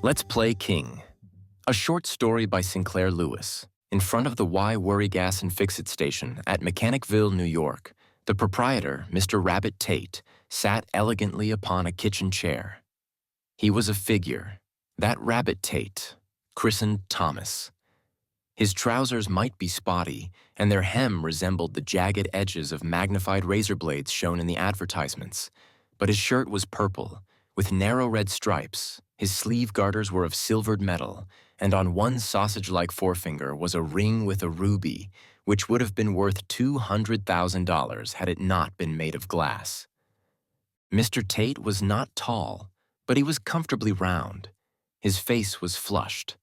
Let's Play King, a short story by Sinclair Lewis. In front of the Wurry Gas Fixit Station at Mechanicville, New York, the proprietor, Mr. Rabbit Tait, sat elegantly upon a kitchen chair. He was a figure, that Rabbit Tait, christened Thomas. His trousers might be spotty, and their hem resembled the jagged edges of magnified razor blades shown in the advertisements, but his shirt was purple, with narrow red stripes. His sleeve garters were of silvered metal, and on one sausage-like forefinger was a ring with a ruby, which would have been worth $200,000 had it not been made of glass. Mr. Tait was not tall, but he was comfortably round. His face was flushed.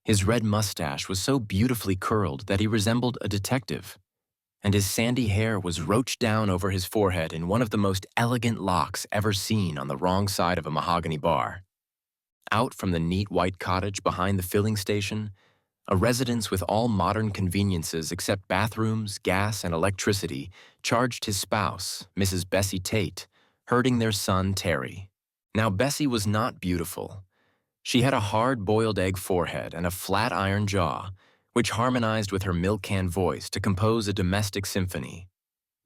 His red mustache was so beautifully curled that he resembled a detective, and his sandy hair was roached down over his forehead in one of the most elegant locks ever seen on the wrong side of a mahogany bar. Out from the neat white cottage behind the filling station, a residence with all modern conveniences except bathrooms, gas, and electricity, charged his spouse, Mrs. Bessie Tait, herding their son, Terry. Now, Bessie was not beautiful. She had a hard-boiled egg forehead and a flat-iron jaw, which harmonized with her milk-can voice to compose a domestic symphony.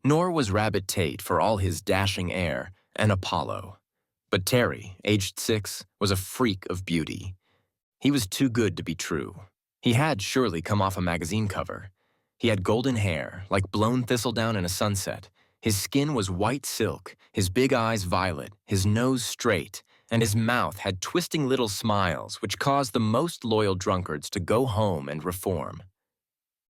Nor was Rabbit Tait, for all his dashing air, an Apollo. But Terry, aged 6, was a freak of beauty. He was too good to be true. He had surely come off a magazine cover. He had golden hair, like blown thistledown in a sunset. His skin was white silk, his big eyes violet, his nose straight, and his mouth had twisting little smiles which caused the most loyal drunkards to go home and reform.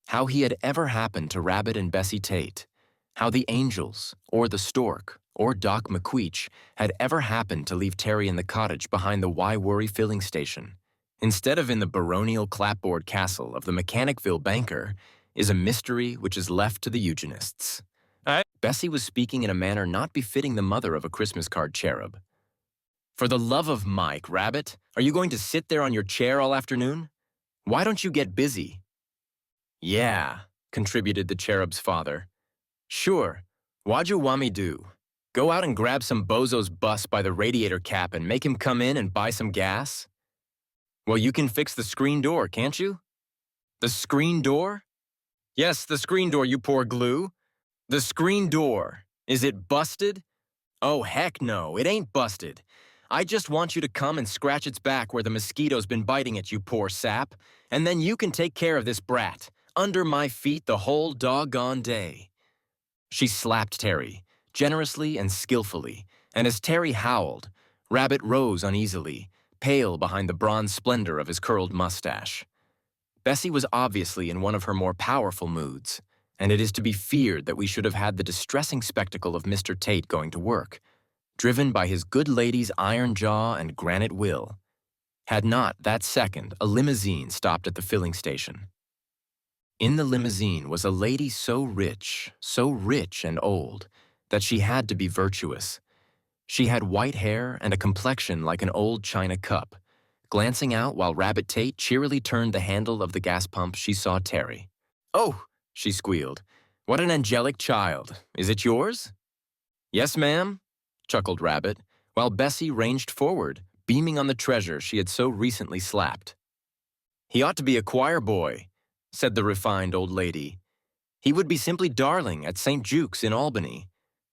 How he had ever happened to Rabbit and Bessie Tait, how the angels, or the stork, or Doc McQueech had ever happened to leave Terry in the cottage behind the Wurry filling station, instead of in the baronial clapboard castle of the Mechanicville banker, is a mystery which is left to the eugenists. Bessie was speaking in a manner not befitting the mother of a Christmas card cherub. For the love of Mike, Rabbit, are you going to sit there on your chair all afternoon? Why don't you get busy? Yeah, contributed the cherub's father. Sure, what'd you want me do? Go out and grab some bozo's bus by the radiator cap and make him come in and buy some gas? Well, you can fix the screen door, can't you? The screen door? Yes, the screen door, you poor glue. The screen door. Is it busted? Oh, heck no, it ain't busted. I just want you to come and scratch its back where the mosquito's been biting it, you poor sap, and then you can take care of this brat, under my feet the whole doggone day. She slapped Terry, generously and skillfully, and as Terry howled, Rabbit rose uneasily, pale behind the bronze splendor of his curled mustache. Bessie was obviously in one of her more powerful moods, and it is to be feared that we should have had the distressing spectacle of Mr. Tait going to work, driven by his good lady's iron jaw and granite will, had not, that second, a limousine stopped at the filling station. In the limousine was a lady so rich and old, that she had to be virtuous. She had white hair and a complexion like an old china cup. Glancing out while Rabbit Tait cheerily turned the handle of the gas pump, she saw Terry. "Oh," she squealed, "what an angelic child. Is it yours?" "Yes, ma'am," chuckled Rabbit, while Bessie ranged forward, beaming on the treasure she had so recently slapped. "He ought to be a choir boy," said the refined old lady. "He would be simply darling at St. Juke's in Albany.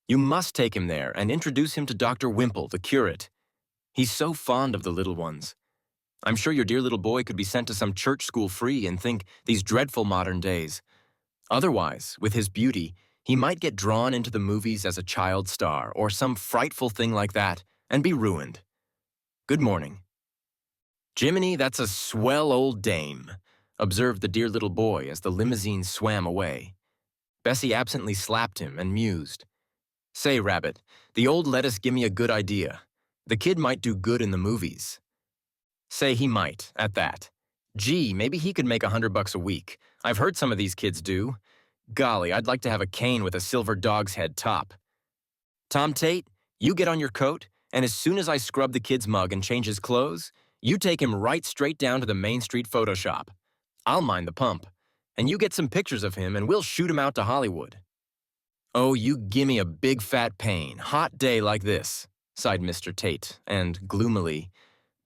You must take him there and introduce him to Dr. Wimple, the curate. He's so fond of the little ones. I'm sure your dear little boy could be sent to some church school free and think these dreadful modern days. Otherwise, with his beauty, he might get drawn into the movies as a child star or some frightful thing like that and be ruined. Good morning." "Jiminy, that's a swell old dame," observed the dear little boy as the limousine swam away. Bessie absently slapped him and mused. "Say, Rabbit, the old lettuce give me a good idea. The kid might do good in the movies." "Say he might, at that. Gee, maybe he could make $100 a week. I've heard some of these kids do. Golly, I'd like to have a cane with a silver dog's head top. Tom Tait, you get on your coat, and as soon as I scrub the kid's mug and change his clothes, you take him right straight down to the Main Street photo shop. I'll mind the pump, and you get some pictures of him and we'll shoot him out to Hollywood." "Oh, you gimme a big fat pain, hot day like this," sighed Mr. Tait, and gloomily,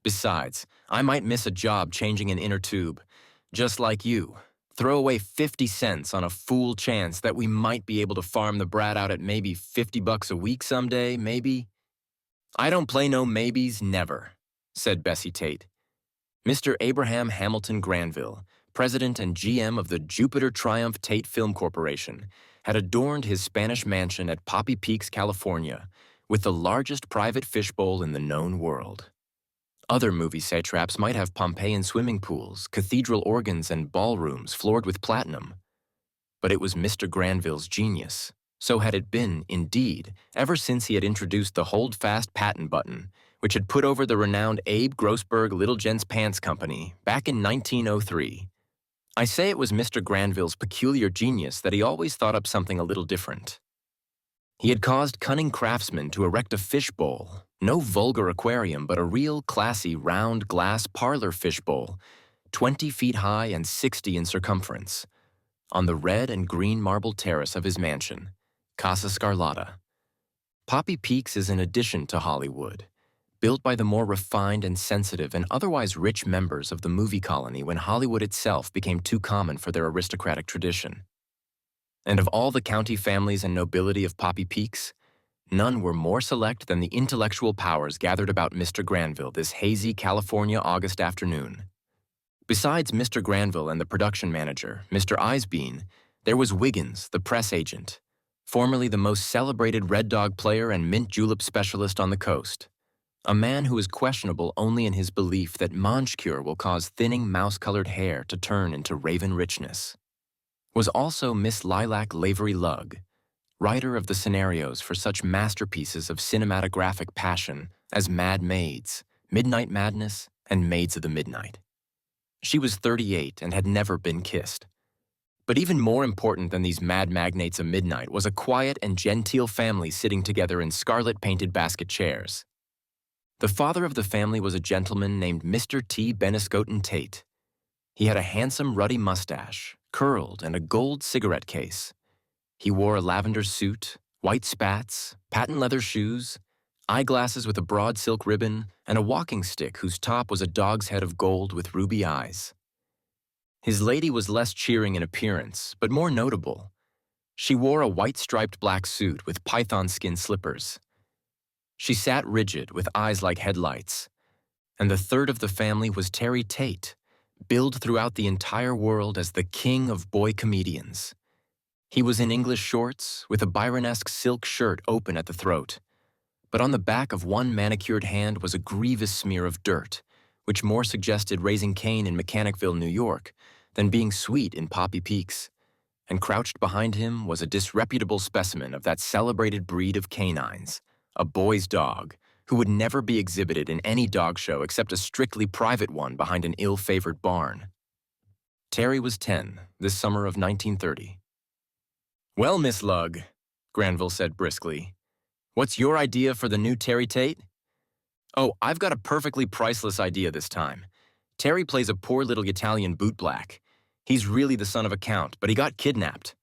"Besides, I might miss a job changing an inner tube, just like you. Throw away 50 cents on a fool chance that we might be able to farm the brat out at maybe 50 bucks a week someday, maybe? I don't play no maybes, never, said Bessie Tait. Mr. Abraham Hamilton Granville, president and GM of the Jupiter Triumph Tait Film Corporation, had adorned his Spanish mansion at Poppy Peaks, California, with the largest private fishbowl in the known world. Other movie satraps might have Pompeian swimming pools, cathedral organs, and ballrooms floored with platinum. But it was Mr. Granville's genius. So had it been, indeed, ever since he had introduced the Hold Fast patent button, which had put over the renowned Abe Grossberg Little Gents Pants Company back in 1903. I say it was Mr. Granville's peculiar genius that he always thought up something a little different. He had caused cunning craftsmen to erect a fishbowl, no vulgar aquarium, but a real classy round glass parlor fishbowl, 20 feet high and 60 in circumference, on the red and green marble terrace of his mansion, Casa Scarlata. Poppy Peaks is an addition to Hollywood, built by the more refined and sensitive and otherwise rich members of the movie colony when Hollywood itself became too common for their aristocratic tradition. And of all the county families and nobility of Poppy Peaks, none were more select than the intellectual powers gathered about Mr. Granville this hazy California August afternoon. Besides Mr. Granville and the production manager, Mr. Eisbein, there was Wiggins, the press agent, formerly the most celebrated Red Dog player and mint julep specialist on the coast, a man who is questionable only in his belief that mange cure will cause thinning mouse-colored hair to turn into raven richness. Was also Miss Lilac Lavery Lugg, writer of the scenarios for such masterpieces of cinematographic passion as Mad Maids, Midnight Madness, and Maids of the Midnight. She was 38 and had never been kissed. But even more important than these mad magnates of midnight was a quiet and genteel family sitting together in scarlet-painted basket chairs. The father of the family was a gentleman named Mr. T. Beniscoten Tait. He had a handsome ruddy mustache, curled, and a gold cigarette case. He wore a lavender suit, white spats, patent leather shoes, eyeglasses with a broad silk ribbon, and a walking stick whose top was a dog's head of gold with ruby eyes. His lady was less cheering in appearance, but more notable. She wore a white striped black suit with python skin slippers. She sat rigid with eyes like headlights. And the third of the family was Terry Tait, billed throughout the entire world as the king of boy comedians. He was in English shorts, with a Byronesque silk shirt open at the throat. But on the back of one manicured hand was a grievous smear of dirt, which more suggested raising Cain in Mechanicville, New York, than being sweet in Poppy Peaks. And crouched behind him was a disreputable specimen of that celebrated breed of canines, a boy's dog, who would never be exhibited in any dog show except a strictly private one behind an ill-favored barn. Terry was 10, this summer of 1930. "Well, Miss Lugg," Granville said briskly, "what's your idea for the new Terry Tait?" "Oh, I've got a perfectly priceless idea this time. Terry plays a poor little Italian bootblack. He's really the son of a count, but he got kidnapped."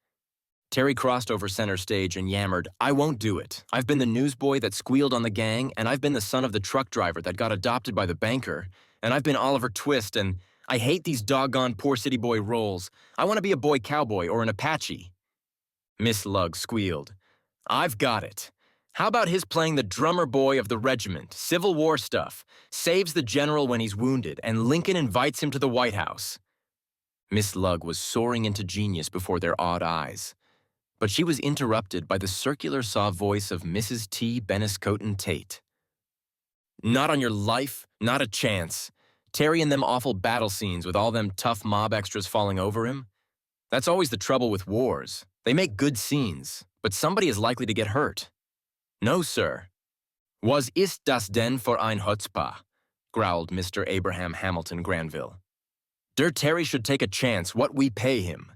Terry crossed over center stage and yammered, "I won't do it. I've been the newsboy that squealed on the gang, and I've been the son of the truck driver that got adopted by the banker, and I've been Oliver Twist, and I hate these doggone poor city boy roles. I want to be a boy cowboy or an Apache." Miss Lugg squealed, "I've got it. How about his playing the drummer boy of the regiment, Civil War stuff, saves the general when he's wounded, and Lincoln invites him to the White House?" Miss Lugg was soaring into genius before their awed eyes. But she was interrupted by the circular saw voice of Mrs. T. Beniscoten Tait. "Not on your life, not a chance. Terry in them awful battle scenes with all them tough mob extras falling over him. That's always the trouble with wars. They make good scenes, but somebody is likely to get hurt. No, sir." "Was ist das denn für ein Chutzpah?" growled Mr. Abraham Hamilton Granville. "Der Terry should take a chance what we pay him."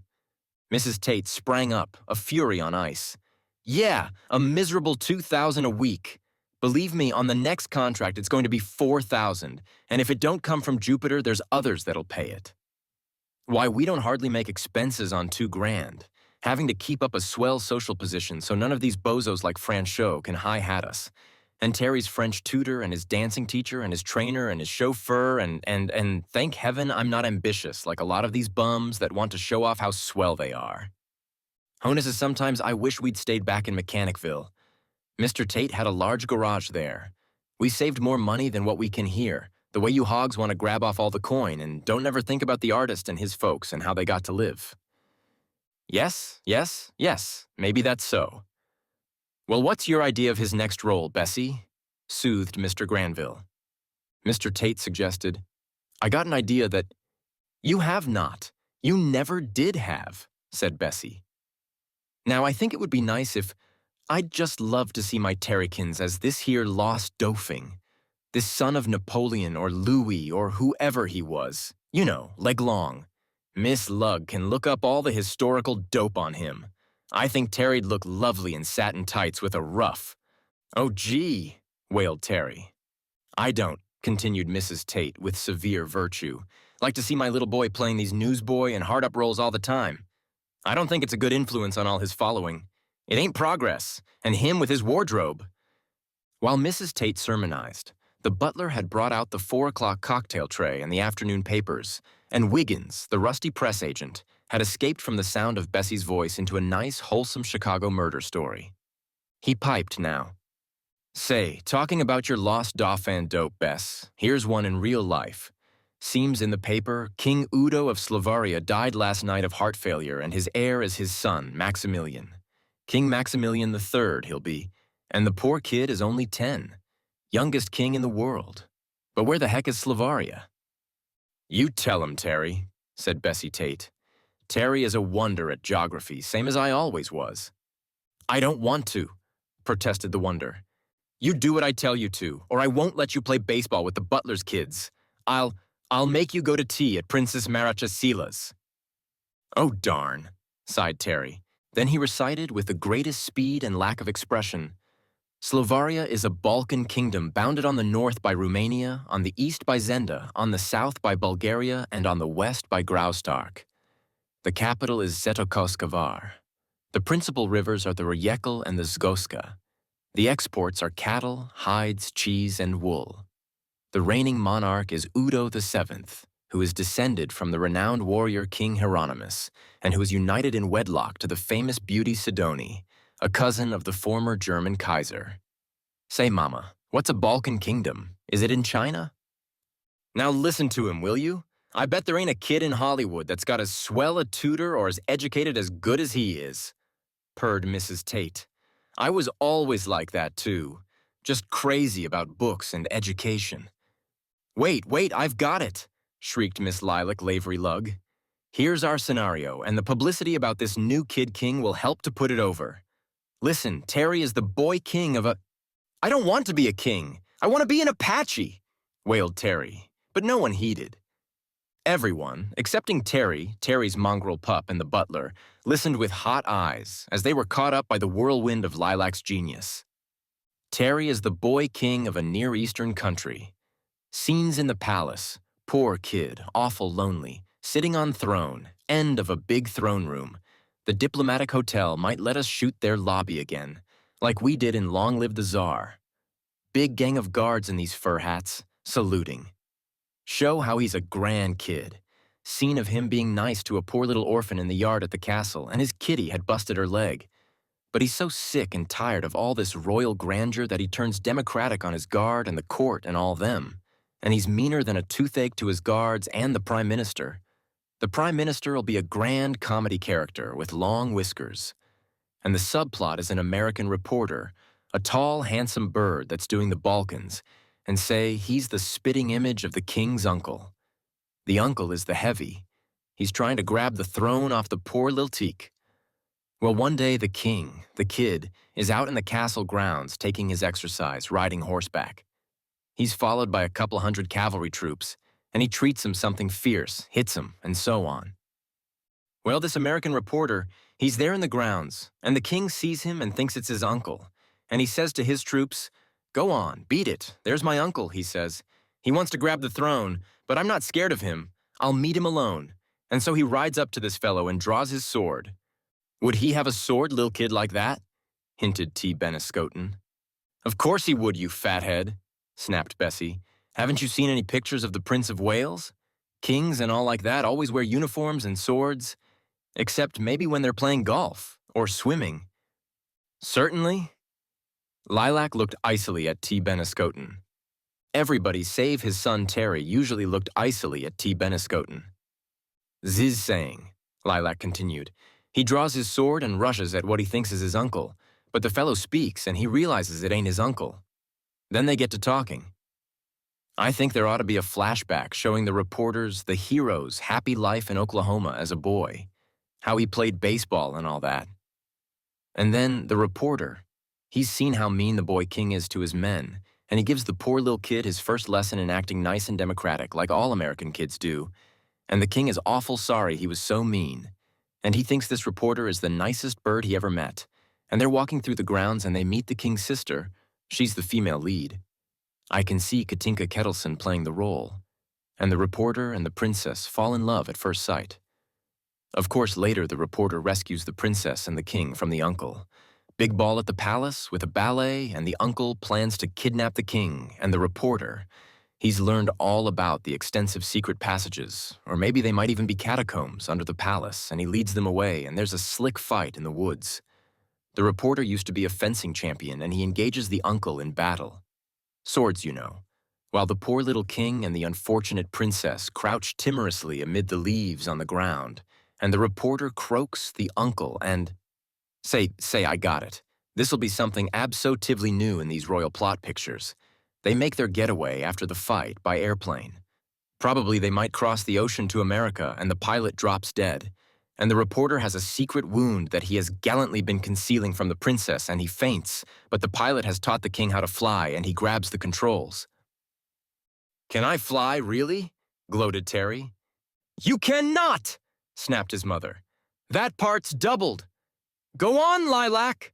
Mrs. Tait sprang up, a fury on ice. "Yeah, a miserable $2,000 a week. Believe me, on the next contract it's going to be $4,000, and if it don't come from Jupiter, there's others that'll pay it. Why, we don't hardly make expenses on $2,000, having to keep up a swell social position so none of these bozos like Franchot can high-hat us. And Terry's French tutor and his dancing teacher and his trainer and his chauffeur and thank heaven I'm not ambitious like a lot of these bums that want to show off how swell they are. Honus is sometimes I wish we'd stayed back in Mechanicville. Mr. Tait had a large garage there. We saved more money than what we can here, the way you hogs want to grab off all the coin and don't ever think about the artist and his folks and how they got to live. Yes, maybe that's so. Well, what's your idea of his next role, Bessie? Soothed Mr. Granville. Mr. Tait suggested, I got an idea that you have not. You never did have, said Bessie. Now, I think it would be nice if I'd just love to see my Terrykins as this here lost Dauphin, this son of Napoleon or Louis or whoever he was. You know, leg long. Miss Lugg can look up all the historical dope on him. I think Terry'd look lovely in satin tights with a ruff. Oh, gee, wailed Terry. I don't, continued Mrs. Tait with severe virtue, like to see my little boy playing these newsboy and hard-up roles all the time. I don't think it's a good influence on all his following. It ain't progress, and him with his wardrobe. While Mrs. Tait sermonized, the butler had brought out the 4 o'clock cocktail tray and the afternoon papers, and Wiggins, the rusty press agent, had escaped from the sound of Bessie's voice into a nice, wholesome Chicago murder story. He piped now. Say, talking about your lost Dauphin dope, Bess, here's one in real life. Seems in the paper, King Udo of Slavaria died last night of heart failure and his heir is his son, Maximilian. King Maximilian III he'll be, and the poor kid is only 10. Youngest king in the world. But where the heck is Slavaria? You tell him, Terry, said Bessie Tait. Terry is a wonder at geography, same as I always was. I don't want to, protested the wonder. You do what I tell you to, or I won't let you play baseball with the butler's kids. I'll make you go to tea at Princess Marachasila's. Oh, darn, sighed Terry. Then he recited with the greatest speed and lack of expression. Slavaria is a Balkan kingdom bounded on the north by Romania, on the east by Zenda, on the south by Bulgaria, and on the west by Graustark. The capital is Zetokoskavar. The principal rivers are the Rijeka and the Zgoska. The exports are cattle, hides, cheese, and wool. The reigning monarch is Udo VII, who is descended from the renowned warrior King Hieronymus, and who is united in wedlock to the famous beauty Sidoni, a cousin of the former German Kaiser. Say, Mama, what's a Balkan kingdom? Is it in China? Now listen to him, will you? I bet there ain't a kid in Hollywood that's got as swell a tutor or as educated as good as he is, purred Mrs. Tait. I was always like that, too. Just crazy about books and education. Wait, I've got it, shrieked Miss Lilac Lavery Lugg. Here's our scenario, and the publicity about this new kid king will help to put it over. Listen, Terry is the boy king of a... I don't want to be a king. I want to be an Apache, wailed Terry, but no one heeded. Everyone, excepting Terry, Terry's mongrel pup, and the butler, listened with hot eyes as they were caught up by the whirlwind of Lilac's genius. Terry is the boy king of a Near Eastern country. Scenes in the palace, poor kid, awful lonely, sitting on throne, end of a big throne room. The diplomatic hotel might let us shoot their lobby again, like we did in Long Live the Tsar. Big gang of guards in these fur hats, saluting. Show how he's a grand kid. Scene of him being nice to a poor little orphan in the yard at the castle, and his kitty had busted her leg. But he's so sick and tired of all this royal grandeur that he turns democratic on his guard and the court and all them. And he's meaner than a toothache to his guards and the Prime Minister. The Prime Minister will be a grand comedy character with long whiskers. And the subplot is an American reporter, a tall, handsome bird that's doing the Balkans, and say he's the spitting image of the king's uncle. The uncle is the heavy. He's trying to grab the throne off the poor little teak. Well, one day the king, the kid, is out in the castle grounds taking his exercise, riding horseback. He's followed by a couple hundred cavalry troops, and he treats them something fierce, hits them, and so on. Well, this American reporter, he's there in the grounds, and the king sees him and thinks it's his uncle, and he says to his troops, "Go on, beat it. There's my uncle," he says. "He wants to grab the throne, but I'm not scared of him. I'll meet him alone." And so he rides up to this fellow and draws his sword. Would he have a sword, lil' kid like that? Hinted T. Beniscoten. Of course he would, you fathead, snapped Bessie. Haven't you seen any pictures of the Prince of Wales? Kings and all like that always wear uniforms and swords, except maybe when they're playing golf or swimming. Certainly. Lilac looked icily at T. Beniscoten. Everybody save his son Terry usually looked icily at T. Beniscoten. Ziz saying, Lilac continued. He draws his sword and rushes at what he thinks is his uncle, but the fellow speaks and he realizes it ain't his uncle. Then they get to talking. I think there ought to be a flashback showing the reporters, the hero's happy life in Oklahoma as a boy, how he played baseball and all that. And then the reporter, he's seen how mean the boy king is to his men, and he gives the poor little kid his first lesson in acting nice and democratic like all American kids do, and the king is awful sorry he was so mean, and he thinks this reporter is the nicest bird he ever met, and they're walking through the grounds and they meet the king's sister. She's the female lead. I can see Katinka Kettleson playing the role, and the reporter and the princess fall in love at first sight. Of course, later the reporter rescues the princess and the king from the uncle. Big ball at the palace with a ballet, and the uncle plans to kidnap the king and the reporter. He's learned all about the extensive secret passages, or maybe they might even be catacombs under the palace, and he leads them away, and there's a slick fight in the woods. The reporter used to be a fencing champion, and he engages the uncle in battle. Swords, you know, while the poor little king and the unfortunate princess crouch timorously amid the leaves on the ground, and the reporter croaks the uncle and... Say, I got it. This'll be something absolutely new in these royal plot pictures. They make their getaway after the fight by airplane. Probably they might cross the ocean to America and the pilot drops dead, and the reporter has a secret wound that he has gallantly been concealing from the princess and he faints, but the pilot has taught the king how to fly and he grabs the controls. Can I fly, really? Gloated Terry. You cannot, snapped his mother. That part's doubled. Go on, Lilac!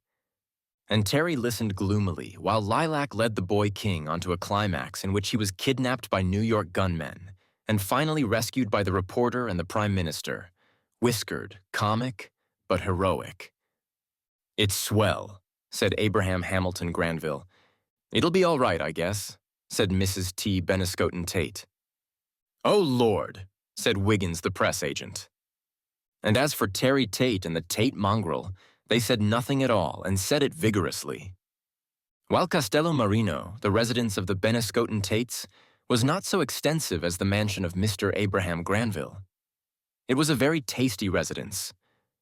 And Terry listened gloomily while Lilac led the boy king onto a climax in which he was kidnapped by New York gunmen and finally rescued by the reporter and the prime minister. Whiskered, comic, but heroic. It's swell, said Abraham Hamilton Granville. It'll be all right, I guess, said Mrs. T. Beniscoten Tait. Oh, Lord, said Wiggins, the press agent. And as for Terry Tait and the Tait mongrel, they said nothing at all and said it vigorously. While Castello Marino, the residence of the Beniscoten Taits, was not so extensive as the mansion of Mr. Abraham Granville. It was a very tasty residence,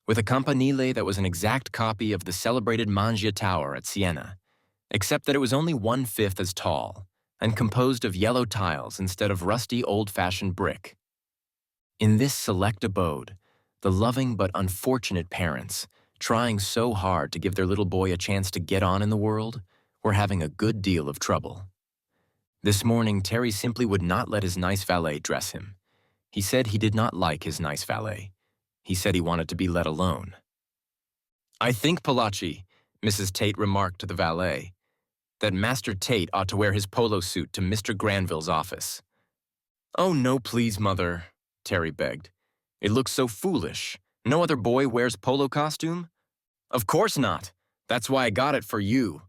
with a campanile that was an exact copy of the celebrated Mangia Tower at Siena, except that it was only 1/5 as tall and composed of yellow tiles instead of rusty old-fashioned brick. In this select abode, the loving but unfortunate parents, trying so hard to give their little boy a chance to get on in the world, were having a good deal of trouble. This morning, Terry simply would not let his nice valet dress him. He said he did not like his nice valet. He said he wanted to be let alone. I think, Palachi, Mrs. Tait remarked to the valet, that Master Tait ought to wear his polo suit to Mr. Granville's office. Oh, no, please, Mother, Terry begged. It looks so foolish. No other boy wears polo costume? Of course not. That's why I got it for you.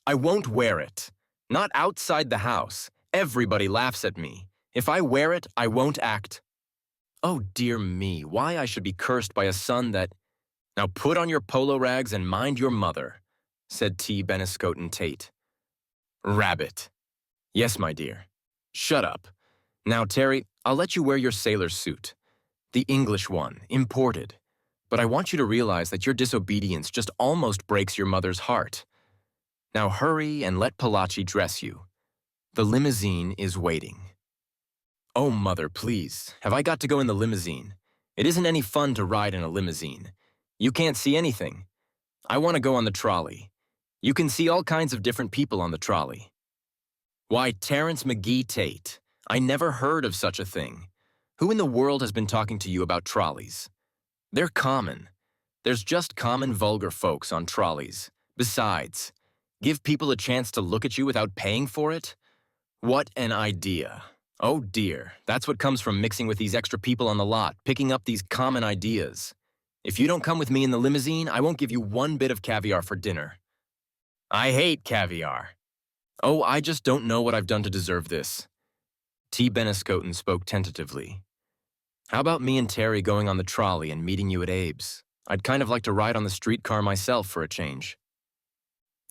I won't wear it. Not outside the house. Everybody laughs at me. If I wear it, I won't act. Oh, dear me, why I should be cursed by a son that... Now put on your polo rags and mind your mother, said T. Beniscoten Tait. Rabbit. Yes, my dear. Shut up. Now, Terry, I'll let you wear your sailor suit. The English one, imported. But I want you to realize that your disobedience just almost breaks your mother's heart. Now hurry and let Palachi dress you. The limousine is waiting. Oh, Mother, please, have I got to go in the limousine? It isn't any fun to ride in a limousine. You can't see anything. I want to go on the trolley. You can see all kinds of different people on the trolley. Why, Terence McGee Tait, I never heard of such a thing. Who in the world has been talking to you about trolleys? They're common. There's just common vulgar folks on trolleys. Besides, give people a chance to look at you without paying for it? What an idea. Oh dear, that's what comes from mixing with these extra people on the lot, picking up these common ideas. If you don't come with me in the limousine, I won't give you one bit of caviar for dinner. I hate caviar. Oh, I just don't know what I've done to deserve this. T. Beniscoten spoke tentatively. How about me and Terry going on the trolley and meeting you at Abe's? I'd kind of like to ride on the streetcar myself for a change.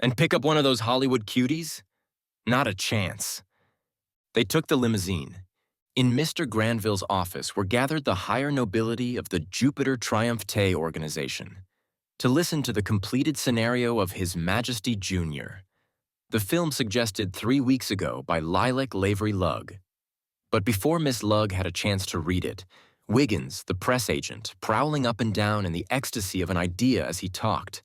And pick up one of those Hollywood cuties? Not a chance. They took the limousine. In Mr. Granville's office were gathered the higher nobility of the Jupiter Triumph Tait organization to listen to the completed scenario of His Majesty Jr., the film suggested 3 weeks ago by Lilac Lavery Lugg. But before Miss Lugg had a chance to read it, Wiggins, the press agent, prowling up and down in the ecstasy of an idea as he talked,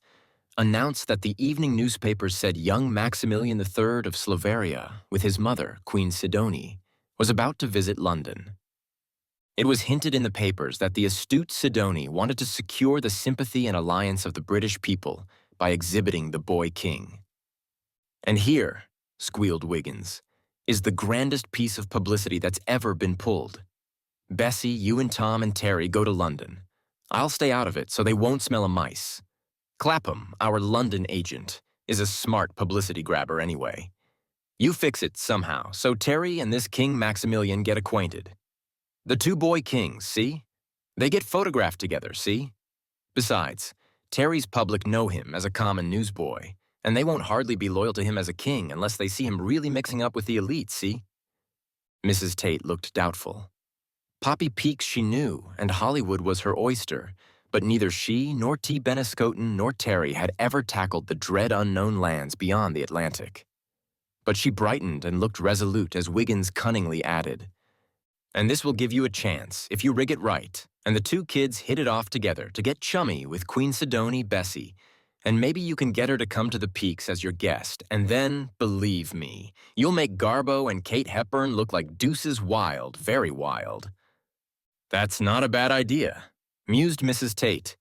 announced that the evening newspapers said young Maximilian III of Slovaria, with his mother, Queen Sidonie, was about to visit London. It was hinted in the papers that the astute Sidonie wanted to secure the sympathy and alliance of the British people by exhibiting the boy king. And here, squealed Wiggins, is the grandest piece of publicity that's ever been pulled. Bessie, you and Tom and Terry go to London. I'll stay out of it so they won't smell a mice. Clapham, our London agent, is a smart publicity grabber anyway. You fix it somehow so Terry and this King Maximilian get acquainted. The two boy kings, see? They get photographed together, see? Besides, Terry's public know him as a common newsboy, and they won't hardly be loyal to him as a king unless they see him really mixing up with the elite, see? Mrs. Tait looked doubtful. Poppy Peaks she knew, and Hollywood was her oyster, but neither she nor T. Beniscoten nor Terry had ever tackled the dread unknown lands beyond the Atlantic. But she brightened and looked resolute as Wiggins cunningly added, "And this will give you a chance, if you rig it right, and the two kids hit it off together to get chummy with Queen Sidonie Bessie, and maybe you can get her to come to the Peaks as your guest, and then, believe me, you'll make Garbo and Kate Hepburn look like deuces wild, very wild." "That's not a bad idea," mused Mrs. Tait.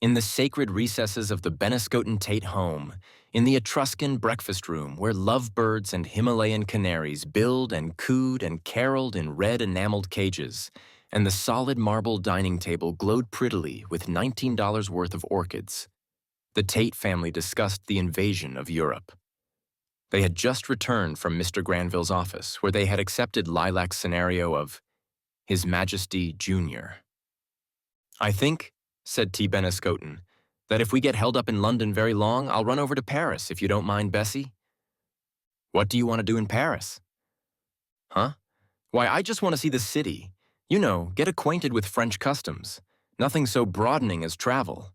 In the sacred recesses of the Beniscoten Tait home, in the Etruscan breakfast room where lovebirds and Himalayan canaries billed and cooed and caroled in red enameled cages, and the solid marble dining table glowed prettily with $19 worth of orchids, the Tait family discussed the invasion of Europe. They had just returned from Mr. Granville's office, where they had accepted Lilac's scenario of His Majesty Jr. "I think," said T. Beniscoten, "that if we get held up in London very long, I'll run over to Paris, if you don't mind, Bessie." "What do you want to do in Paris?" "Huh? Why, I just want to see the city. You know, get acquainted with French customs. Nothing so broadening as travel."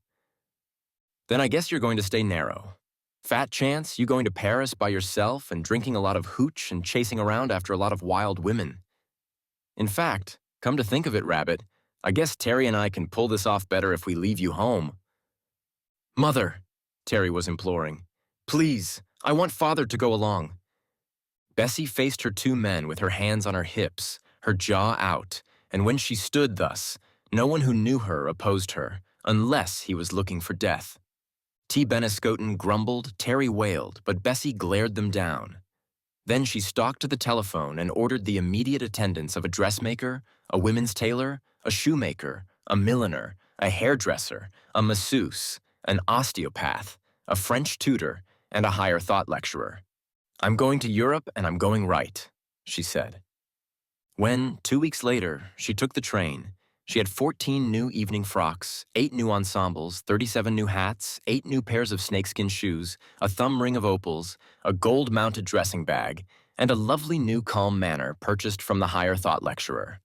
"Then I guess you're going to stay narrow. Fat chance you going to Paris by yourself and drinking a lot of hooch and chasing around after a lot of wild women. In fact, come to think of it, Rabbit, I guess Terry and I can pull this off better if we leave you home." "Mother," Terry was imploring, "please, I want Father to go along." Bessie faced her two men with her hands on her hips, her jaw out, and when she stood thus, no one who knew her opposed her, unless he was looking for death. T. Beniscoten grumbled, Terry wailed, but Bessie glared them down. Then she stalked to the telephone and ordered the immediate attendance of a dressmaker, a women's tailor, a shoemaker, a milliner, a hairdresser, a masseuse, an osteopath, a French tutor, and a higher thought lecturer. "I'm going to Europe and I'm going right," she said. When, 2 weeks later, she took the train, she had 14 new evening frocks, 8 new ensembles, 37 new hats, 8 new pairs of snakeskin shoes, a thumb ring of opals, a gold-mounted dressing bag, and a lovely new calm manner purchased from the higher thought lecturer.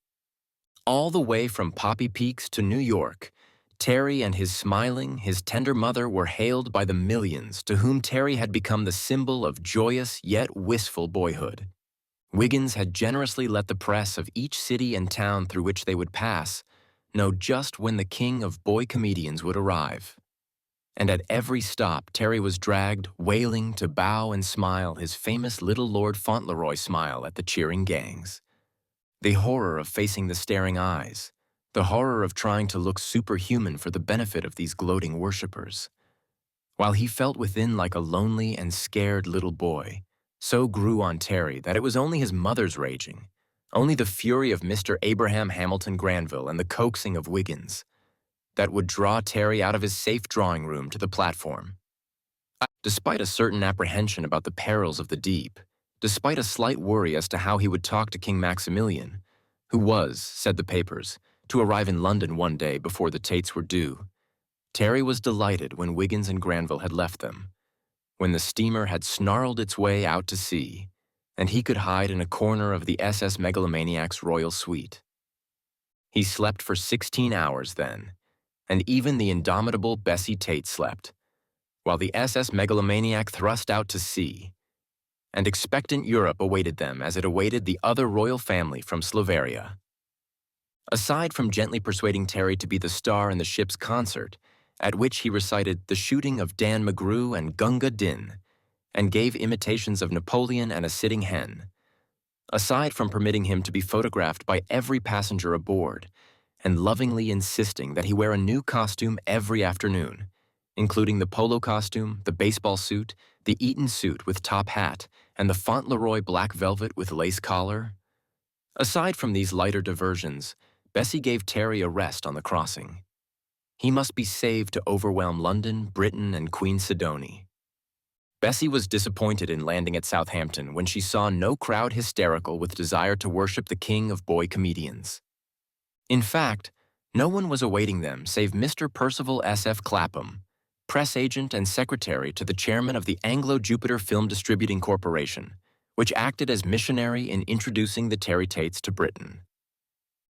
All the way from Poppy Peaks to New York, Terry and his smiling, his tender mother were hailed by the millions to whom Terry had become the symbol of joyous yet wistful boyhood. Wiggins had generously let the press of each city and town through which they would pass know just when the king of boy comedians would arrive. And at every stop, Terry was dragged, wailing, to bow and smile his famous little Lord Fauntleroy smile at the cheering gangs. The horror of facing the staring eyes, the horror of trying to look superhuman for the benefit of these gloating worshippers. While he felt within like a lonely and scared little boy, so grew on Terry that it was only his mother's raging, only the fury of Mr. Abraham Hamilton Granville and the coaxing of Wiggins, that would draw Terry out of his safe drawing room to the platform. Despite a certain apprehension about the perils of the deep, despite a slight worry as to how he would talk to King Maximilian, who was, said the papers, to arrive in London one day before the Taits were due, Terry was delighted when Wiggins and Granville had left them, when the steamer had snarled its way out to sea, and he could hide in a corner of the SS Megalomaniac's royal suite. He slept for 16 hours then, and even the indomitable Bessie Tait slept, while the SS Megalomaniac thrust out to sea, and expectant Europe awaited them as it awaited the other royal family from Slovaria. Aside from gently persuading Terry to be the star in the ship's concert, at which he recited The Shooting of Dan McGrew and Gunga Din, and gave imitations of Napoleon and a sitting hen, aside from permitting him to be photographed by every passenger aboard, and lovingly insisting that he wear a new costume every afternoon, including the polo costume, the baseball suit, the Eton suit with top hat, and the Fauntleroy black velvet with lace collar. Aside from these lighter diversions, Bessie gave Terry a rest on the crossing. He must be saved to overwhelm London, Britain, and Queen Sidonie. Bessie was disappointed in landing at Southampton when she saw no crowd hysterical with desire to worship the king of boy comedians. In fact, no one was awaiting them save Mr. Percival S.F. Clapham, press agent and secretary to the chairman of the Anglo-Jupiter Film Distributing Corporation, which acted as missionary in introducing the Terry Taits to Britain.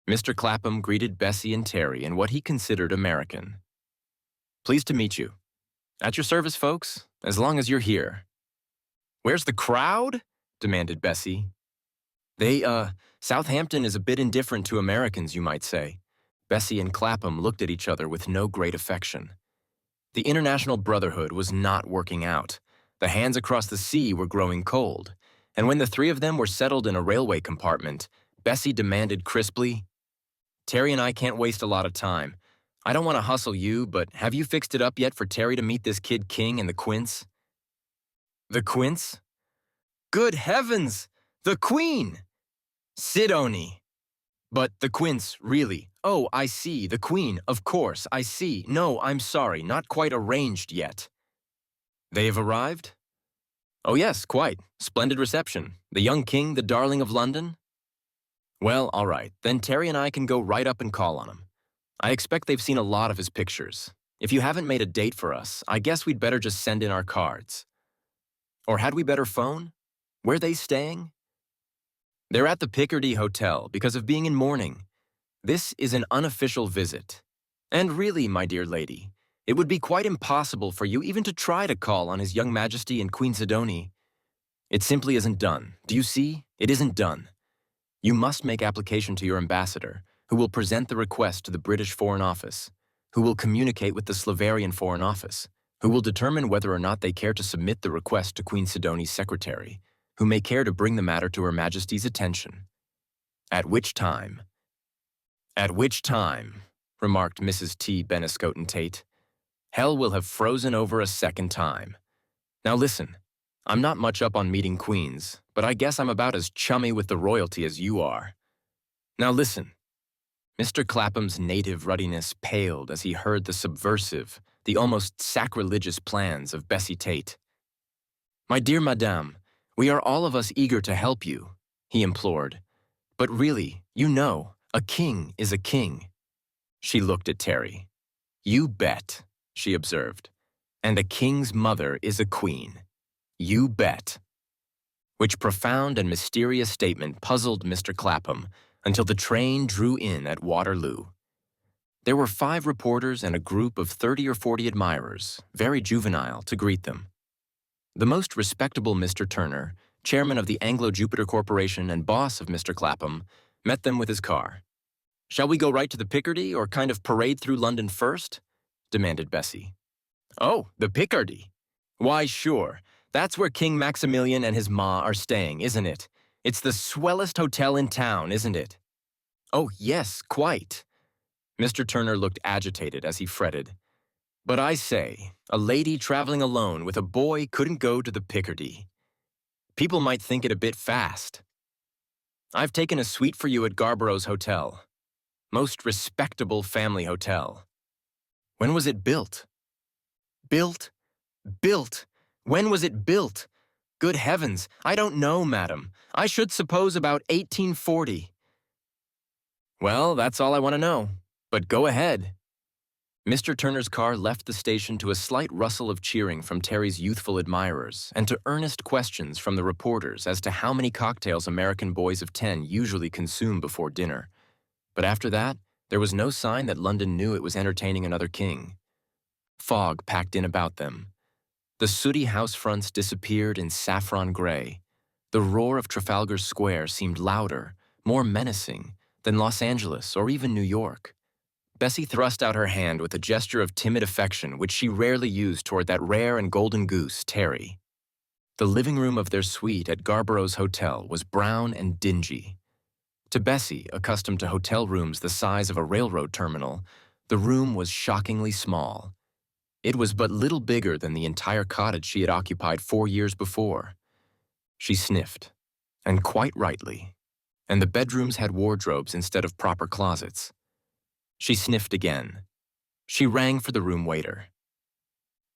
Mr. Clapham greeted Bessie and Terry in what he considered American. "Pleased to meet you. At your service, folks, as long as you're here." "Where's the crowd?" demanded Bessie. Southampton is a bit indifferent to Americans, you might say." Bessie and Clapham looked at each other with no great affection. The international brotherhood was not working out. The hands across the sea were growing cold, and when the three of them were settled in a railway compartment, Bessie demanded crisply, "Terry and I can't waste a lot of time. I don't want to hustle you, but have you fixed it up yet for Terry to meet this kid King and the Quince?" "The Quince? Good heavens! The Queen! Sidonie! But the Quince, really. Oh, I see, the Queen, of course, I see. No, I'm sorry, not quite arranged yet." "They have arrived?" "Oh yes, quite. Splendid reception. The young king, the darling of London?" "Well, all right. Then Terry and I can go right up and call on him. I expect they've seen a lot of his pictures. If you haven't made a date for us, I guess we'd better just send in our cards. Or had we better phone? Where they staying?" "They're at the Picardy Hotel because of being in mourning. This is an unofficial visit. And really, my dear lady, it would be quite impossible for you even to try to call on His Young Majesty and Queen Sidonie. It simply isn't done. Do you see? It isn't done. You must make application to your ambassador, who will present the request to the British Foreign Office, who will communicate with the Slovarian Foreign Office, who will determine whether or not they care to submit the request to Queen Sidonie's secretary, who may care to bring the matter to Her Majesty's attention. At which time, remarked Mrs. T. Beniscoten Tait, hell will have frozen over a second time. Now listen, I'm not much up on meeting queens, but I guess I'm about as chummy with the royalty as you are. Now listen." Mr. Clapham's native ruddiness paled as he heard the subversive, the almost sacrilegious plans of Bessie Tait. "My dear madame, we are all of us eager to help you," he implored. "But really, you know, a king is a king." She looked at Terry. "You bet," she observed. "And a king's mother is a queen. You bet." Which profound and mysterious statement puzzled Mr. Clapham until the train drew in at Waterloo. There were 5 reporters and a group of 30 or 40 admirers, very juvenile, to greet them. The most respectable Mr. Turner, chairman of the Anglo-Jupiter Corporation and boss of Mr. Clapham, met them with his car. "Shall we go right to the Picardy or kind of parade through London first?" demanded Bessie. "Oh, the Picardy. Why, sure. That's where King Maximilian and his ma are staying, isn't it? It's the swellest hotel in town, isn't it?" "Oh, yes, quite." Mr. Turner looked agitated as he fretted. "But I say, a lady traveling alone with a boy couldn't go to the Picardy. People might think it a bit fast. I've taken a suite for you at Garborough's Hotel. Most respectable family hotel. When was it built?" "Built? Built? When was it built? Good heavens, I don't know, madam. I should suppose about 1840. Well, that's all I want to know. But go ahead. Mr. Turner's car left the station to a slight rustle of cheering from Terry's youthful admirers and to earnest questions from the reporters as to how many cocktails American boys of 10 usually consume before dinner. But after that, there was no sign that London knew it was entertaining another king. Fog packed in about them. The sooty house fronts disappeared in saffron gray. The roar of Trafalgar Square seemed louder, more menacing, than Los Angeles or even New York. Bessie thrust out her hand with a gesture of timid affection which she rarely used toward that rare and golden goose, Terry. The living room of their suite at Garborough's Hotel was brown and dingy. To Bessie, accustomed to hotel rooms the size of a railroad terminal, the room was shockingly small. It was but little bigger than the entire cottage she had occupied 4 years before. She sniffed, and quite rightly, and the bedrooms had wardrobes instead of proper closets. She sniffed again. She rang for the room waiter.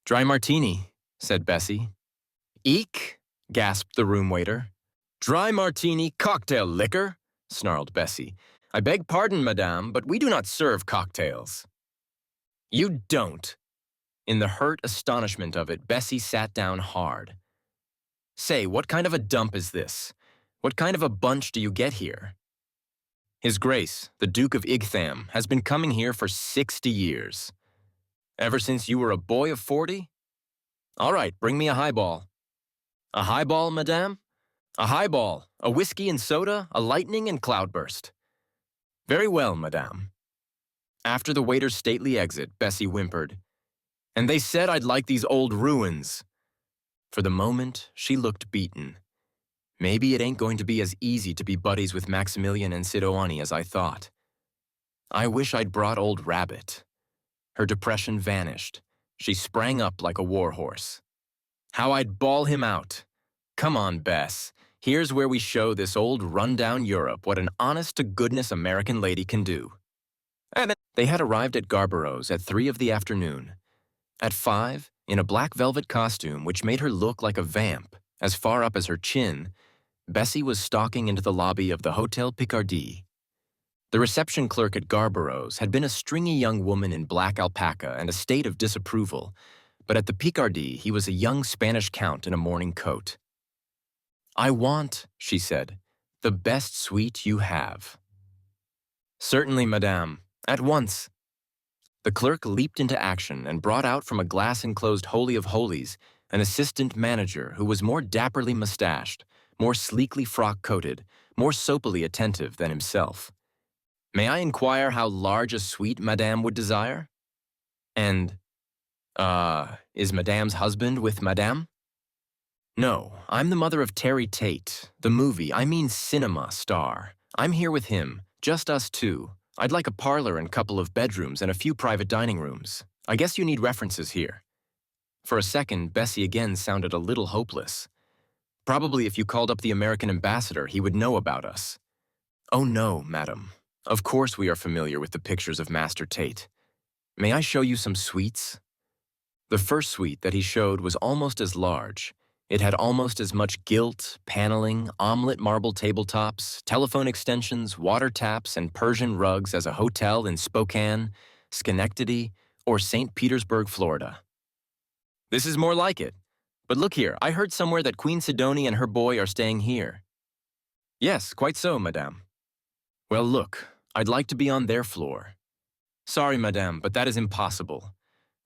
"Dry martini," said Bessie. "Eek," gasped the room waiter. "Dry martini, cocktail liquor," snarled Bessie. "I beg pardon, madame, but we do not serve cocktails." "You don't." In the hurt astonishment of it, Bessie sat down hard. "Say, what kind of a dump is this? What kind of a bunch do you get here?" "His Grace, the Duke of Igtham, has been coming here for 60 years. Ever since you were a boy of 40? All right, bring me a highball." "A highball, madame?" "A highball, a whiskey and soda, a lightning and cloudburst." "Very well, madame." After the waiter's stately exit, Bessie whimpered, "And they said I'd like these old ruins." For the moment, she looked beaten. Maybe it ain't going to be as easy to be buddies with Maximilian and Sidoani as I thought. I wish I'd brought old Rabbit. Her depression vanished. She sprang up like a warhorse. How I'd bawl him out. Come on, Bess. Here's where we show this old rundown Europe what an honest-to-goodness American lady can do. And they had arrived at Garborough's at 3 of the afternoon. At 5, in a black velvet costume which made her look like a vamp, as far up as her chin, Bessie was stalking into the lobby of the Hotel Picardie. The reception clerk at Garborough's had been a stringy young woman in black alpaca and a state of disapproval, but at the Picardie he was a young Spanish count in a morning coat. "I want," she said, "the best suite you have." "Certainly, madame. At once." The clerk leaped into action and brought out from a glass-enclosed holy of holies an assistant manager who was more dapperly mustached, more sleekly frock-coated, more soapily attentive than himself. "May I inquire how large a suite madame would desire? And, is madame's husband with madame?" "No, I'm the mother of Terry Tait, the cinema star. I'm here with him, just us two. I'd like a parlor and couple of bedrooms and a few private dining rooms. I guess you need references here." For a second, Bessie again sounded a little hopeless. "Probably if you called up the American ambassador, he would know about us." "Oh no, madam. Of course we are familiar with the pictures of Master Tait. May I show you some suites?" The first suite that he showed was almost as large. It had almost as much gilt, paneling, omelet marble tabletops, telephone extensions, water taps, and Persian rugs as a hotel in Spokane, Schenectady, or St. Petersburg, Florida. "This is more like it. But look here, I heard somewhere that Queen Sidonie and her boy are staying here." "Yes, quite so, madame." "Well, look, I'd like to be on their floor." "Sorry, madame, but that is impossible.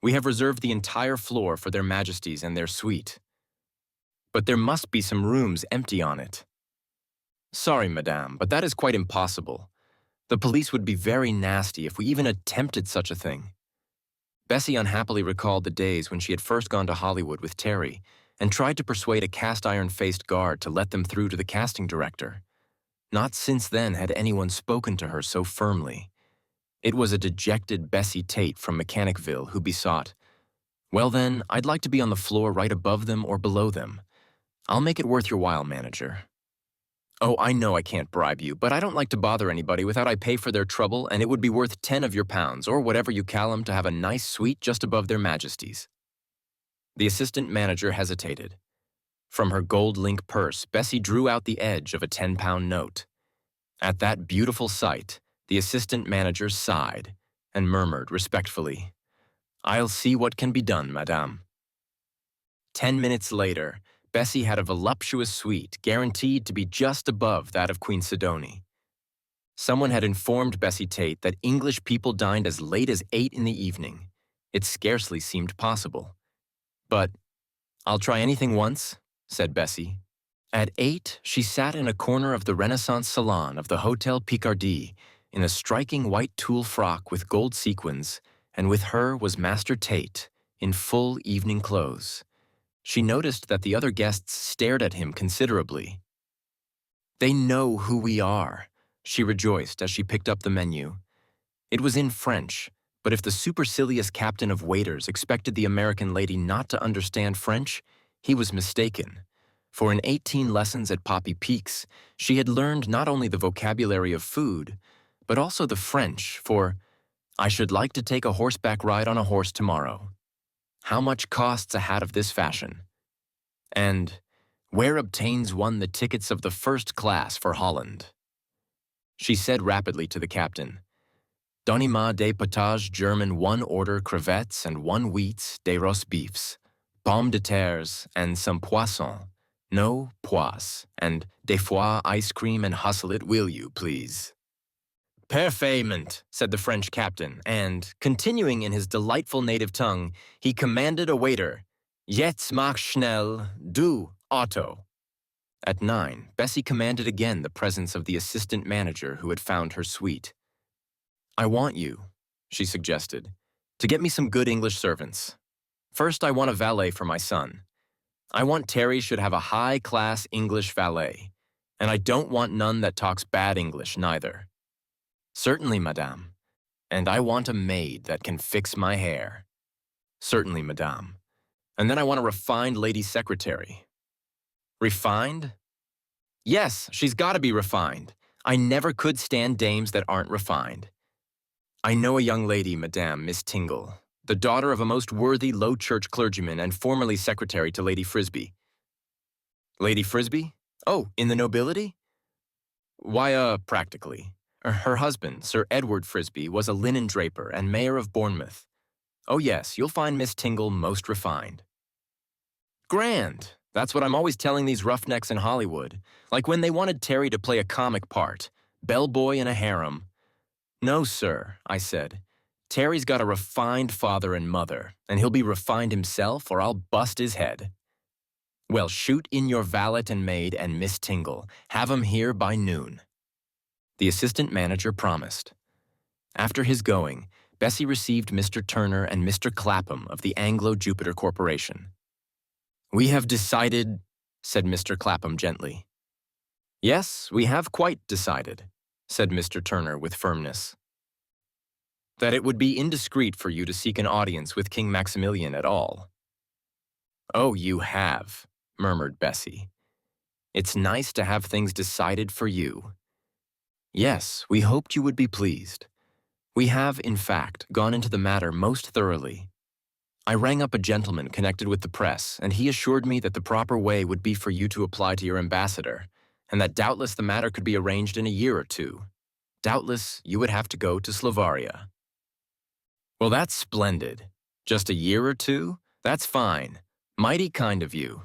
We have reserved the entire floor for their majesties and their suite." "But there must be some rooms empty on it." "Sorry, madame, but that is quite impossible. The police would be very nasty if we even attempted such a thing." Bessie unhappily recalled the days when she had first gone to Hollywood with Terry and tried to persuade a cast-iron-faced guard to let them through to the casting director. Not since then had anyone spoken to her so firmly. It was a dejected Bessie Tait from Mechanicville who besought, "Well then, I'd like to be on the floor right above them or below them. I'll make it worth your while, manager." "Oh, I know I can't bribe you, but I don't like to bother anybody without I pay for their trouble, and it would be worth 10 of your pounds, or whatever you call 'em, to have a nice suite just above their majesties." The assistant manager hesitated. From her gold-link purse, Bessie drew out the edge of a 10-pound note. At that beautiful sight, the assistant manager sighed and murmured respectfully, "I'll see what can be done, madame." 10 minutes later, Bessie had a voluptuous suite guaranteed to be just above that of Queen Sidonie. Someone had informed Bessie Tait that English people dined as late as 8 in the evening. It scarcely seemed possible. But, "I'll try anything once," said Bessie. At 8, she sat in a corner of the Renaissance salon of the Hotel Picardie in a striking white tulle frock with gold sequins, and with her was Master Tait in full evening clothes. She noticed that the other guests stared at him considerably. "They know who we are," she rejoiced as she picked up the menu. It was in French, but if the supercilious captain of waiters expected the American lady not to understand French, he was mistaken. For in 18 lessons at Poppy Peaks, she had learned not only the vocabulary of food, but also the French for, "I should like to take a horseback ride on a horse tomorrow." "How much costs a hat of this fashion?" And, "Where obtains one the tickets of the first class for Holland?" She said rapidly to the captain, "Donnez-moi des potages German 1 order crevettes and 1 wheats des roast beefs, pommes de terres and some poisson. No pois, and des fois ice cream and hustle it, will you, please?" "Parfaitement," said the French captain, and, continuing in his delightful native tongue, he commanded a waiter, "Jetzt mach schnell, du, Otto." At 9, Bessie commanded again the presence of the assistant manager who had found her suite. "I want you," she suggested, "to get me some good English servants. First, I want a valet for my son. I want Terry should have a high-class English valet, and I don't want none that talks bad English neither." "Certainly, madame. And I want a maid that can fix my hair." "Certainly, madame. And then I want a refined lady secretary." "Refined?" "Yes, she's got to be refined. I never could stand dames that aren't refined." "I know a young lady, madame, Miss Tingle, the daughter of a most worthy low-church clergyman and formerly secretary to Lady Frisbee." "Lady Frisbee? Oh, in the nobility?" "Why, practically. Her husband, Sir Edward Frisbee, was a linen draper and mayor of Bournemouth. Oh yes, you'll find Miss Tingle most refined." "Grand! That's what I'm always telling these roughnecks in Hollywood, like when they wanted Terry to play a comic part, bellboy in a harem." "No, sir," I said. "Terry's got a refined father and mother, and he'll be refined himself or I'll bust his head." "Well, shoot in your valet and maid and Miss Tingle. Have 'em here by noon." The assistant manager promised. After his going, Bessie received Mr. Turner and Mr. Clapham of the Anglo-Jupiter Corporation. "We have decided," said Mr. Clapham gently. "Yes, we have quite decided," said Mr. Turner with firmness, "that it would be indiscreet for you to seek an audience with King Maximilian at all." "Oh, you have," murmured Bessie. "It's nice to have things decided for you." "Yes, we hoped you would be pleased. We have, in fact, gone into the matter most thoroughly. I rang up a gentleman connected with the press, and he assured me that the proper way would be for you to apply to your ambassador, and that doubtless the matter could be arranged in a year or 2. Doubtless, you would have to go to Slovaria." "Well, that's splendid. Just a year or 2? That's fine. Mighty kind of you.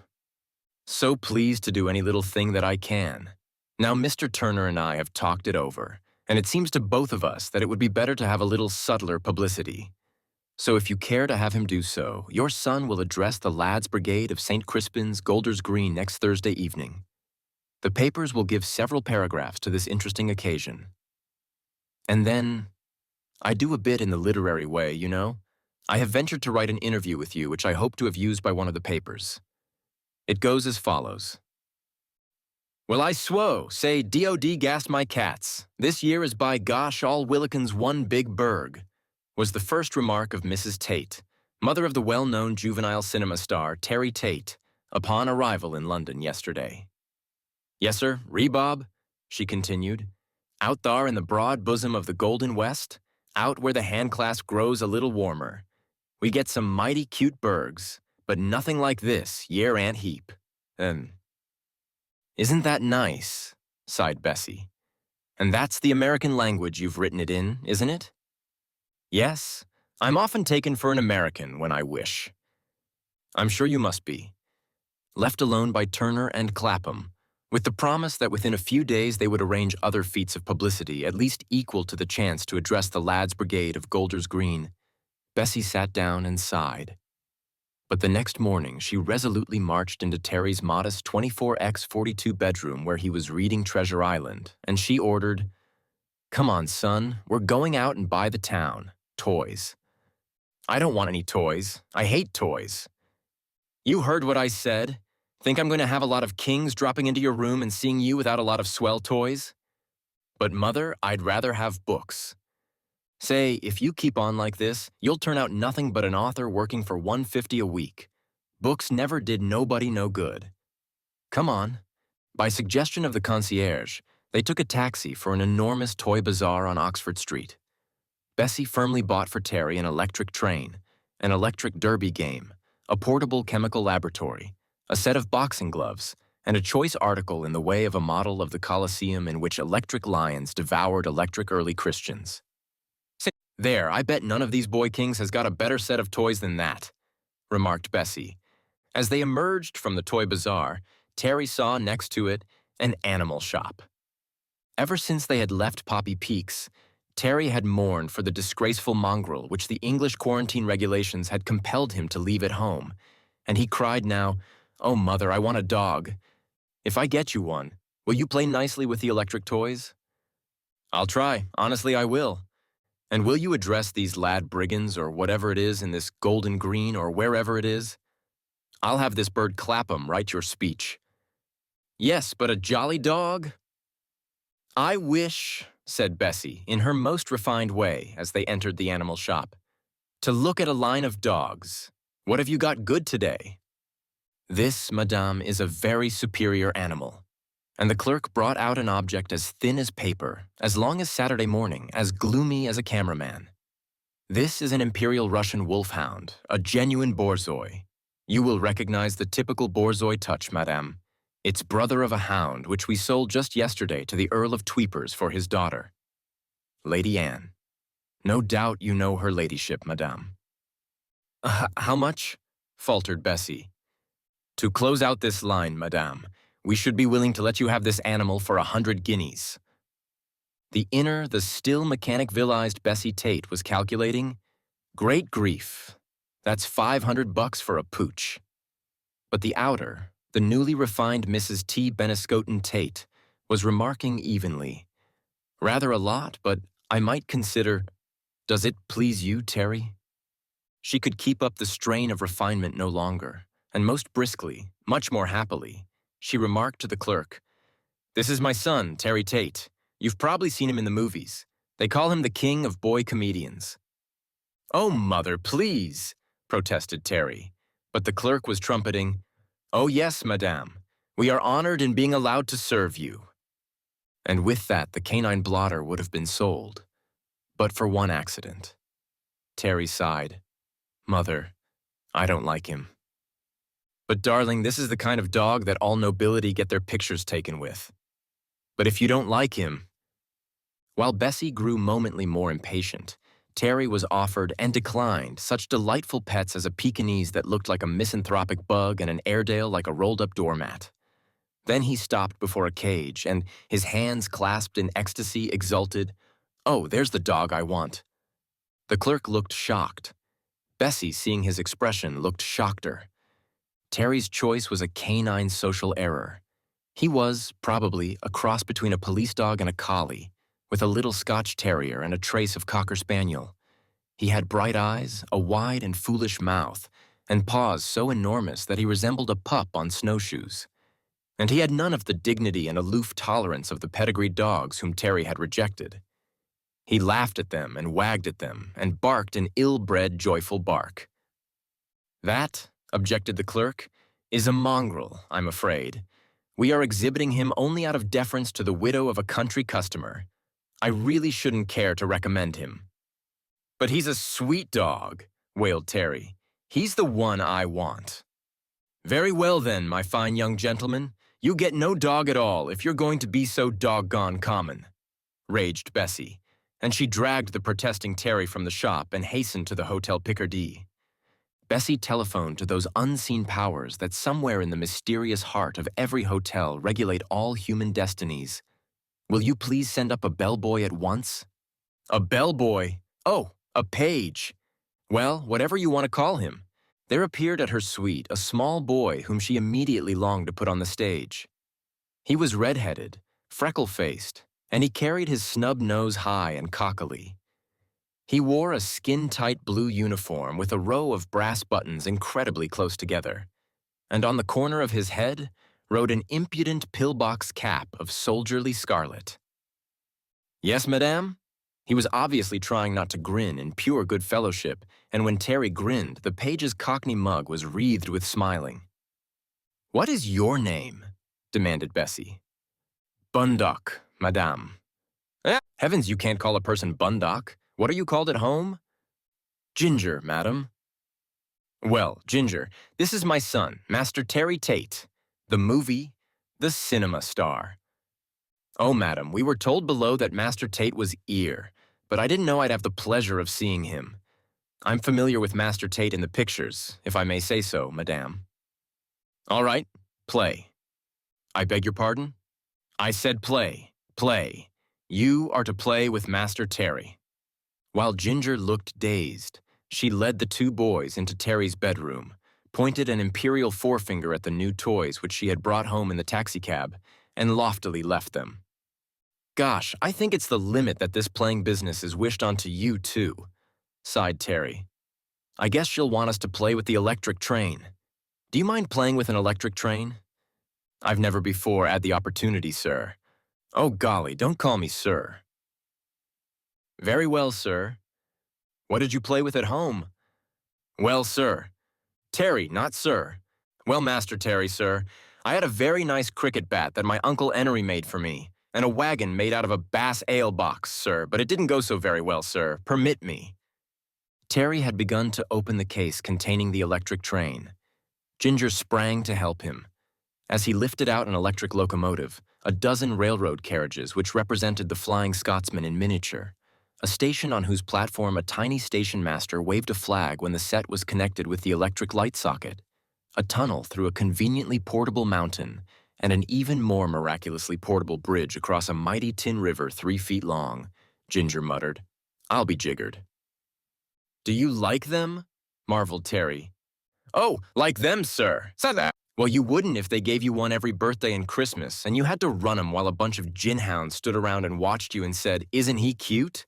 So pleased to do any little thing that I can. Now, Mr. Turner and I have talked it over, and it seems to both of us that it would be better to have a little subtler publicity. So if you care to have him do so, your son will address the Lads' Brigade of St. Crispin's, Golders Green, next Thursday evening. The papers will give several paragraphs to this interesting occasion. And then, I do a bit in the literary way, you know. I have ventured to write an interview with you which I hope to have used by one of the papers. It goes as follows. "Well, I swow, say DOD gassed my cats. This year is by gosh all Willikins one big burg," was the first remark of Mrs. Tait, mother of the well-known juvenile cinema star Terry Tait, upon arrival in London yesterday. "Yes, sir, Rebob," she continued, "out thar in the broad bosom of the Golden West, out where the handclasp grows a little warmer. We get some mighty cute burgs, but nothing like this, year and heap. Isn't that nice? Sighed Bessie. And that's the American language you've written it in, isn't it? Yes, I'm often taken for an American when I wish. I'm sure you must be. Left alone by Turner and Clapham, with the promise that within a few days they would arrange other feats of publicity at least equal to the chance to address the lads' brigade of Golders Green, Bessie sat down and sighed. But the next morning she resolutely marched into Terry's modest 24x42 bedroom where he was reading Treasure Island, and she ordered, "Come on, son, we're going out and buy the town. Toys." "I don't want any toys. I hate toys." "You heard what I said. Think I'm going to have a lot of kings dropping into your room and seeing you without a lot of swell toys?" "But Mother, I'd rather have books." "Say, if you keep on like this, you'll turn out nothing but an author working for $150 a week. Books never did nobody no good." "Come on." By suggestion of the concierge, they took a taxi for an enormous toy bazaar on Oxford Street. Bessie firmly bought for Terry an electric train, an electric derby game, a portable chemical laboratory, a set of boxing gloves, and a choice article in the way of a model of the Colosseum in which electric lions devoured electric early Christians. "There, I bet none of these boy kings has got a better set of toys than that," remarked Bessie. As they emerged from the toy bazaar, Terry saw next to it an animal shop. Ever since they had left Poppy Peaks, Terry had mourned for the disgraceful mongrel which the English quarantine regulations had compelled him to leave at home, and he cried now, "Oh, Mother, I want a dog. If I get you one, will you play nicely with the electric toys?" "I'll try, honestly I will. And will you address these lad brigands or whatever it is in this Golden Green or wherever it is? I'll have this bird Clapham write your speech." "Yes, but a jolly dog?" "I wish," said Bessie in her most refined way as they entered the animal shop, "to look at a line of dogs. What have you got good today?" "This, madame, is a very superior animal." And the clerk brought out an object as thin as paper, as long as Saturday morning, as gloomy as a cameraman. "This is an Imperial Russian wolfhound, a genuine borzoi. You will recognize the typical borzoi touch, madame. It's brother of a hound which we sold just yesterday to the Earl of Tweepers for his daughter. Lady Anne. No doubt you know her ladyship, madame." How much?" faltered Bessie. "To close out this line, madame, we should be willing to let you have this animal for 100 guineas. The still Mechanicvilleized Bessie Tait was calculating, "Great grief, that's $500 for a pooch." But the outer, the newly refined Mrs. T. Beniscoten Tait, was remarking evenly, "Rather a lot, but I might consider, does it please you, Terry?" She could keep up the strain of refinement no longer, and most briskly, much more happily, she remarked to the clerk, "This is my son, Terry Tait. You've probably seen him in the movies. They call him the king of boy comedians." "Oh, Mother, please," protested Terry, but the clerk was trumpeting, "Oh yes, madame, we are honored in being allowed to serve you." And with that the canine blotter would have been sold, but for one accident. Terry sighed, "Mother, I don't like him." "But darling, this is the kind of dog that all nobility get their pictures taken with. But if you don't like him—" While Bessie grew momently more impatient, Terry was offered and declined such delightful pets as a Pekingese that looked like a misanthropic bug and an Airedale like a rolled-up doormat. Then he stopped before a cage and, his hands clasped in ecstasy, exulted, "Oh, there's the dog I want." The clerk looked shocked. Bessie, seeing his expression, looked shockeder. Terry's choice was a canine social error. He was, probably, a cross between a police dog and a collie, with a little Scotch terrier and a trace of cocker spaniel. He had bright eyes, a wide and foolish mouth, and paws so enormous that he resembled a pup on snowshoes. And he had none of the dignity and aloof tolerance of the pedigreed dogs whom Terry had rejected. He laughed at them and wagged at them and barked an ill-bred, joyful bark. "That," objected the clerk, "is a mongrel, I'm afraid. We are exhibiting him only out of deference to the widow of a country customer. I really shouldn't care to recommend him." "But he's a sweet dog," wailed Terry. He's the one I want. Very well then, my fine young gentleman. You get no dog at all if you're going to be so doggone common, raged Bessie, and she dragged the protesting Terry from the shop and hastened to the Hotel Picardy. Bessie telephoned to those unseen powers that somewhere in the mysterious heart of every hotel regulate all human destinies. Will you please send up a bellboy at once? A bellboy? Oh, a page. Well, whatever you want to call him. There appeared at her suite a small boy whom she immediately longed to put on the stage. He was red-headed, freckle-faced, and he carried his snub nose high and cockily. He wore a skin-tight blue uniform with a row of brass buttons incredibly close together, and on the corner of his head rode an impudent pillbox cap of soldierly scarlet. Yes, madame? He was obviously trying not to grin in pure good fellowship, and when Terry grinned, the page's cockney mug was wreathed with smiling. What is your name? Demanded Bessie. Bundock, madame. Heavens, you can't call a person Bundock. What are you called at home? Ginger, madam. Well, Ginger, this is my son, Master Terry Tait, the the cinema star. Oh, madam, we were told below that Master Tait was here, but I didn't know I'd have the pleasure of seeing him. I'm familiar with Master Tait in the pictures, if I may say so, madame. All right, play. I beg your pardon? I said play, play. You are to play with Master Terry. While Ginger looked dazed, she led the two boys into Terry's bedroom, pointed an imperial forefinger at the new toys which she had brought home in the taxicab, and loftily left them. Gosh, I think it's the limit that this playing business is wished onto you, too, sighed Terry. I guess she'll want us to play with the electric train. Do you mind playing with an electric train? I've never before had the opportunity, sir. Oh, golly, don't call me sir. Very well, sir. What did you play with at home? Well, sir. Terry, not sir. Well, Master Terry, sir, I had a very nice cricket bat that my Uncle Enery made for me, and a wagon made out of a Bass ale box, sir, but it didn't go so very well, sir. Permit me. Terry had begun to open the case containing the electric train. Ginger sprang to help him. As he lifted out an electric locomotive, a dozen railroad carriages which represented the Flying Scotsman in miniature, a station on whose platform a tiny station master waved a flag when the set was connected with the electric light socket, a tunnel through a conveniently portable mountain, and an even more miraculously portable bridge across a mighty tin river 3 feet long, Ginger muttered. I'll be jiggered. Do you like them? Marveled Terry. Oh, like them, sir. Said that. Well, you wouldn't if they gave you one every birthday and Christmas, and you had to run 'em while a bunch of gin hounds stood around and watched you and said, "Isn't he cute?"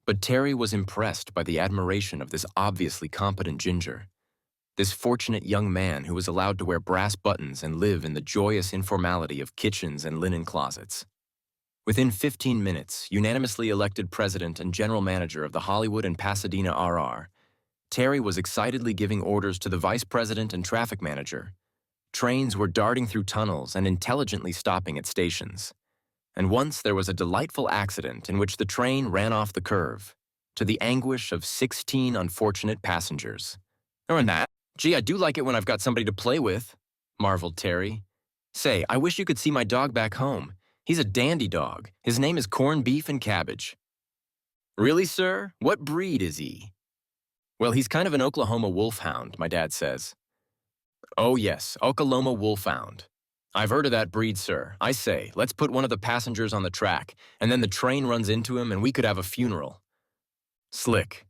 But Terry was impressed by the admiration of this obviously competent Ginger, this fortunate young man who was allowed to wear brass buttons and live in the joyous informality of kitchens and linen closets. Within 15 minutes, unanimously elected president and general manager of the Hollywood and Pasadena RR, Terry was excitedly giving orders to the vice president and traffic manager. Trains were darting through tunnels and intelligently stopping at stations. And once there was a delightful accident in which the train ran off the curve, to the anguish of 16 unfortunate passengers. Or that. Gee, I do like it when I've got somebody to play with, marveled Terry. Say, I wish you could see my dog back home. He's a dandy dog. His name is Corned Beef and Cabbage. Really, sir? What breed is he? Well, he's kind of an Oklahoma wolfhound, my dad says. Oh yes, Oklahoma wolfhound. I've heard of that breed, sir. I say, let's put one of the passengers on the track, and then the train runs into him and we could have a funeral. Slick.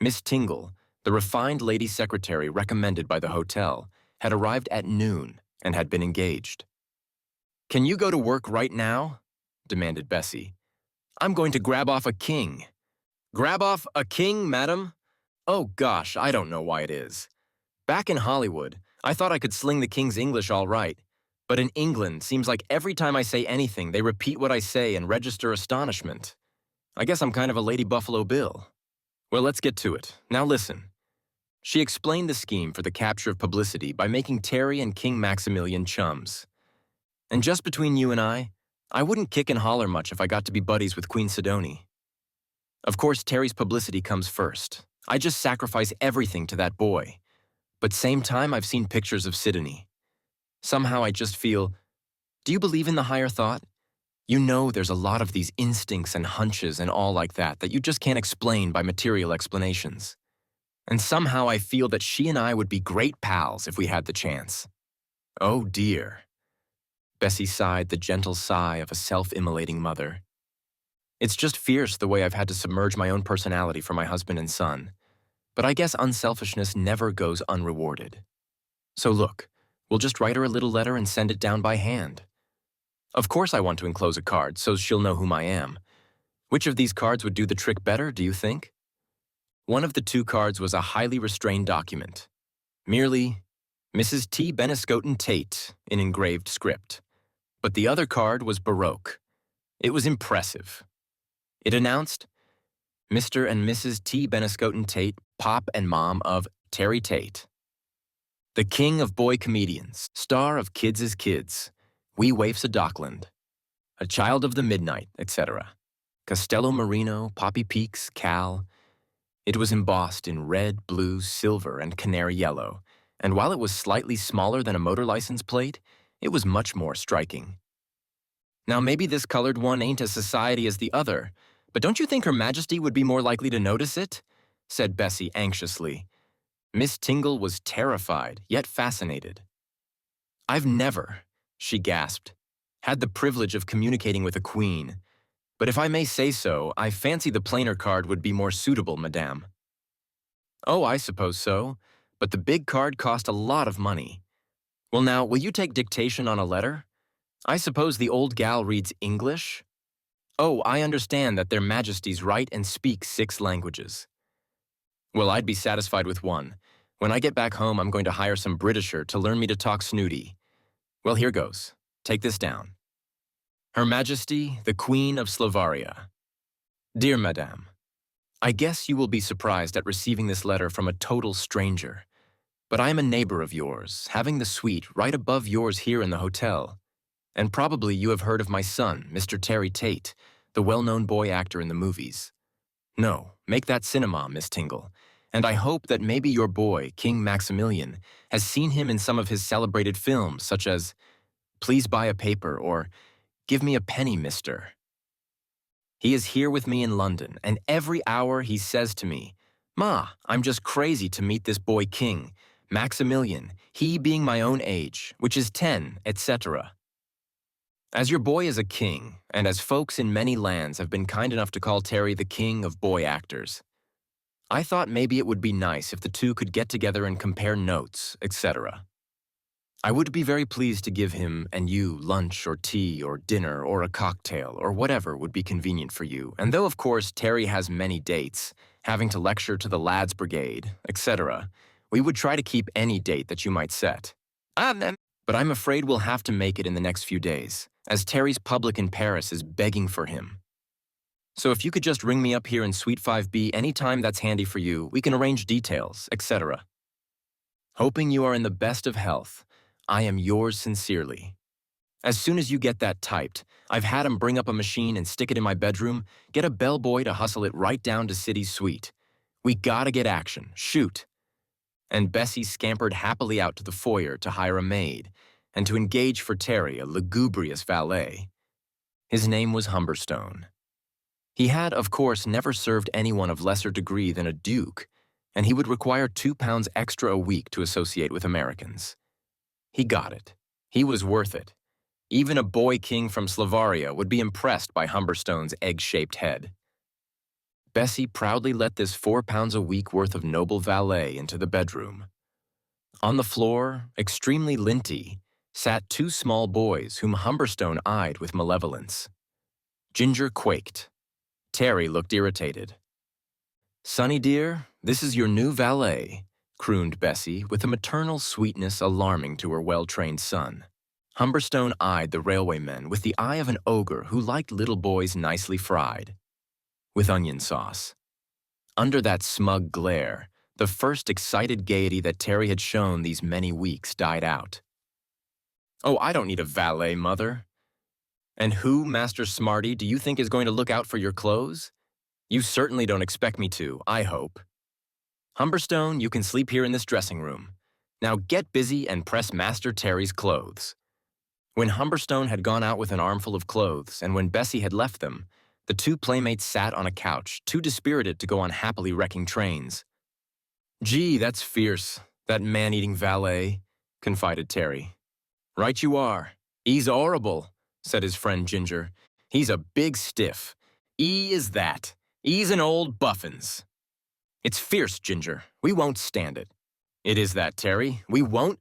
Miss Tingle, the refined lady secretary recommended by the hotel, had arrived at noon and had been engaged. Can you go to work right now? Demanded Bessie. I'm going to grab off a king. Grab off a king, madam? Oh gosh, I don't know why it is. Back in Hollywood, I thought I could sling the king's English all right. But in England, seems like every time I say anything, they repeat what I say and register astonishment. I guess I'm kind of a Lady Buffalo Bill. Well, let's get to it. Now listen. She explained the scheme for the capture of publicity by making Terry and King Maximilian chums. And just between you and I wouldn't kick and holler much if I got to be buddies with Queen Sidonie. Of course, Terry's publicity comes first. I just sacrifice everything to that boy. But same time, I've seen pictures of Sydney. Somehow I just feel, do you believe in the higher thought? You know there's a lot of these instincts and hunches and all like that you just can't explain by material explanations. And somehow I feel that she and I would be great pals if we had the chance. Oh dear. Bessie sighed the gentle sigh of a self-immolating mother. It's just fierce the way I've had to submerge my own personality for my husband and son. But I guess unselfishness never goes unrewarded. So look, we'll just write her a little letter and send it down by hand. Of course I want to enclose a card so she'll know whom I am. Which of these cards would do the trick better, do you think? One of the two cards was a highly restrained document. Merely, Mrs. T. Benescoten Tait, in engraved script. But the other card was Baroque. It was impressive. It announced, Mr. and Mrs. T. Benescoten Tait, Pop and Mom of Terry Tait. The king of boy comedians, star of Kids is Kids, Wee Waifs of Dockland, a child of the midnight, etc. Castello Marino, Poppy Peaks, Cal. It was embossed in red, blue, silver, and canary yellow, and while it was slightly smaller than a motor license plate, it was much more striking. Now maybe this colored one ain't as society as the other, but don't you think Her Majesty would be more likely to notice it? Said Bessie anxiously. Miss Tingle was terrified, yet fascinated. I've never, she gasped, had the privilege of communicating with a queen. But if I may say so, I fancy the plainer card would be more suitable, madame. Oh, I suppose so, but the big card cost a lot of money. Well now, will you take dictation on a letter? I suppose the old gal reads English? Oh, I understand that their majesties write and speak 6 languages. Well, I'd be satisfied with one. When I get back home, I'm going to hire some Britisher to learn me to talk snooty. Well, here goes. Take this down. Her Majesty, the Queen of Slovaria. Dear Madame, I guess you will be surprised at receiving this letter from a total stranger. But I am a neighbor of yours, having the suite right above yours here in the hotel. And probably you have heard of my son, Mr. Terry Tait, the well-known boy actor in the movies. No, make that cinema, Miss Tingle. And I hope that maybe your boy, King Maximilian, has seen him in some of his celebrated films, such as Please Buy a Paper or Give Me a Penny, Mister. He is here with me in London, and every hour he says to me, Ma, I'm just crazy to meet this boy King, Maximilian, he being my own age, which is 10, etc. As your boy is a king, and as folks in many lands have been kind enough to call Terry the king of boy actors, I thought maybe it would be nice if the two could get together and compare notes, etc. I would be very pleased to give him and you lunch or tea or dinner or a cocktail or whatever would be convenient for you, and though of course Terry has many dates, having to lecture to the lads' brigade, etc., we would try to keep any date that you might set. But I'm afraid we'll have to make it in the next few days, as Terry's public in Paris is begging for him. So if you could just ring me up here in Suite 5B anytime that's handy for you, we can arrange details, etc. Hoping you are in the best of health, I am yours sincerely. As soon as you get that typed, I've had him bring up a machine and stick it in my bedroom, get a bellboy to hustle it right down to City's suite. We gotta get action, shoot. And Bessie scampered happily out to the foyer to hire a maid, and to engage for Terry a lugubrious valet. His name was Humberstone. He had, of course, never served anyone of lesser degree than a duke, and he would require £2 extra a week to associate with Americans. He got it. He was worth it. Even a boy king from Slovaria would be impressed by Humberstone's egg-shaped head. Bessie proudly let this £4 a week worth of noble valet into the bedroom. On the floor, extremely linty, sat 2 small boys whom Humberstone eyed with malevolence. Ginger quaked. Terry looked irritated. "Sonny dear, this is your new valet," crooned Bessie with a maternal sweetness alarming to her well-trained son. Humberstone eyed the railwaymen with the eye of an ogre who liked little boys nicely fried, with onion sauce. Under that smug glare, the first excited gaiety that Terry had shown these many weeks died out. "Oh, I don't need a valet, Mother." "And who, Master Smarty, do you think is going to look out for your clothes?" You certainly don't expect me to, I hope. Humberstone, you can sleep here in this dressing room. Now get busy and press Master Terry's clothes. When Humberstone had gone out with an armful of clothes, and when Bessie had left them, the two playmates sat on a couch, too dispirited to go on happily wrecking trains. Gee, that's fierce, that man-eating valet, confided Terry. Right you are. He's horrible, said his friend Ginger. He's a big stiff. He is that. He's an old buffins. It's fierce, Ginger. We won't stand it. It is that, Terry. We won't.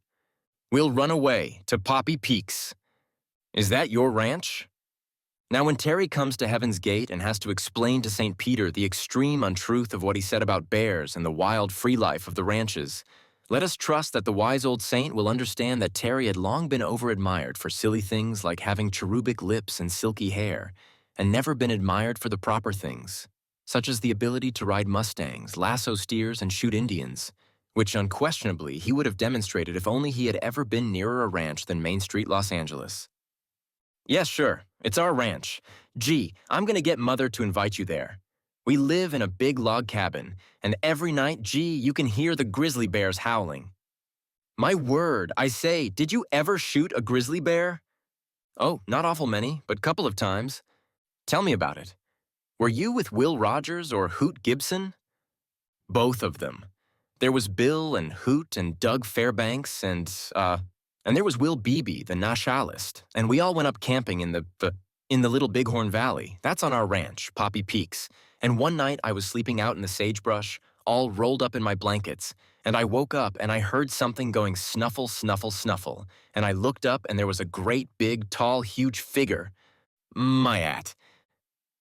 We'll run away to Poppy Peaks. Is that your ranch? Now, when Terry comes to Heaven's Gate and has to explain to St. Peter the extreme untruth of what he said about bears and the wild free life of the ranches, let us trust that the wise old saint will understand that Terry had long been over-admired for silly things like having cherubic lips and silky hair, and never been admired for the proper things, such as the ability to ride mustangs, lasso steers, and shoot Indians, which unquestionably he would have demonstrated if only he had ever been nearer a ranch than Main Street, Los Angeles. Yes, sure. It's our ranch. Gee, I'm gonna get Mother to invite you there. We live in a big log cabin, and every night, gee, you can hear the grizzly bears howling. My word, I say, did you ever shoot a grizzly bear? Oh, not awful many, but couple of times. Tell me about it. Were you with Will Rogers or Hoot Gibson? Both of them. There was Bill and Hoot and Doug Fairbanks and there was Will Beebe, the nationalist, and we all went up camping in the Little Bighorn Valley. That's on our ranch, Poppy Peaks. And one night I was sleeping out in the sagebrush, all rolled up in my blankets, and I woke up and I heard something going snuffle, snuffle, snuffle, and I looked up and there was a great big, tall, huge figure. My at.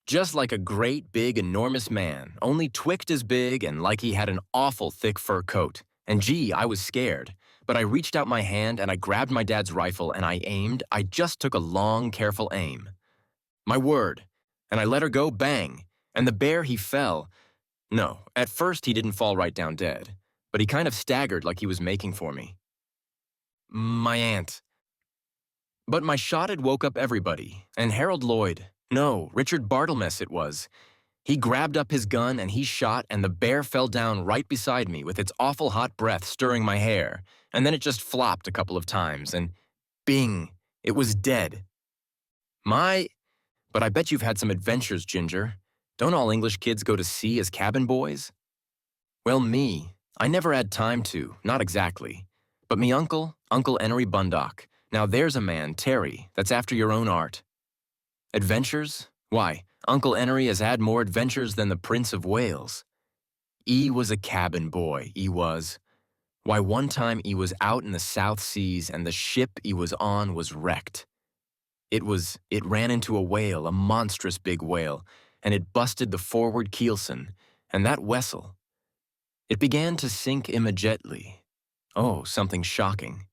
Just like a great, big, enormous man, only twixt as big and like he had an awful thick fur coat. And gee, I was scared. But I reached out my hand and I grabbed my dad's rifle and I aimed. I just took a long, careful aim. My word. And I let her go, bang. And the bear, he fell. No, at first he didn't fall right down dead, but he kind of staggered like he was making for me. My aunt. But my shot had woke up everybody, and Harold Lloyd, no, Richard Bartlemess it was. He grabbed up his gun and he shot, and the bear fell down right beside me with its awful hot breath stirring my hair, and then it just flopped a couple of times, and bing, it was dead. But I bet you've had some adventures, Ginger. Don't all English kids go to sea as cabin boys? Well, I never had time to, not exactly. But me uncle, Uncle Henry Bundock, now there's a man, Terry, that's after your own art. Adventures? Why, Uncle Henry has had more adventures than the Prince of Wales. He was a cabin boy, he was. Why, one time he was out in the South Seas and the ship he was on was wrecked. It ran into a whale, a monstrous big whale, and it busted the forward keelson, and that vessel. It began to sink immediately. Oh, something shocking.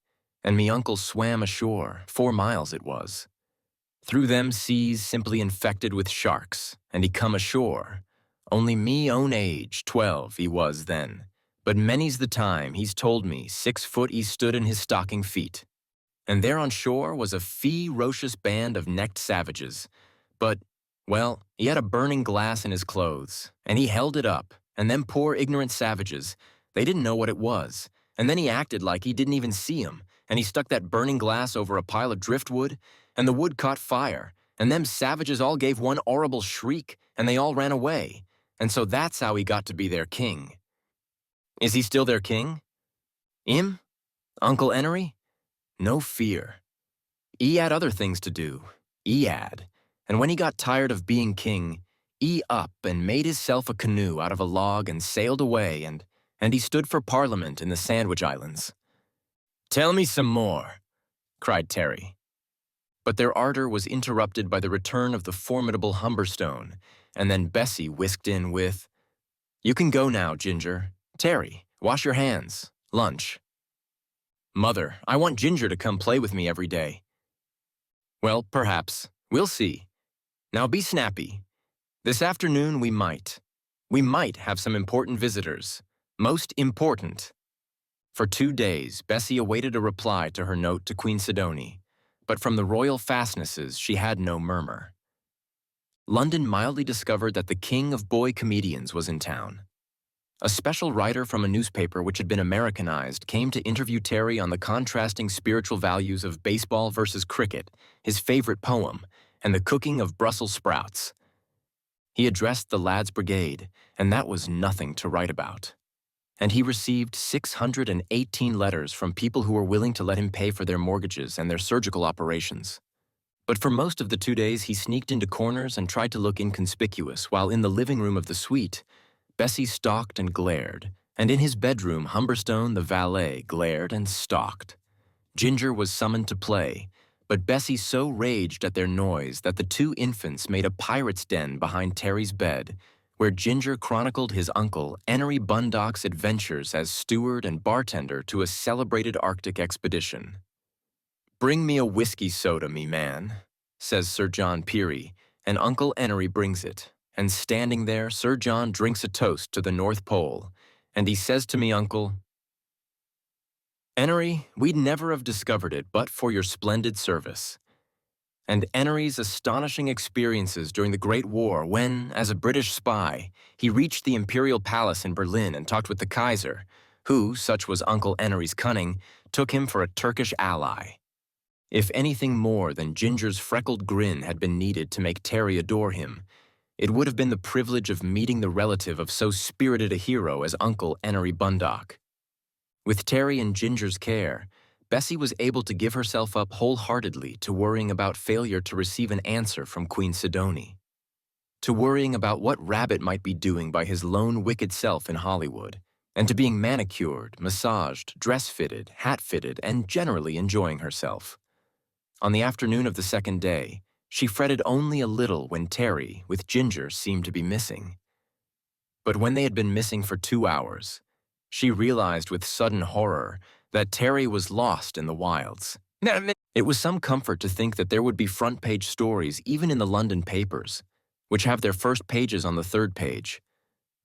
And me uncle swam ashore, 4 miles it was. Through them seas simply infected with sharks, and he come ashore. Only me own age, 12 he was then. But many's the time he's told me 6 foot he stood in his stocking feet. And there on shore was a ferocious band of necked savages. But, well, he had a burning glass in his clothes, and he held it up, and them poor ignorant savages, they didn't know what it was. And then he acted like he didn't even see 'em, and he stuck that burning glass over a pile of driftwood, and the wood caught fire, and them savages all gave one horrible shriek, and they all ran away. And so that's how he got to be their king. Is he still their king? Him? Uncle Henry? No fear. He had other things to do. He had. And when he got tired of being king, he up and made hisself a canoe out of a log and sailed away, and he stood for Parliament in the Sandwich Islands. Tell me some more, cried Terry. But their ardor was interrupted by the return of the formidable Humberstone, and then Bessie whisked in with, You can go now, Ginger. Terry, wash your hands. Lunch. Mother, I want Ginger to come play with me every day. Well, perhaps. We'll see. Now be snappy. This afternoon we might have some important visitors. Most important. For 2 days, Bessie awaited a reply to her note to Queen Sidonie, but from the royal fastnesses she had no murmur. London mildly discovered that the king of boy comedians was in town. A special writer from a newspaper which had been Americanized came to interview Terry on the contrasting spiritual values of baseball versus cricket, his favorite poem, and the cooking of Brussels sprouts. He addressed the lads' brigade, and that was nothing to write about. And he received 618 letters from people who were willing to let him pay for their mortgages and their surgical operations. But for most of the 2 days, he sneaked into corners and tried to look inconspicuous, while in the living room of the suite, Bessie stalked and glared, and in his bedroom, Humberstone, the valet, glared and stalked. Ginger was summoned to play, but Bessie so raged at their noise that the two infants made a pirate's den behind Terry's bed, where Ginger chronicled his uncle, Enery Bundock's adventures as steward and bartender to a celebrated Arctic expedition. "Bring me a whiskey soda, me man," says Sir John Peary, and Uncle Enery brings it. And standing there, Sir John drinks a toast to the North Pole, and he says to me, "Uncle, Enery, we'd never have discovered it but for your splendid service." And Enery's astonishing experiences during the Great War when, as a British spy, he reached the Imperial Palace in Berlin and talked with the Kaiser, who, such was Uncle Enery's cunning, took him for a Turkish ally. If anything more than Ginger's freckled grin had been needed to make Terry adore him, it would have been the privilege of meeting the relative of so spirited a hero as Uncle Enery Bundock. With Terry and Ginger's care, Bessie was able to give herself up wholeheartedly to worrying about failure to receive an answer from Queen Sidonie, to worrying about what Rabbit might be doing by his lone wicked self in Hollywood, and to being manicured, massaged, dress-fitted, hat-fitted, and generally enjoying herself. On the afternoon of the second day, she fretted only a little when Terry, with Ginger, seemed to be missing. But when they had been missing for 2 hours, she realized with sudden horror that Terry was lost in the wilds. It was some comfort to think that there would be front-page stories even in the London papers, which have their first pages on the third page.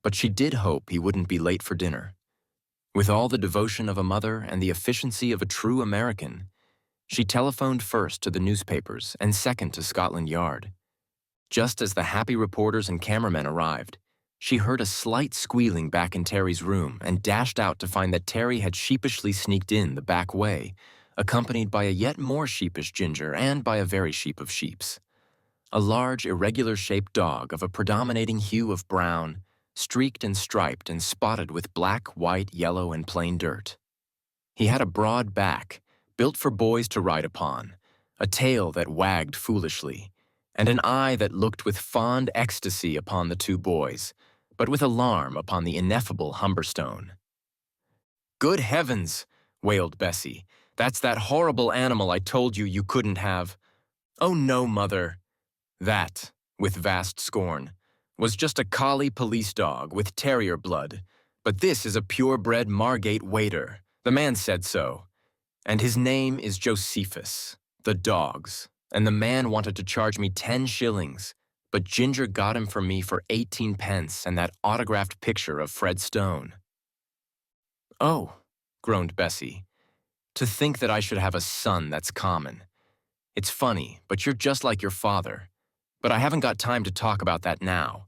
But she did hope he wouldn't be late for dinner. With all the devotion of a mother and the efficiency of a true American, she telephoned first to the newspapers and second to Scotland Yard. Just as the happy reporters and cameramen arrived, she heard a slight squealing back in Terry's room and dashed out to find that Terry had sheepishly sneaked in the back way, accompanied by a yet more sheepish Ginger and by a very sheep of sheeps. A large, irregular-shaped dog of a predominating hue of brown, streaked and striped and spotted with black, white, yellow, and plain dirt. He had a broad back, built for boys to ride upon, a tail that wagged foolishly, and an eye that looked with fond ecstasy upon the two boys, but with alarm upon the ineffable Humberstone. "Good heavens!" wailed Bessie. "That's that horrible animal I told you you couldn't have." "Oh no, Mother." That, with vast scorn, was just a collie police dog with terrier blood, but this is a purebred Margate waiter. The man said so. And his name is Josephus, the dog's, and the man wanted to charge me 10 shillings, but Ginger got him for me for 18 pence and that autographed picture of Fred Stone. "Oh," groaned Bessie, "to think that I should have a son that's common. It's funny, but you're just like your father. But I haven't got time to talk about that now.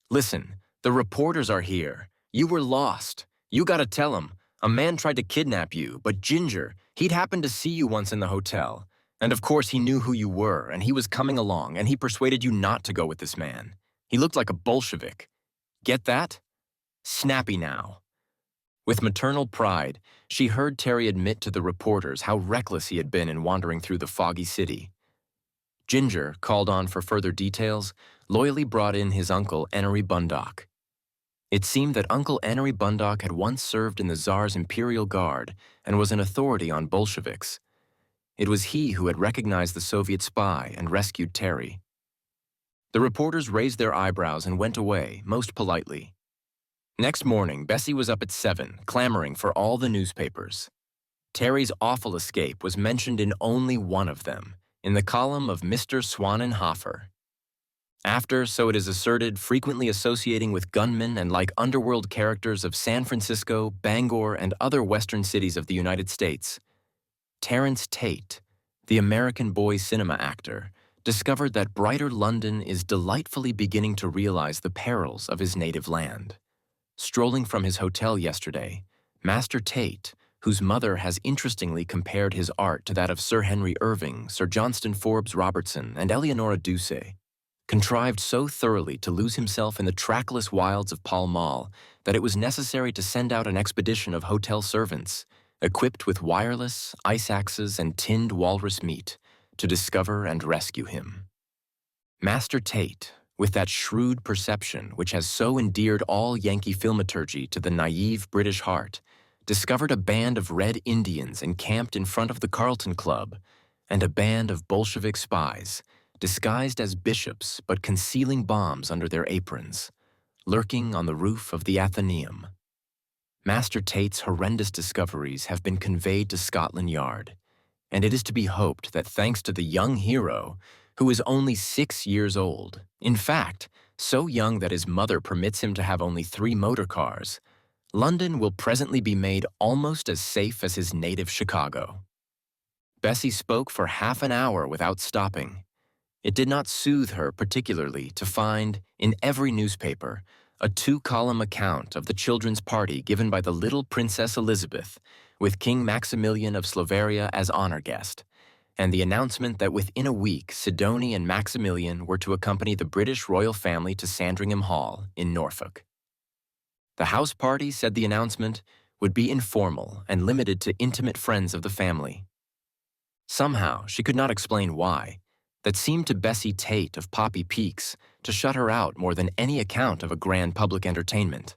Listen, the reporters are here. You were lost. You gotta tell 'em. A man tried to kidnap you, but Ginger, he'd happened to see you once in the hotel. And of course he knew who you were, and he was coming along, and he persuaded you not to go with this man. He looked like a Bolshevik. Get that? Snappy now." With maternal pride, she heard Terry admit to the reporters how reckless he had been in wandering through the foggy city. Ginger, called on for further details, loyally brought in his uncle Enery Bundock. It seemed that Uncle Enery Bundock had once served in the Tsar's Imperial Guard and was an authority on Bolsheviks. It was he who had recognized the Soviet spy and rescued Terry. The reporters raised their eyebrows and went away, most politely. Next morning, Bessie was up at 7, clamoring for all the newspapers. Terry's awful escape was mentioned in only one of them, in the column of Mr. Swanenhofer. After, so it is asserted, frequently associating with gunmen and like underworld characters of San Francisco, Bangor, and other western cities of the United States, Terence Tait, the American boy cinema actor, discovered that brighter London is delightfully beginning to realize the perils of his native land. Strolling from his hotel yesterday, Master Tait, whose mother has interestingly compared his art to that of Sir Henry Irving, Sir Johnston Forbes Robertson, and Eleonora Duse, contrived so thoroughly to lose himself in the trackless wilds of Pall Mall that it was necessary to send out an expedition of hotel servants, equipped with wireless, ice axes, and tinned walrus meat, to discover and rescue him. Master Tait, with that shrewd perception which has so endeared all Yankee filmaturgy to the naive British heart, discovered a band of Red Indians encamped in front of the Carlton Club, and a band of Bolshevik spies, disguised as bishops but concealing bombs under their aprons, lurking on the roof of the Athenaeum. Master Tait's horrendous discoveries have been conveyed to Scotland Yard, and it is to be hoped that thanks to the young hero, who is only 6 years old, in fact, so young that his mother permits him to have only 3 motor cars, London will presently be made almost as safe as his native Chicago. Bessie spoke for half an hour without stopping. It did not soothe her particularly to find, in every newspaper, a 2-column account of the children's party given by the little Princess Elizabeth, with King Maximilian of Slovakia as honor guest, and the announcement that within a week Sidonie and Maximilian were to accompany the British royal family to Sandringham Hall in Norfolk. The house party, said the announcement, would be informal and limited to intimate friends of the family. Somehow, she could not explain why, that seemed to Bessie Tait of Poppy Peaks to shut her out more than any account of a grand public entertainment.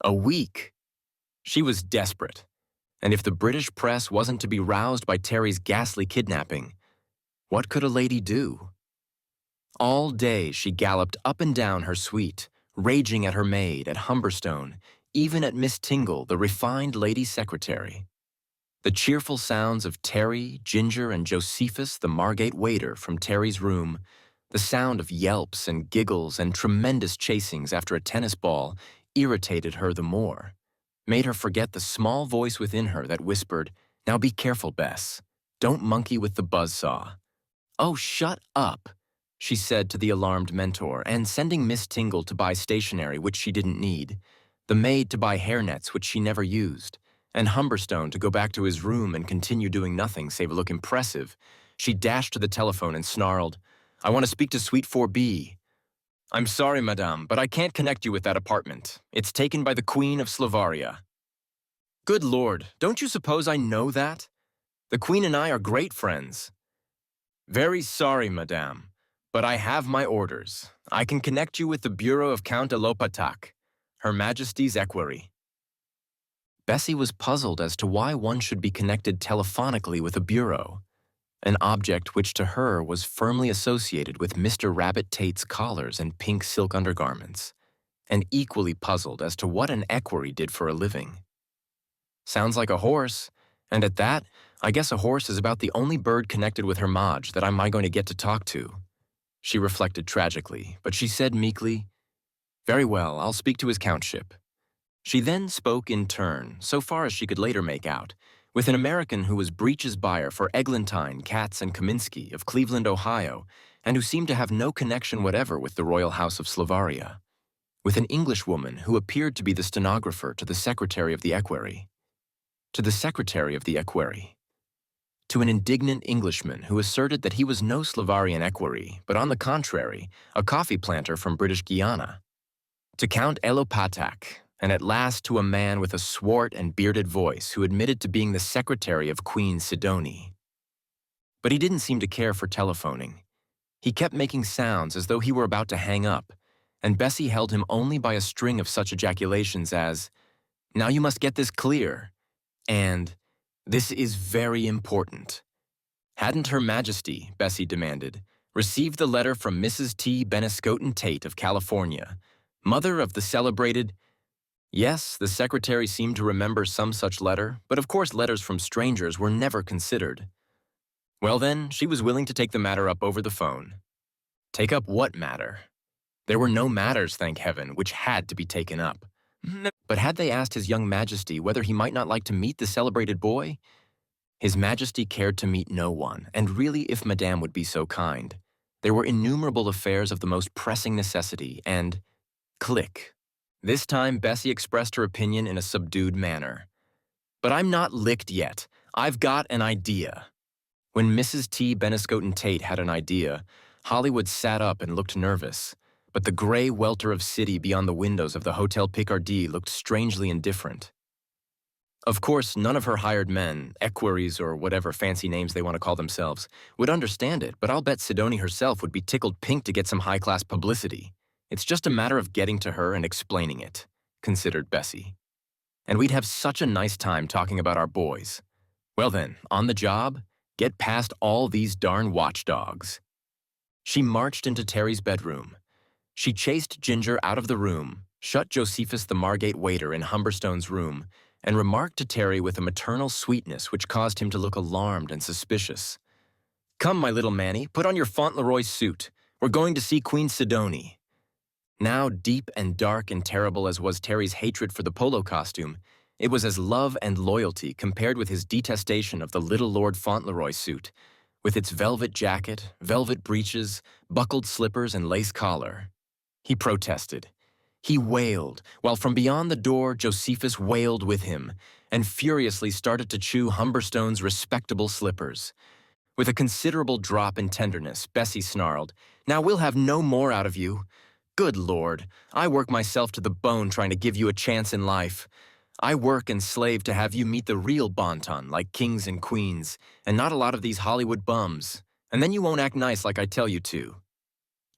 A week! She was desperate, and if the British press wasn't to be roused by Terry's ghastly kidnapping, what could a lady do? All day she galloped up and down her suite, raging at her maid, at Humberstone, even at Miss Tingle, the refined lady secretary. The cheerful sounds of Terry, Ginger, and Josephus, the Margate waiter, from Terry's room, the sound of yelps and giggles and tremendous chasings after a tennis ball irritated her the more, made her forget the small voice within her that whispered, "Now be careful, Bess. Don't monkey with the buzzsaw." "Oh, shut up," she said to the alarmed mentor, and sending Miss Tingle to buy stationery which she didn't need, the maid to buy hairnets which she never used, and Humberstone to go back to his room and continue doing nothing save look impressive, she dashed to the telephone and snarled, "I want to speak to Suite 4B. "I'm sorry, madame, but I can't connect you with that apartment. It's taken by the Queen of Slovakia." "Good Lord, don't you suppose I know that? The Queen and I are great friends." "Very sorry, madame, but I have my orders. I can connect you with the Bureau of Count de Lopatak, Her Majesty's equerry." Bessie was puzzled as to why one should be connected telephonically with a bureau, an object which to her was firmly associated with Mr. Rabbit Tait's collars and pink silk undergarments, and equally puzzled as to what an equerry did for a living. Sounds like a horse, and at that, I guess a horse is about the only bird connected with her Madge that I'm going to get to talk to. She reflected tragically, but she said meekly, "Very well, I'll speak to his countship." She then spoke in turn, so far as she could later make out, with an American who was breeches buyer for Eglantine, Katz, and Kaminsky of Cleveland, Ohio, and who seemed to have no connection whatever with the Royal House of Slovakia, with an Englishwoman who appeared to be the stenographer to the secretary of the equerry. To the secretary of the equerry. To an indignant Englishman who asserted that he was no Slovarian equerry, but on the contrary, a coffee planter from British Guiana. To Count Elopatak, and at last to a man with a swart and bearded voice who admitted to being the secretary of Queen Sidonie. But he didn't seem to care for telephoning. He kept making sounds as though he were about to hang up, and Bessie held him only by a string of such ejaculations as, "Now you must get this clear," and "This is very important." Hadn't Her Majesty, Bessie demanded, received the letter from Mrs. T. Beniscoten Tait of California, mother of the celebrated— Yes, the secretary seemed to remember some such letter, but of course letters from strangers were never considered. Well then, she was willing to take the matter up over the phone. Take up what matter? There were no matters, thank heaven, which had to be taken up. But had they asked His Young Majesty whether he might not like to meet the celebrated boy? His Majesty cared to meet no one, and really, if Madame would be so kind. There were innumerable affairs of the most pressing necessity, and click. This time, Bessie expressed her opinion in a subdued manner. But I'm not licked yet. I've got an idea. When Mrs. T. Beniscoten Tait had an idea, Hollywood sat up and looked nervous, but the gray welter of city beyond the windows of the Hotel Picardie looked strangely indifferent. Of course, none of her hired men, equerries or whatever fancy names they want to call themselves, would understand it, but I'll bet Sidonie herself would be tickled pink to get some high-class publicity. It's just a matter of getting to her and explaining it, considered Bessie. And we'd have such a nice time talking about our boys. Well then, on the job, get past all these darn watchdogs. She marched into Terry's bedroom. She chased Ginger out of the room, shut Josephus the Margate waiter in Humberstone's room, and remarked to Terry with a maternal sweetness which caused him to look alarmed and suspicious. "Come, my little Manny, put on your Fauntleroy suit. We're going to see Queen Sidonie." Now deep and dark and terrible as was Terry's hatred for the polo costume, it was as love and loyalty compared with his detestation of the little Lord Fauntleroy suit, with its velvet jacket, velvet breeches, buckled slippers, and lace collar. He protested. He wailed, while from beyond the door Josephus wailed with him, and furiously started to chew Humberstone's respectable slippers. With a considerable drop in tenderness, Bessie snarled, "Now we'll have no more out of you. Good Lord, I work myself to the bone trying to give you a chance in life. I work and slave to have you meet the real bon ton, like kings and queens, and not a lot of these Hollywood bums, and then you won't act nice like I tell you to.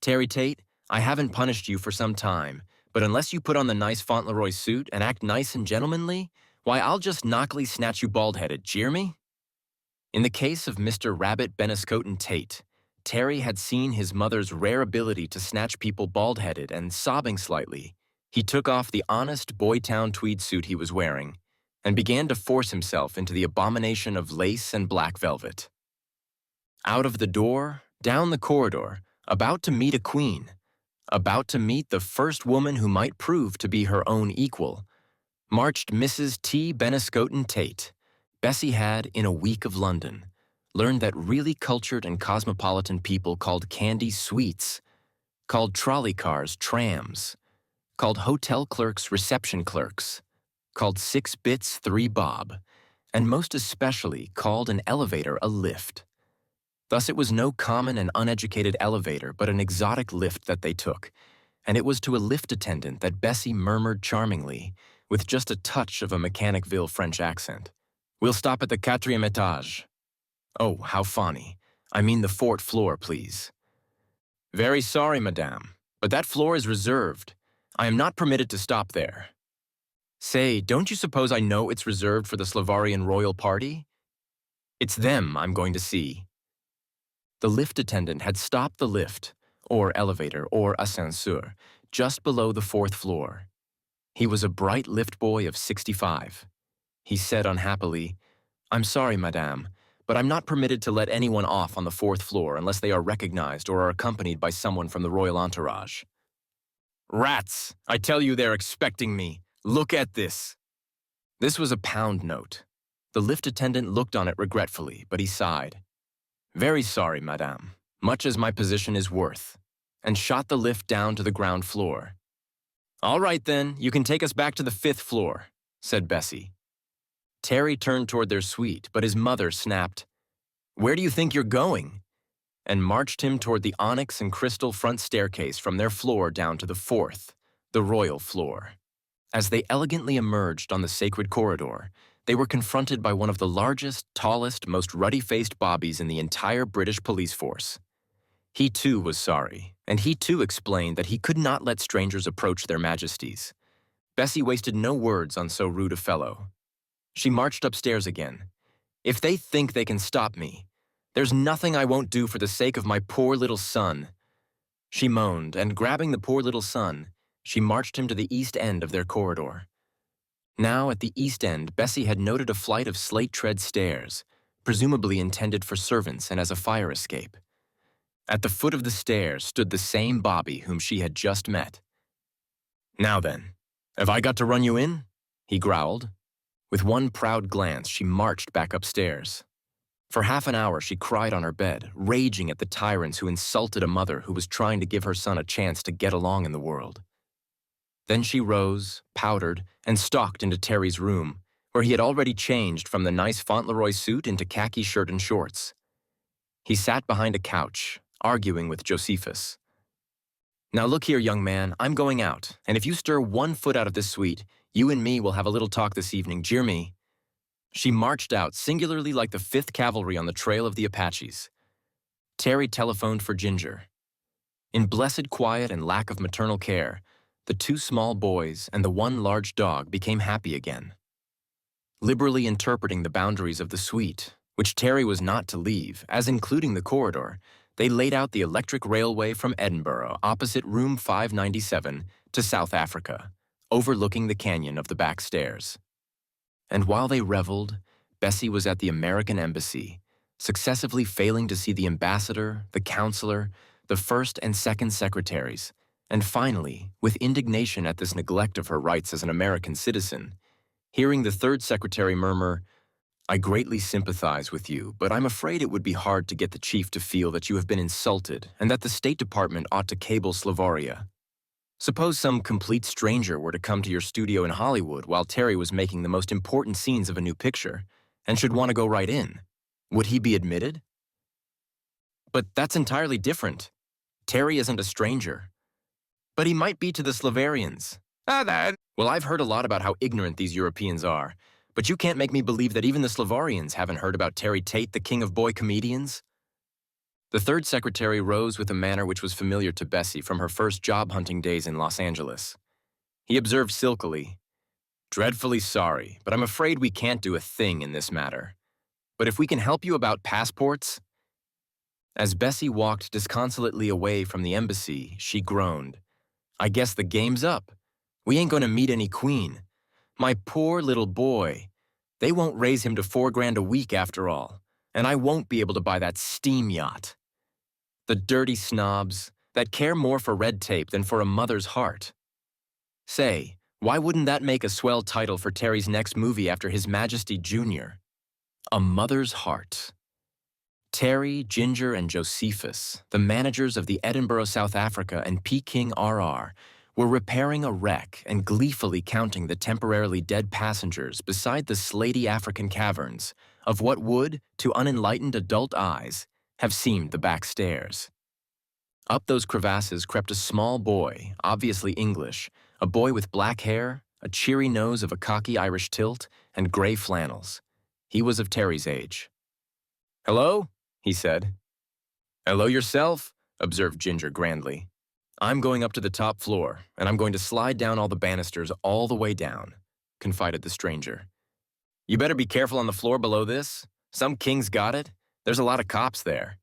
Terry Tait, I haven't punished you for some time, but unless you put on the nice Fauntleroy suit and act nice and gentlemanly, why, I'll just knockily snatch you bald-headed, jeer me?" In the case of Mr. Rabbit Beniscoten Tait, Terry had seen his mother's rare ability to snatch people bald-headed, and sobbing slightly, he took off the honest Boytown tweed suit he was wearing and began to force himself into the abomination of lace and black velvet. Out of the door, down the corridor, about to meet a queen, about to meet the first woman who might prove to be her own equal, marched Mrs. T. Beniscoten Tait. Bessie had, in a week of London, learned that really cultured and cosmopolitan people called candy sweets, called trolley cars trams, called hotel clerks reception clerks, called 6 bits 3 bob, and most especially called an elevator a lift. Thus it was no common and uneducated elevator, but an exotic lift that they took, and it was to a lift attendant that Bessie murmured charmingly, with just a touch of a Mechanicville French accent, "We'll stop at the 4e étage. Oh, how funny. I mean the 4th floor, please." "Very sorry, madame, but that floor is reserved. I am not permitted to stop there." "Say, don't you suppose I know it's reserved for the Slavarian royal party? It's them I'm going to see." The lift attendant had stopped the lift, or elevator, or ascenseur, just below the 4th floor. He was a bright lift boy of 65. He said unhappily, "I'm sorry, madame, but I'm not permitted to let anyone off on the 4th floor unless they are recognized or are accompanied by someone from the royal entourage." "Rats! I tell you they're expecting me. Look at this." This was a pound note. The lift attendant looked on it regretfully, but he sighed. "Very sorry, madame, much as my position is worth," and shot the lift down to the ground floor. "All right then, you can take us back to the 5th floor," said Bessie. Terry turned toward their suite, but his mother snapped, "Where do you think you're going?" and marched him toward the onyx and crystal front staircase from their floor down to the 4th, the royal floor. As they elegantly emerged on the sacred corridor, they were confronted by one of the largest, tallest, most ruddy-faced bobbies in the entire British police force. He too was sorry, and he too explained that he could not let strangers approach their majesties. Bessie wasted no words on so rude a fellow. She marched upstairs again. "If they think they can stop me, there's nothing I won't do for the sake of my poor little son." She moaned, and grabbing the poor little son, she marched him to the east end of their corridor. Now, at the east end, Bessie had noted a flight of slate-tread stairs, presumably intended for servants and as a fire escape. At the foot of the stairs stood the same bobby whom she had just met. "Now then, have I got to run you in?" he growled. With one proud glance, she marched back upstairs. For half an hour, she cried on her bed, raging at the tyrants who insulted a mother who was trying to give her son a chance to get along in the world. Then she rose, powdered, and stalked into Terry's room, where he had already changed from the nice Fauntleroy suit into khaki shirt and shorts. He sat behind a couch, arguing with Josephus. "Now look here, young man, I'm going out, and if you stir 1 foot out of this suite, you and me will have a little talk this evening, jeer me." She marched out, singularly like the 5th Cavalry on the trail of the Apaches. Terry telephoned for Ginger. In blessed quiet and lack of maternal care, the 2 small boys and the 1 large dog became happy again. Liberally interpreting the boundaries of the suite, which Terry was not to leave, as including the corridor, they laid out the electric railway from Edinburgh opposite room 597 to South Africa, overlooking the canyon of the back stairs. And while they reveled, Bessie was at the American Embassy, successively failing to see the ambassador, the counselor, the first and second secretaries, and finally, with indignation at this neglect of her rights as an American citizen, hearing the third secretary murmur, "I greatly sympathize with you, but I'm afraid it would be hard to get the chief to feel that you have been insulted and that the State Department ought to cable Slavoria. Suppose some complete stranger were to come to your studio in Hollywood while Terry was making the most important scenes of a new picture and should want to go right in. Would he be admitted?" "But that's entirely different. Terry isn't a stranger." "But he might be to the Slavarians." "Well, I've heard a lot about how ignorant these Europeans are, but you can't make me believe that even the Slavarians haven't heard about Terry Tait, the king of boy comedians." The third secretary rose with a manner which was familiar to Bessie from her first job-hunting days in Los Angeles. He observed silkily, "Dreadfully sorry, but I'm afraid we can't do a thing in this matter. But if we can help you about passports—" As Bessie walked disconsolately away from the embassy, she groaned, "I guess the game's up. We ain't going to meet any queen. My poor little boy. They won't raise him to $4,000 a week after all, and I won't be able to buy that steam yacht. The dirty snobs that care more for red tape than for a mother's heart. Say, why wouldn't that make a swell title for Terry's next movie after His Majesty Jr.? A Mother's Heart." Terry, Ginger, and Josephus, the managers of the Edinburgh, South Africa, and Peking RR, were repairing a wreck and gleefully counting the temporarily dead passengers beside the slaty African caverns of what would, to unenlightened adult eyes, have seemed the back stairs. Up those crevasses crept a small boy, obviously English, a boy with black hair, a cheery nose of a cocky Irish tilt, and gray flannels. He was of Terry's age. "Hello?" he said. "Hello yourself," observed Ginger grandly. "I'm going up to the top floor, and I'm going to slide down all the banisters all the way down," confided the stranger. "You better be careful on the floor below this. Some king's got it. There's a lot of cops there."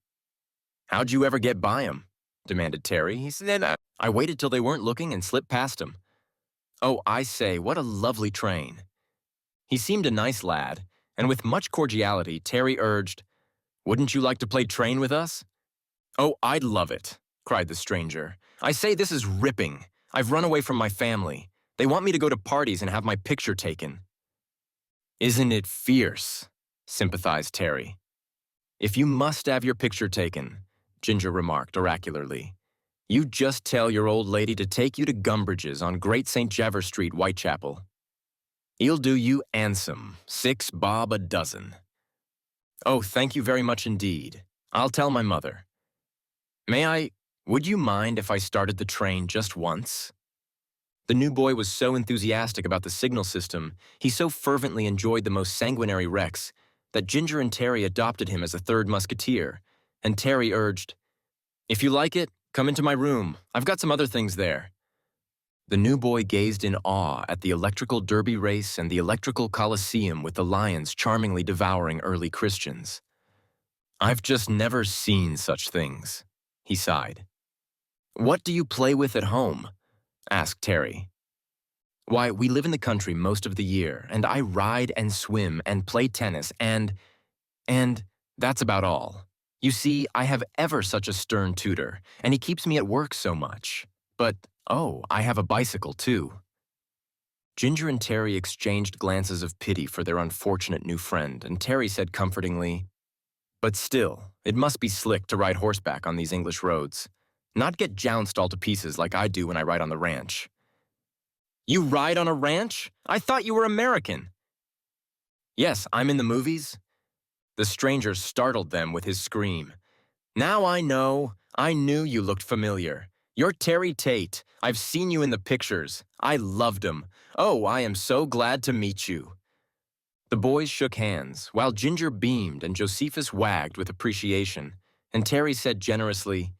"How'd you ever get by 'em?" demanded Terry. He said, I waited till they weren't looking and slipped past 'em. "Oh, I say, what a lovely train." He seemed a nice lad, and with much cordiality, Terry urged, "Wouldn't you like to play train with us?" "Oh, I'd love it," cried the stranger. "I say, this is ripping. I've run away from my family. They want me to go to parties and have my picture taken." "Isn't it fierce?" sympathized Terry. "If you must have your picture taken," Ginger remarked oracularly, "you just tell your old lady to take you to Gumbridge's on Great St. Javers Street, Whitechapel. He'll do you 'andsome, 6 bob a dozen." "Oh, thank you very much indeed. I'll tell my mother. Would you mind if I started the train just once?" The new boy was so enthusiastic about the signal system, he so fervently enjoyed the most sanguinary wrecks, that Ginger and Terry adopted him as a third musketeer, and Terry urged, "If you like it, come into my room. I've got some other things there." The new boy gazed in awe at the electrical derby race and the electrical coliseum with the lions charmingly devouring early Christians. "I've just never seen such things," he sighed. "What do you play with at home?" asked Terry. "Why, we live in the country most of the year, and I ride and swim and play tennis and that's about all. You see, I have ever such a stern tutor, and he keeps me at work so much. But, oh, I have a bicycle too." Ginger and Terry exchanged glances of pity for their unfortunate new friend, and Terry said comfortingly, But still, it must be slick to ride horseback on these English roads. Not get jounced all to pieces like I do when I ride on the ranch. You ride on a ranch? I thought you were American. Yes, I'm in the movies. The stranger startled them with his scream. Now I know. I knew you looked familiar. You're Terry Tait. I've seen you in the pictures. I loved 'em. Oh, I am so glad to meet you. The boys shook hands, while Ginger beamed and Josephus wagged with appreciation, and Terry said generously,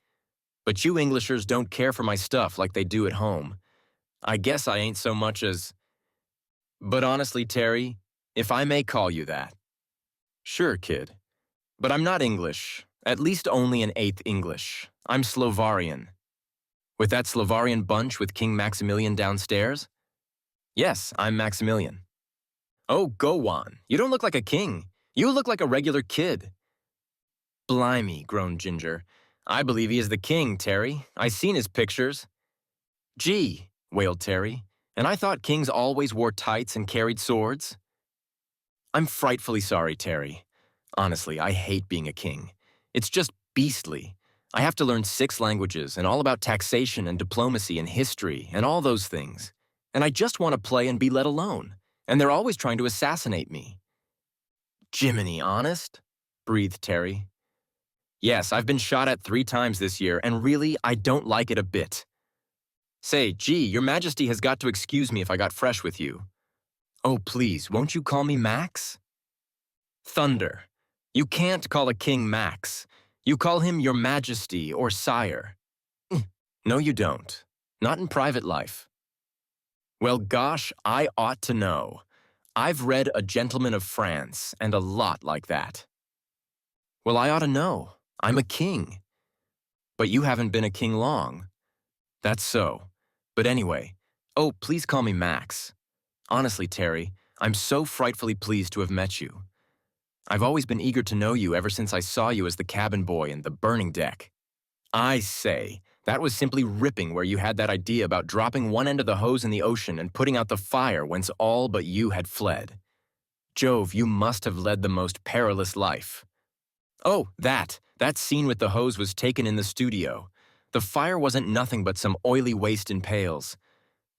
"But you Englishers don't care for my stuff like they do at home. I guess I ain't so much as—" "But honestly, Terry, if I may call you that." "Sure, kid. But I'm not English, at least only an eighth English. I'm Slovarian." "With that Slovarian bunch with King Maximilian downstairs?" "Yes, I'm Maximilian." "Oh, go on. You don't look like a king. You look like a regular kid." "Blimey," groaned Ginger. "I believe he is the king, Terry. I seen his pictures." "Gee," wailed Terry, "and I thought kings always wore tights and carried swords." "I'm frightfully sorry, Terry. Honestly, I hate being a king. It's just beastly. I have to learn 6 languages and all about taxation and diplomacy and history and all those things. And I just want to play and be let alone. And they're always trying to assassinate me." "Jiminy, honest?" breathed Terry. "Yes, I've been shot at 3 times this year, and really, I don't like it a bit." "Say, gee, your Majesty has got to excuse me if I got fresh with you." "Oh, please, won't you call me Max?" "Thunder. You can't call a king Max. You call him your Majesty or Sire." "No, you don't. Not in private life." "Well, gosh, I ought to know. I've read A Gentleman of France and a lot like that." "Well, I ought to know. I'm a king." "But you haven't been a king long." "That's so. But anyway, oh, please call me Max. Honestly, Terry, I'm so frightfully pleased to have met you. I've always been eager to know you ever since I saw you as the cabin boy in The Burning Deck. I say, that was simply ripping where you had that idea about dropping one end of the hose in the ocean and putting out the fire whence all but you had fled. Jove, you must have led the most perilous life. Oh, that scene with the hose was taken in the studio. The fire wasn't nothing but some oily waste in pails.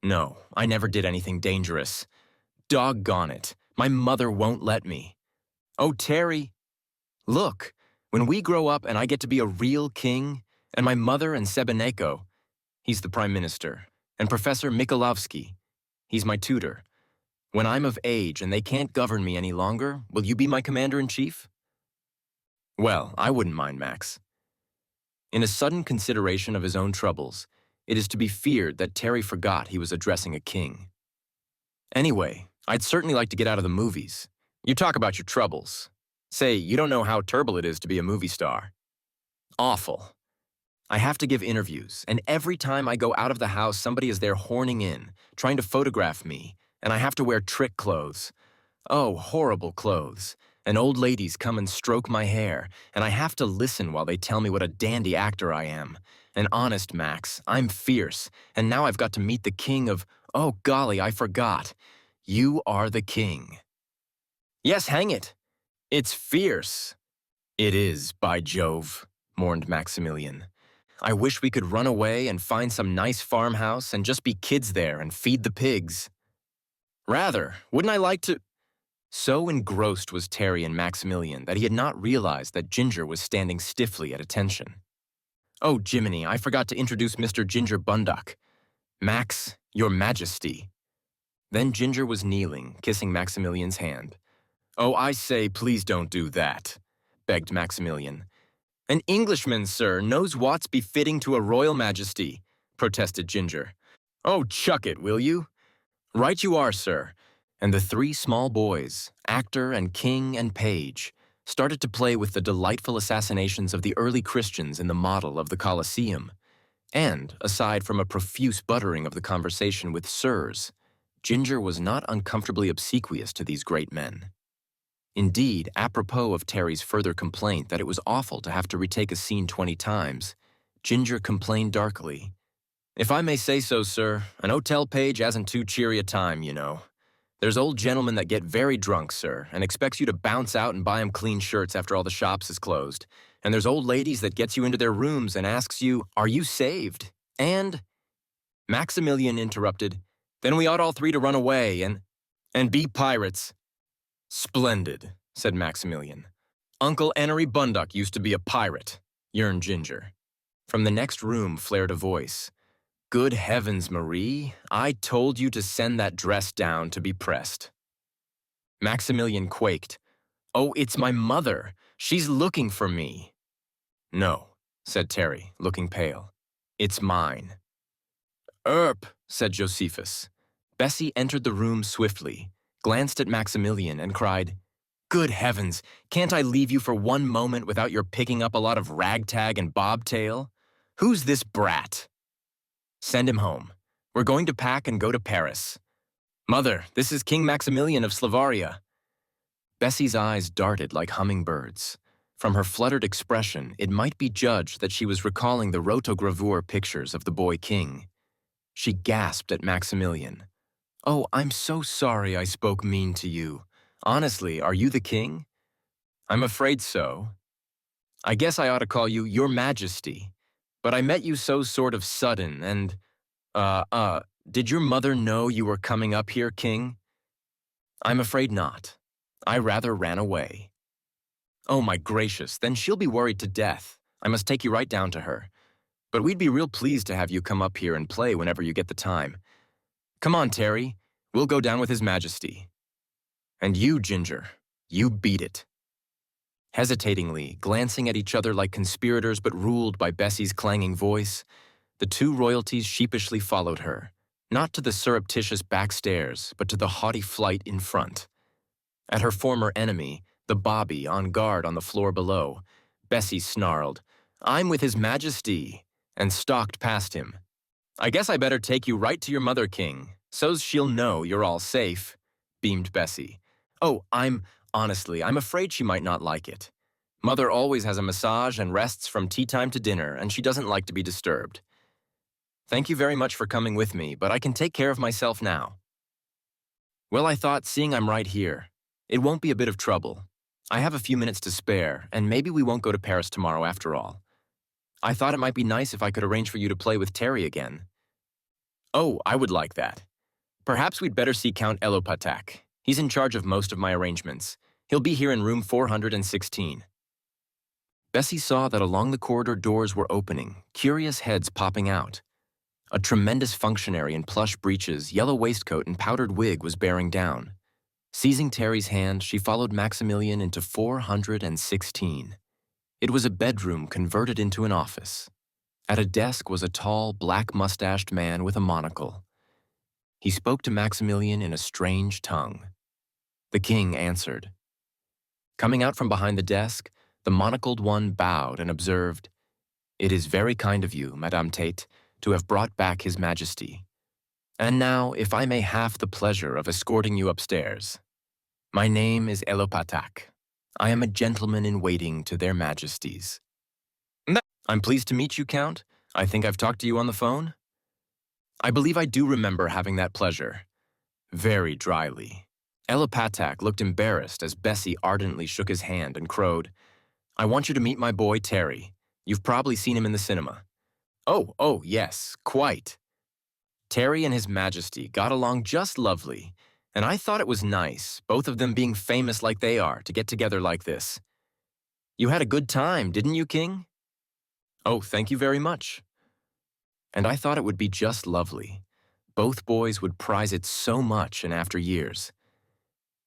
No, I never did anything dangerous. Doggone it, my mother won't let me. Oh, Terry, look, when we grow up and I get to be a real king, and my mother and Sebeneko, he's the prime minister, and Professor Mikolavsky, he's my tutor. When I'm of age and they can't govern me any longer, will you be my commander-in-chief?" "Well, I wouldn't mind, Max." In a sudden consideration of his own troubles, it is to be feared that Terry forgot he was addressing a king. "Anyway, I'd certainly like to get out of the movies. You talk about your troubles. Say, you don't know how terrible it is to be a movie star. Awful. I have to give interviews, and every time I go out of the house, somebody is there horning in, trying to photograph me, and I have to wear trick clothes. Oh, horrible clothes. And old ladies come and stroke my hair, and I have to listen while they tell me what a dandy actor I am. And honest, Max, I'm fierce, and now I've got to meet the king of— oh, golly, I forgot. You are the king." "Yes, hang it. It's fierce." "It is, by Jove," mourned Maximilian. "I wish we could run away and find some nice farmhouse and just be kids there and feed the pigs." "Rather, wouldn't I like to—" So engrossed was Terry in Maximilian that he had not realized that Ginger was standing stiffly at attention. "Oh, Jiminy, I forgot to introduce Mr. Ginger Bundock. Max, your Majesty." Then Ginger was kneeling, kissing Maximilian's hand. "Oh, I say, please don't do that," begged Maximilian. "An Englishman, sir, knows what's befitting to a royal majesty," protested Ginger. "Oh, chuck it, will you?" "Right you are, sir." And the 3 small boys, actor and king and page, started to play with the delightful assassinations of the early Christians in the model of the Colosseum. And, aside from a profuse buttering of the conversation with sirs, Ginger was not uncomfortably obsequious to these great men. Indeed, apropos of Terry's further complaint that it was awful to have to retake a scene 20 times, Ginger complained darkly, "If I may say so, sir, an hotel page hasn't too cheery a time, you know. There's old gentlemen that get very drunk, sir, and expects you to bounce out and buy 'em clean shirts after all the shops is closed. And there's old ladies that gets you into their rooms and asks you, are you saved? And Maximilian interrupted, then we ought all three to run away and be pirates. Splendid, said Maximilian. Uncle Enery Bunduck used to be a pirate, yearned Ginger. From the next room flared a voice. Good heavens, Marie, I told you to send that dress down to be pressed. Maximilian quaked. Oh, it's my mother. She's looking for me. No, said Terry, looking pale. It's mine. Said Josephus. Bessie entered the room swiftly, glanced at Maximilian, and cried, Good heavens, can't I leave you for one moment without your picking up a lot of ragtag and bobtail? Who's this brat? Send him home. We're going to pack and go to Paris. Mother, this is King Maximilian of Slavaria. Bessie's eyes darted like hummingbirds. From her fluttered expression, it might be judged that she was recalling the rotogravure pictures of the boy king. She gasped at Maximilian. Oh, I'm so sorry I spoke mean to you. Honestly, are you the king? I'm afraid so. I guess I ought to call you Your Majesty. But I met you so sort of sudden and, did your mother know you were coming up here, King? I'm afraid not. I rather ran away. Oh, my gracious, then she'll be worried to death. I must take you right down to her. But we'd be real pleased to have you come up here and play whenever you get the time. Come on, Terry. We'll go down with His Majesty. And you, Ginger, you beat it. Hesitatingly, glancing at each other like conspirators but ruled by Bessie's clanging voice, the two royalties sheepishly followed her, not to the surreptitious back stairs, but to the haughty flight in front. At her former enemy, the bobby on guard on the floor below, Bessie snarled, I'm with His Majesty, and stalked past him. I guess I better take you right to your mother, King, so's she'll know you're all safe, beamed Bessie. Oh, honestly, I'm afraid she might not like it. Mother always has a massage and rests from tea time to dinner, and she doesn't like to be disturbed. Thank you very much for coming with me, but I can take care of myself now. Well, I thought, seeing I'm right here, it won't be a bit of trouble. I have a few minutes to spare, and maybe we won't go to Paris tomorrow after all. I thought it might be nice if I could arrange for you to play with Terry again. Oh, I would like that. Perhaps we'd better see Count Elopatak. He's in charge of most of my arrangements. He'll be here in room 416. Bessie saw that along the corridor doors were opening, curious heads popping out. A tremendous functionary in plush breeches, yellow waistcoat, and powdered wig was bearing down. Seizing Terry's hand, she followed Maximilian into 416. It was a bedroom converted into an office. At a desk was a tall, black-mustached man with a monocle. He spoke to Maximilian in a strange tongue. The king answered. Coming out from behind the desk, the monocled one bowed and observed, It is very kind of you, Madame Tait, to have brought back His Majesty. And now, if I may have the pleasure of escorting you upstairs. My name is Elopatak. I am a gentleman in waiting to their Majesties. I'm pleased to meet you, Count. I think I've talked to you on the phone. I believe I do remember having that pleasure. Very dryly. Elopatak looked embarrassed as Bessie ardently shook his hand and crowed, I want you to meet my boy, Terry. You've probably seen him in the cinema. Oh, yes, quite. Terry and His Majesty got along just lovely, and I thought it was nice, both of them being famous like they are, to get together like this. You had a good time, didn't you, King? Oh, thank you very much. And I thought it would be just lovely. Both boys would prize it so much in after years.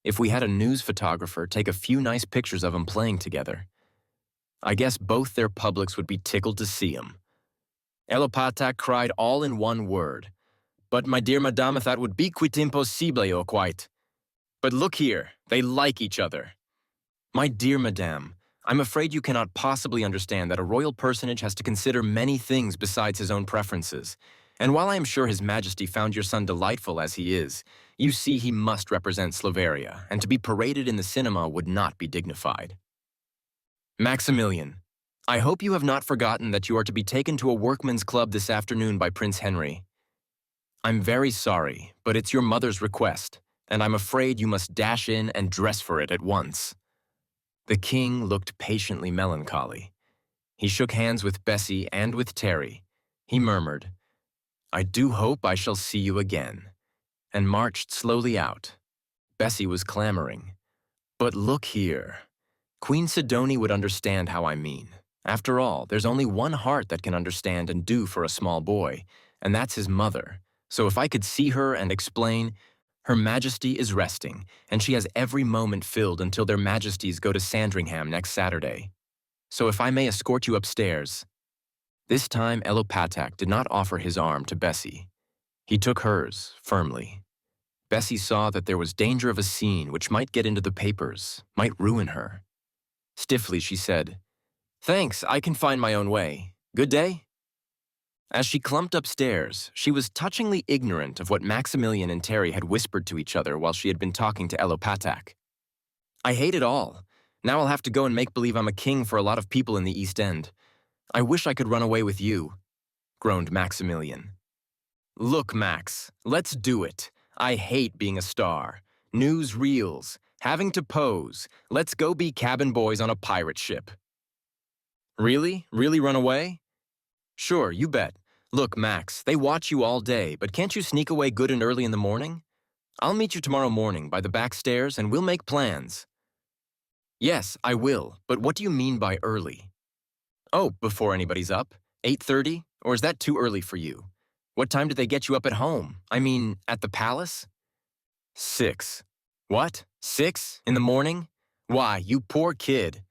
If we had a news photographer take a few nice pictures of them playing together, I guess both their publics would be tickled to see 'em. Elopatak cried all in one word. But my dear madame, that would be quite impossibly or quite. But look here, they like each other. My dear madame, I'm afraid you cannot possibly understand that a royal personage has to consider many things besides his own preferences. And while I am sure His Majesty found your son delightful as he is, you see he must represent Slavaria, and to be paraded in the cinema would not be dignified. Maximilian, I hope you have not forgotten that you are to be taken to a workman's club this afternoon by Prince Henry. I'm very sorry, but it's your mother's request, and I'm afraid you must dash in and dress for it at once." The king looked patiently melancholy. He shook hands with Bessie and with Terry. He murmured, "I do hope I shall see you again," and marched slowly out. Bessie was clamoring. "But look here. Queen Sidoni would understand how I mean. After all, there's only one heart that can understand and do for a small boy, and that's his mother. So if I could see her and explain, Her Majesty is resting, and she has every moment filled until their Majesties go to Sandringham next Saturday. So if I may escort you upstairs." This time Elopatak did not offer his arm to Bessie. He took hers firmly. Bessie saw that there was danger of a scene which might get into the papers, might ruin her. Stiffly she said, "Thanks, I can find my own way. Good day." As she clumped upstairs, she was touchingly ignorant of what Maximilian and Terry had whispered to each other while she had been talking to Elopatak. "I hate it all. Now I'll have to go and make believe I'm a king for a lot of people in the East End. I wish I could run away with you," groaned Maximilian. "Look, Max, let's do it. I hate being a star. Newsreels, having to pose. Let's go be cabin boys on a pirate ship." "Really? Really run away?" "Sure, you bet. Look, Max, they watch you all day, but can't you sneak away good and early in the morning? I'll meet you tomorrow morning by the back stairs and we'll make plans." "Yes, I will, but what do you mean by early?" "Oh, before anybody's up. 8:30? Or is that too early for you? What time do they get you up at home? I mean, at the palace?" 6. "What? 6? In the morning? Why, you poor kid.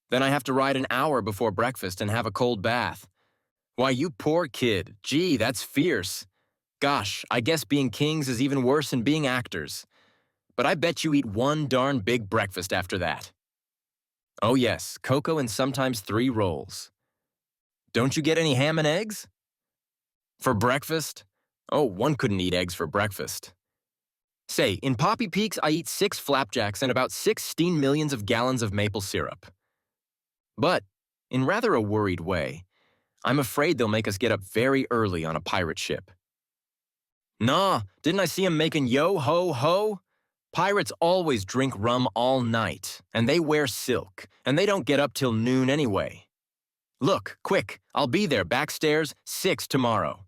Then I have to ride an hour before breakfast and have a cold bath. Why, you poor kid. Gee, that's fierce. Gosh, I guess being kings is even worse than being actors. But I bet you eat one darn big breakfast after that." "Oh yes, cocoa and sometimes 3 rolls." "Don't you get any ham and eggs?" "For breakfast? Oh, one couldn't eat eggs for breakfast. Say, in Poppy Peaks, I eat 6 flapjacks and about 16 millions of gallons of maple syrup. But, in rather a worried way, I'm afraid they'll make us get up very early on a pirate ship." "Nah, didn't I see 'em making yo-ho-ho? Pirates always drink rum all night, and they wear silk, and they don't get up till noon anyway. Look, quick, I'll be there backstairs 6 tomorrow."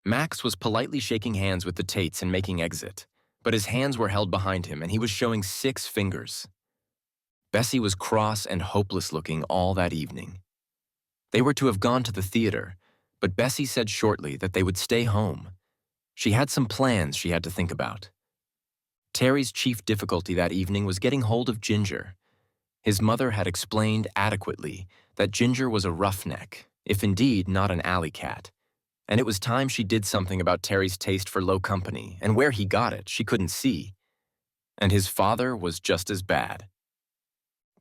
Max was politely shaking hands with the Taits and making exit, but his hands were held behind him and he was showing 6 fingers. Bessie was cross and hopeless looking all that evening. They were to have gone to the theater, but Bessie said shortly that they would stay home. She had some plans she had to think about. Terry's chief difficulty that evening was getting hold of Ginger. His mother had explained adequately that Ginger was a roughneck, if indeed not an alley cat, and it was time she did something about Terry's taste for low company, and where he got it she couldn't see. And his father was just as bad.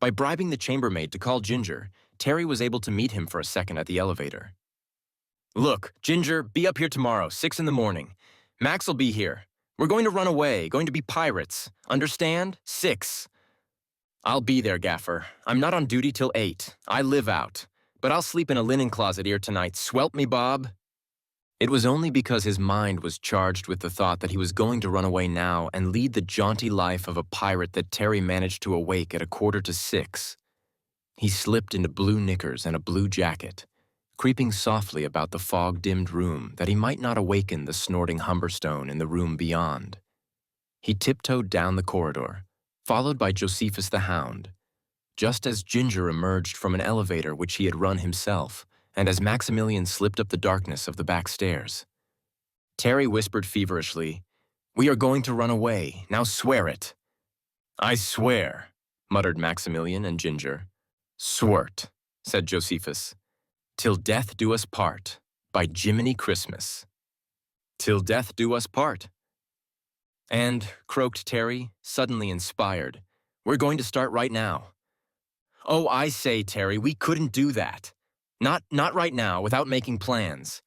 By bribing the chambermaid to call Ginger, Terry was able to meet him for a second at the elevator. "Look, Ginger, be up here tomorrow, 6 in the morning. Max'll be here. We're going to run away, going to be pirates. Understand? 6. "I'll be there, Gaffer. I'm not on duty till 8. I live out. But I'll sleep in a linen closet here tonight. Swelp me, Bob." It was only because his mind was charged with the thought that he was going to run away now and lead the jaunty life of a pirate that Terry managed to awake at 6:15. He slipped into blue knickers and a blue jacket, creeping softly about the fog-dimmed room that he might not awaken the snorting Humberstone in the room beyond. He tiptoed down the corridor, followed by Josephus the Hound, just as Ginger emerged from an elevator which he had run himself, and as Maximilian slipped up the darkness of the back stairs. Terry whispered feverishly, "We are going to run away. Now swear it." "I swear," muttered Maximilian and Ginger. "Swert," said Josephus. "Till death do us part, by Jiminy Christmas." "Till death do us part." "And," croaked Terry, suddenly inspired, "we're going to start right now." "Oh, I say, Terry, we couldn't do that. Not right now, without making plans.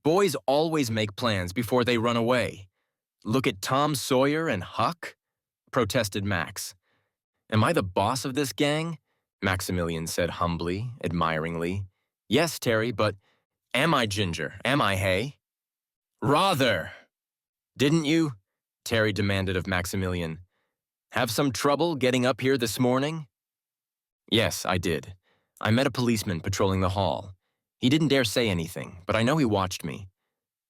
Boys always make plans before they run away. Look at Tom Sawyer and Huck," protested Max. "Am I the boss of this gang?" Maximilian said humbly, admiringly. "Yes, Terry, but am I, Ginger? Am I, hey?" "Rather! Didn't you? Terry demanded of Maximilian. Have some trouble getting up here this morning? Yes, I did. I met a policeman patrolling the hall. He didn't dare say anything, but I know he watched me.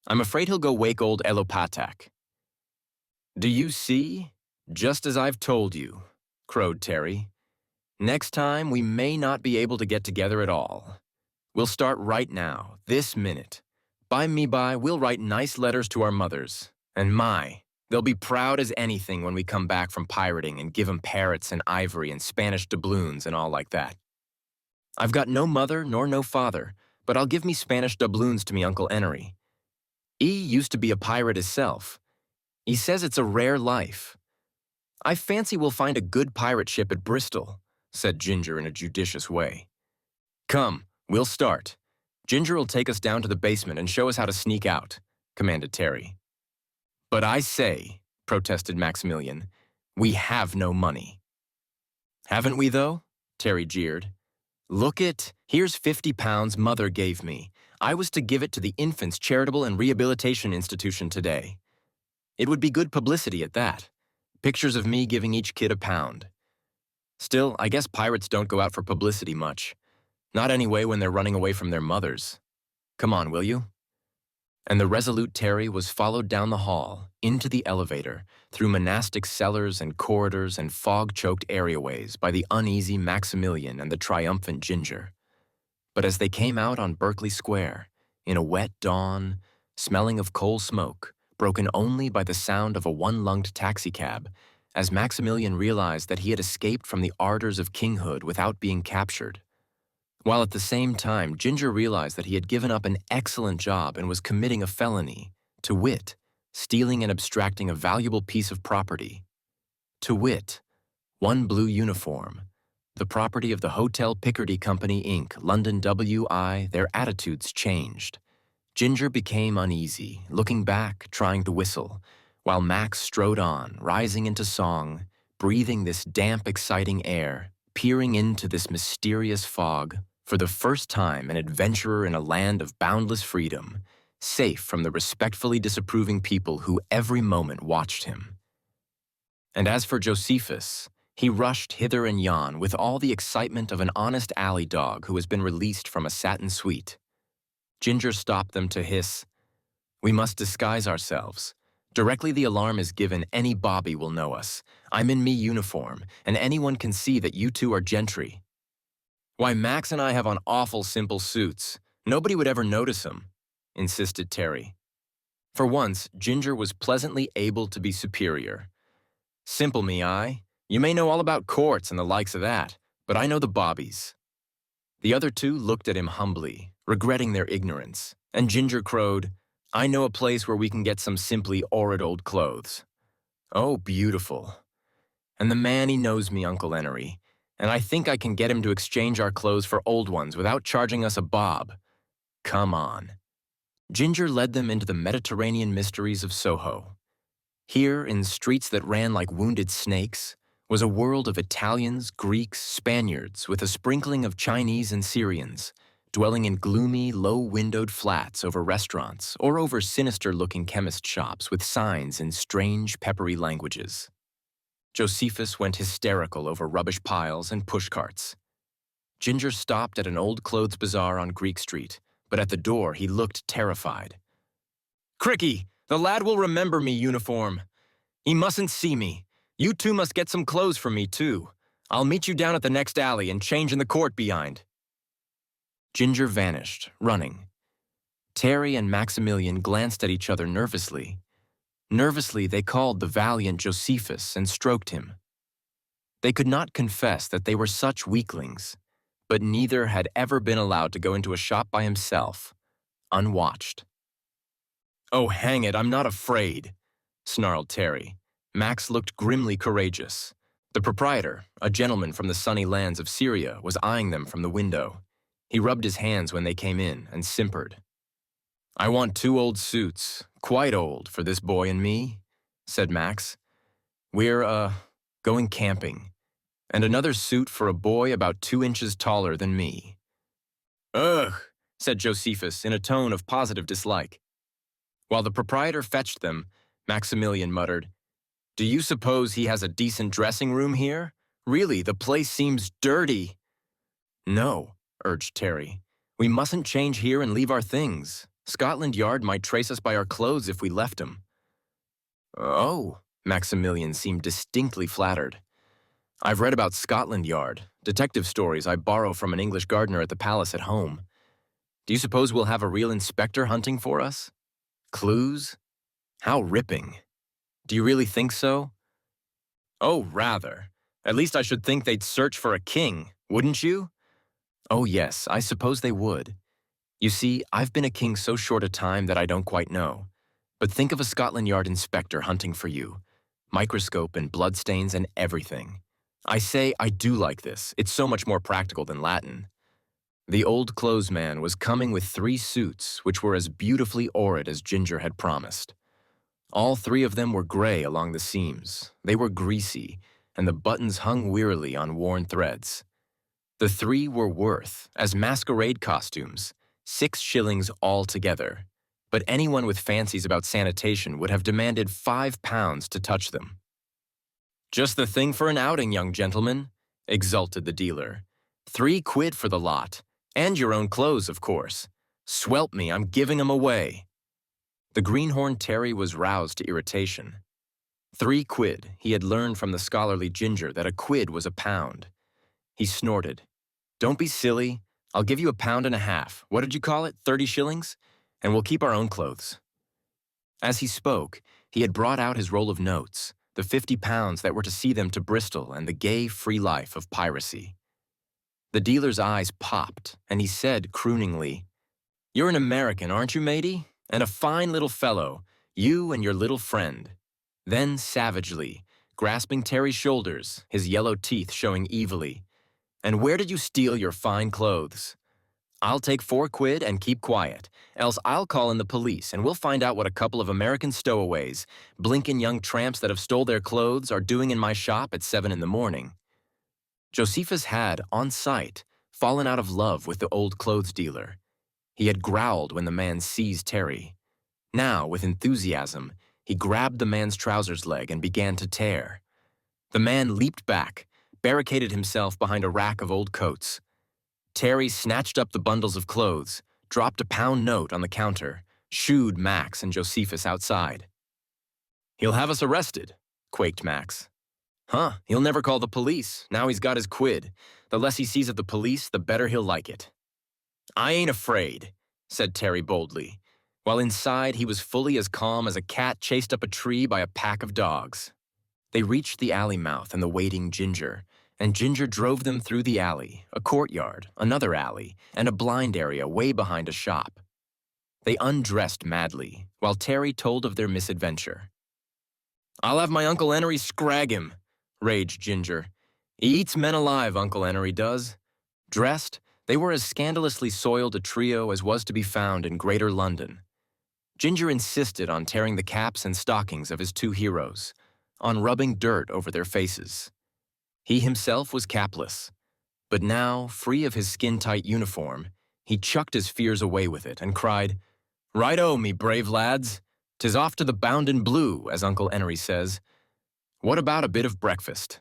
I'm afraid he'll go wake old Elopatak. Do you see? Just as I've told you, crowed Terry. Next time, we may not be able to get together at all. We'll start right now, this minute. By me by, we'll write nice letters to our mothers. And they'll be proud as anything when we come back from pirating and give 'em parrots and ivory and Spanish doubloons and all like that. I've got no mother nor no father, but I'll give me Spanish doubloons to me Uncle Enery. E used to be a pirate hisself. He says it's a rare life. I fancy we'll find a good pirate ship at Bristol, said Ginger in a judicious way. Come, we'll start. Ginger will take us down to the basement and show us how to sneak out, commanded Terry. But I say, protested Maximilian, we have no money. Haven't we, though? Terry jeered. Look here's £50 Mother gave me. I was to give it to the Infants Charitable and Rehabilitation Institution today. It would be good publicity at that. Pictures of me giving each kid £1. Still, I guess pirates don't go out for publicity much. Not anyway when they're running away from their mothers. Come on, will you? And the resolute Terry was followed down the hall, into the elevator, through monastic cellars and corridors and fog-choked areaways by the uneasy Maximilian and the triumphant Ginger. But as they came out on Berkeley Square, in a wet dawn, smelling of coal smoke, broken only by the sound of a one-lunged taxicab, as Maximilian realized that he had escaped from the ardors of kinghood without being captured, while at the same time Ginger realized that he had given up an excellent job and was committing a felony, to wit, stealing and abstracting a valuable piece of property. To wit, one blue uniform, the property of the Hotel Picardy Company, Inc., London W.I., their attitudes changed. Ginger became uneasy, looking back, trying to whistle, while Max strode on, rising into song, breathing this damp, exciting air, peering into this mysterious fog, for the first time an adventurer in a land of boundless freedom, safe from the respectfully disapproving people who every moment watched him. And as for Josephus, he rushed hither and yon with all the excitement of an honest alley dog who has been released from a satin suite. Ginger stopped them to hiss, "We must disguise ourselves. Directly the alarm is given, any bobby will know us. I'm in me uniform, and anyone can see that you two are gentry." "Why, Max and I have on awful simple suits. Nobody would ever notice them," insisted Terry. For once, Ginger was pleasantly able to be superior. "Simple me, I. You may know all about courts and the likes of that, but I know the bobbies." The other two looked at him humbly, regretting their ignorance, and Ginger crowed, "I know a place where we can get some simply horrid old clothes." "Oh, beautiful. And the man, he knows me, Uncle Enery, and I think I can get him to exchange our clothes for old ones without charging us a bob. Come on." Ginger led them into the Mediterranean mysteries of Soho. Here, in streets that ran like wounded snakes, was a world of Italians, Greeks, Spaniards, with a sprinkling of Chinese and Syrians, dwelling in gloomy, low-windowed flats over restaurants or over sinister-looking chemist shops with signs in strange, peppery languages. Josephus went hysterical over rubbish piles and pushcarts. Ginger stopped at an old clothes bazaar on Greek Street, but at the door he looked terrified. "Cricky, the lad will remember me uniform. He mustn't see me. You two must get some clothes for me, too. I'll meet you down at the next alley and change in the court behind." Ginger vanished, running. Terry and Maximilian glanced at each other nervously. Nervously, they called the valiant Josephus and stroked him. They could not confess that they were such weaklings, but neither had ever been allowed to go into a shop by himself, unwatched. "Oh, hang it, I'm not afraid," snarled Terry. Max looked grimly courageous. The proprietor, a gentleman from the sunny lands of Syria, was eyeing them from the window. He rubbed his hands when they came in and simpered. "I want 2 old suits, quite old, for this boy and me," said Max. "We're, going camping. And another suit for a boy about 2 inches taller than me." "Ugh," said Josephus in a tone of positive dislike. While the proprietor fetched them, Maximilian muttered, Do you suppose he has a decent dressing room here? Really, the place seems dirty. No, urged Terry. We mustn't change here and leave our things. Scotland Yard might trace us by our clothes if we left 'em. Oh, Maximilian seemed distinctly flattered. I've read about Scotland Yard, detective stories I borrow from an English gardener at the palace at home. Do you suppose we'll have a real inspector hunting for us? Clues? How ripping. Do you really think so? Oh, rather. At least I should think they'd search for a king, wouldn't you? Oh, yes, I suppose they would. You see, I've been a king so short a time that I don't quite know. But think of a Scotland Yard inspector hunting for you. Microscope and bloodstains and everything. I say I do like this. It's so much more practical than Latin. The old clothes man was coming with 3 suits, which were as beautifully orrid as Ginger had promised. All 3 of them were gray along the seams. They were greasy, and the buttons hung wearily on worn threads. The 3 were worth, as masquerade costumes, 6 shillings altogether, but anyone with fancies about sanitation would have demanded £5 to touch them. Just the thing for an outing, young gentleman, exulted the dealer. 3 quid for the lot, and your own clothes, of course. Swelp me, I'm giving 'em away. The greenhorn Terry was roused to irritation. 3 quid, he had learned from the scholarly Ginger that a quid was a pound. He snorted. Don't be silly. I'll give you £1.50. What did you call it, 30 shillings? And we'll keep our own clothes. As he spoke, he had brought out his roll of notes, the £50 that were to see them to Bristol and the gay, free life of piracy. The dealer's eyes popped, and he said crooningly, You're an American, aren't you, matey? And a fine little fellow, you and your little friend. Then savagely, grasping Terry's shoulders, his yellow teeth showing evilly, And where did you steal your fine clothes? I'll take 4 quid and keep quiet, else I'll call in the police and we'll find out what a couple of American stowaways, blinkin' young tramps that have stole their clothes, are doing in my shop at 7 in the morning. Josephus had, on sight, fallen out of love with the old clothes dealer. He had growled when the man seized Terry. Now, with enthusiasm, he grabbed the man's trousers leg and began to tear. The man leaped back, barricaded himself behind a rack of old coats. Terry snatched up the bundles of clothes, dropped a £1 note on the counter, shooed Max and Josephus outside. He'll have us arrested, quaked Max. Huh, he'll never call the police. Now he's got his quid. The less he sees of the police, the better he'll like it. I ain't afraid, said Terry boldly, while inside he was fully as calm as a cat chased up a tree by a pack of dogs. They reached the alley mouth and the waiting Ginger, and Ginger drove them through the alley, a courtyard, another alley, and a blind area way behind a shop. They undressed madly, while Terry told of their misadventure. I'll have my Uncle Henry scrag him, raged Ginger. He eats men alive, Uncle Henry does. Dressed, they were as scandalously soiled a trio as was to be found in Greater London. Ginger insisted on tearing the caps and stockings of his 2 heroes, on rubbing dirt over their faces. He himself was capless, but now, free of his skin-tight uniform, he chucked his fears away with it and cried, Right-o, me brave lads! 'Tis off to the bounden blue, as Uncle Henry says. What about a bit of breakfast?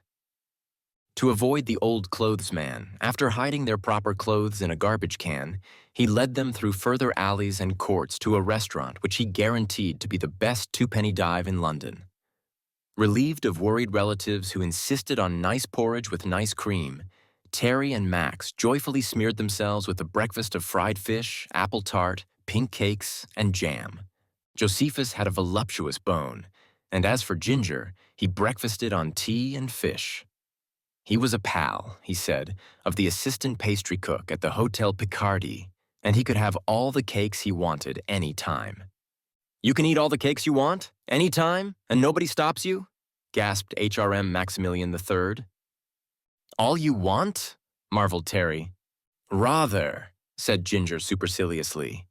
To avoid the old clothes man, after hiding their proper clothes in a garbage can, he led them through further alleys and courts to a restaurant which he guaranteed to be the best 2-penny dive in London. Relieved of worried relatives who insisted on nice porridge with nice cream, Terry and Max joyfully smeared themselves with a breakfast of fried fish, apple tart, pink cakes, and jam. Josephus had a voluptuous bone, and as for Ginger, he breakfasted on tea and fish. He was a pal, he said, of the assistant pastry cook at the Hotel Picardy, and he could have all the cakes he wanted any time. You can eat all the cakes you want, any time, and nobody stops you? Gasped HRM Maximilian III. All you want? Marveled Terry. Rather, said Ginger superciliously.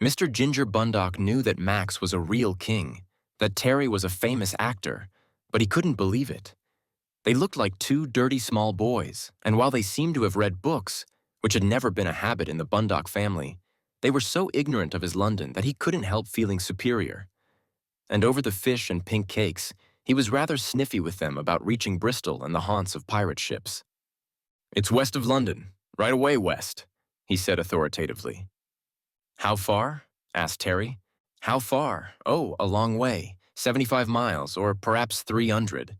Mr. Ginger Bundock knew that Max was a real king, that Terry was a famous actor, but he couldn't believe it. They looked like 2 dirty small boys, and while they seemed to have read books, which had never been a habit in the Bundock family, they were so ignorant of his London that he couldn't help feeling superior. And over the fish and pink cakes, He was rather sniffy with them about reaching Bristol and the haunts of pirate ships. "It's west of London, right away west," he said authoritatively. "How far?" asked Terry. "How far? Oh, a long way, 75 miles, or perhaps 300.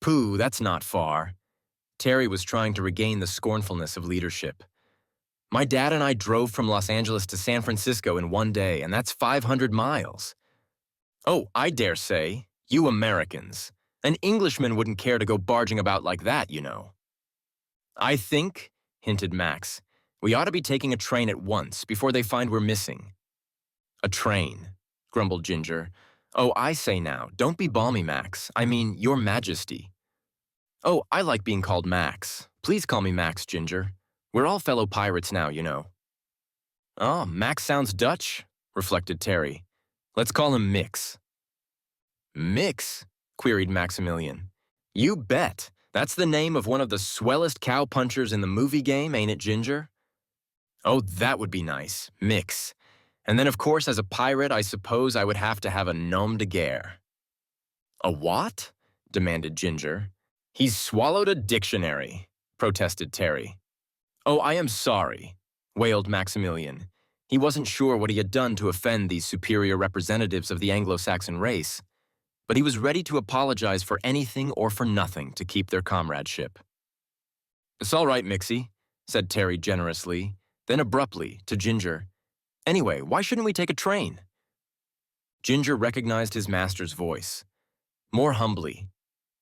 "Pooh, that's not far." Terry was trying to regain the scornfulness of leadership. "My dad and I drove from Los Angeles to San Francisco in one day, and that's 500 miles. "Oh, I dare say. You Americans. An Englishman wouldn't care to go barging about like that, you know." "I think," hinted Max, "we ought to be taking a train at once before they find we're missing." "A train," grumbled Ginger. "Oh, I say now, don't be balmy, Max. I mean, Your Majesty." "Oh, I like being called Max. Please call me Max, Ginger. We're all fellow pirates now, you know." "Oh, Max sounds Dutch," reflected Terry. "Let's call him Mix." "Mix?" queried Maximilian. "You bet. That's the name of one of the swellest cowpunchers in the movie game, ain't it, Ginger?" "Oh, that would be nice. Mix. And then, of course, as a pirate, I suppose I would have to have a nom de guerre." "A what?" demanded Ginger. "He's swallowed a dictionary," protested Terry. "Oh, I am sorry," wailed Maximilian. He wasn't sure what he had done to offend these superior representatives of the Anglo-Saxon race, but he was ready to apologize for anything or for nothing to keep their comradeship. "It's all right, Mixie," said Terry generously, then abruptly to Ginger. "Anyway, why shouldn't we take a train?" Ginger recognized his master's voice. More humbly,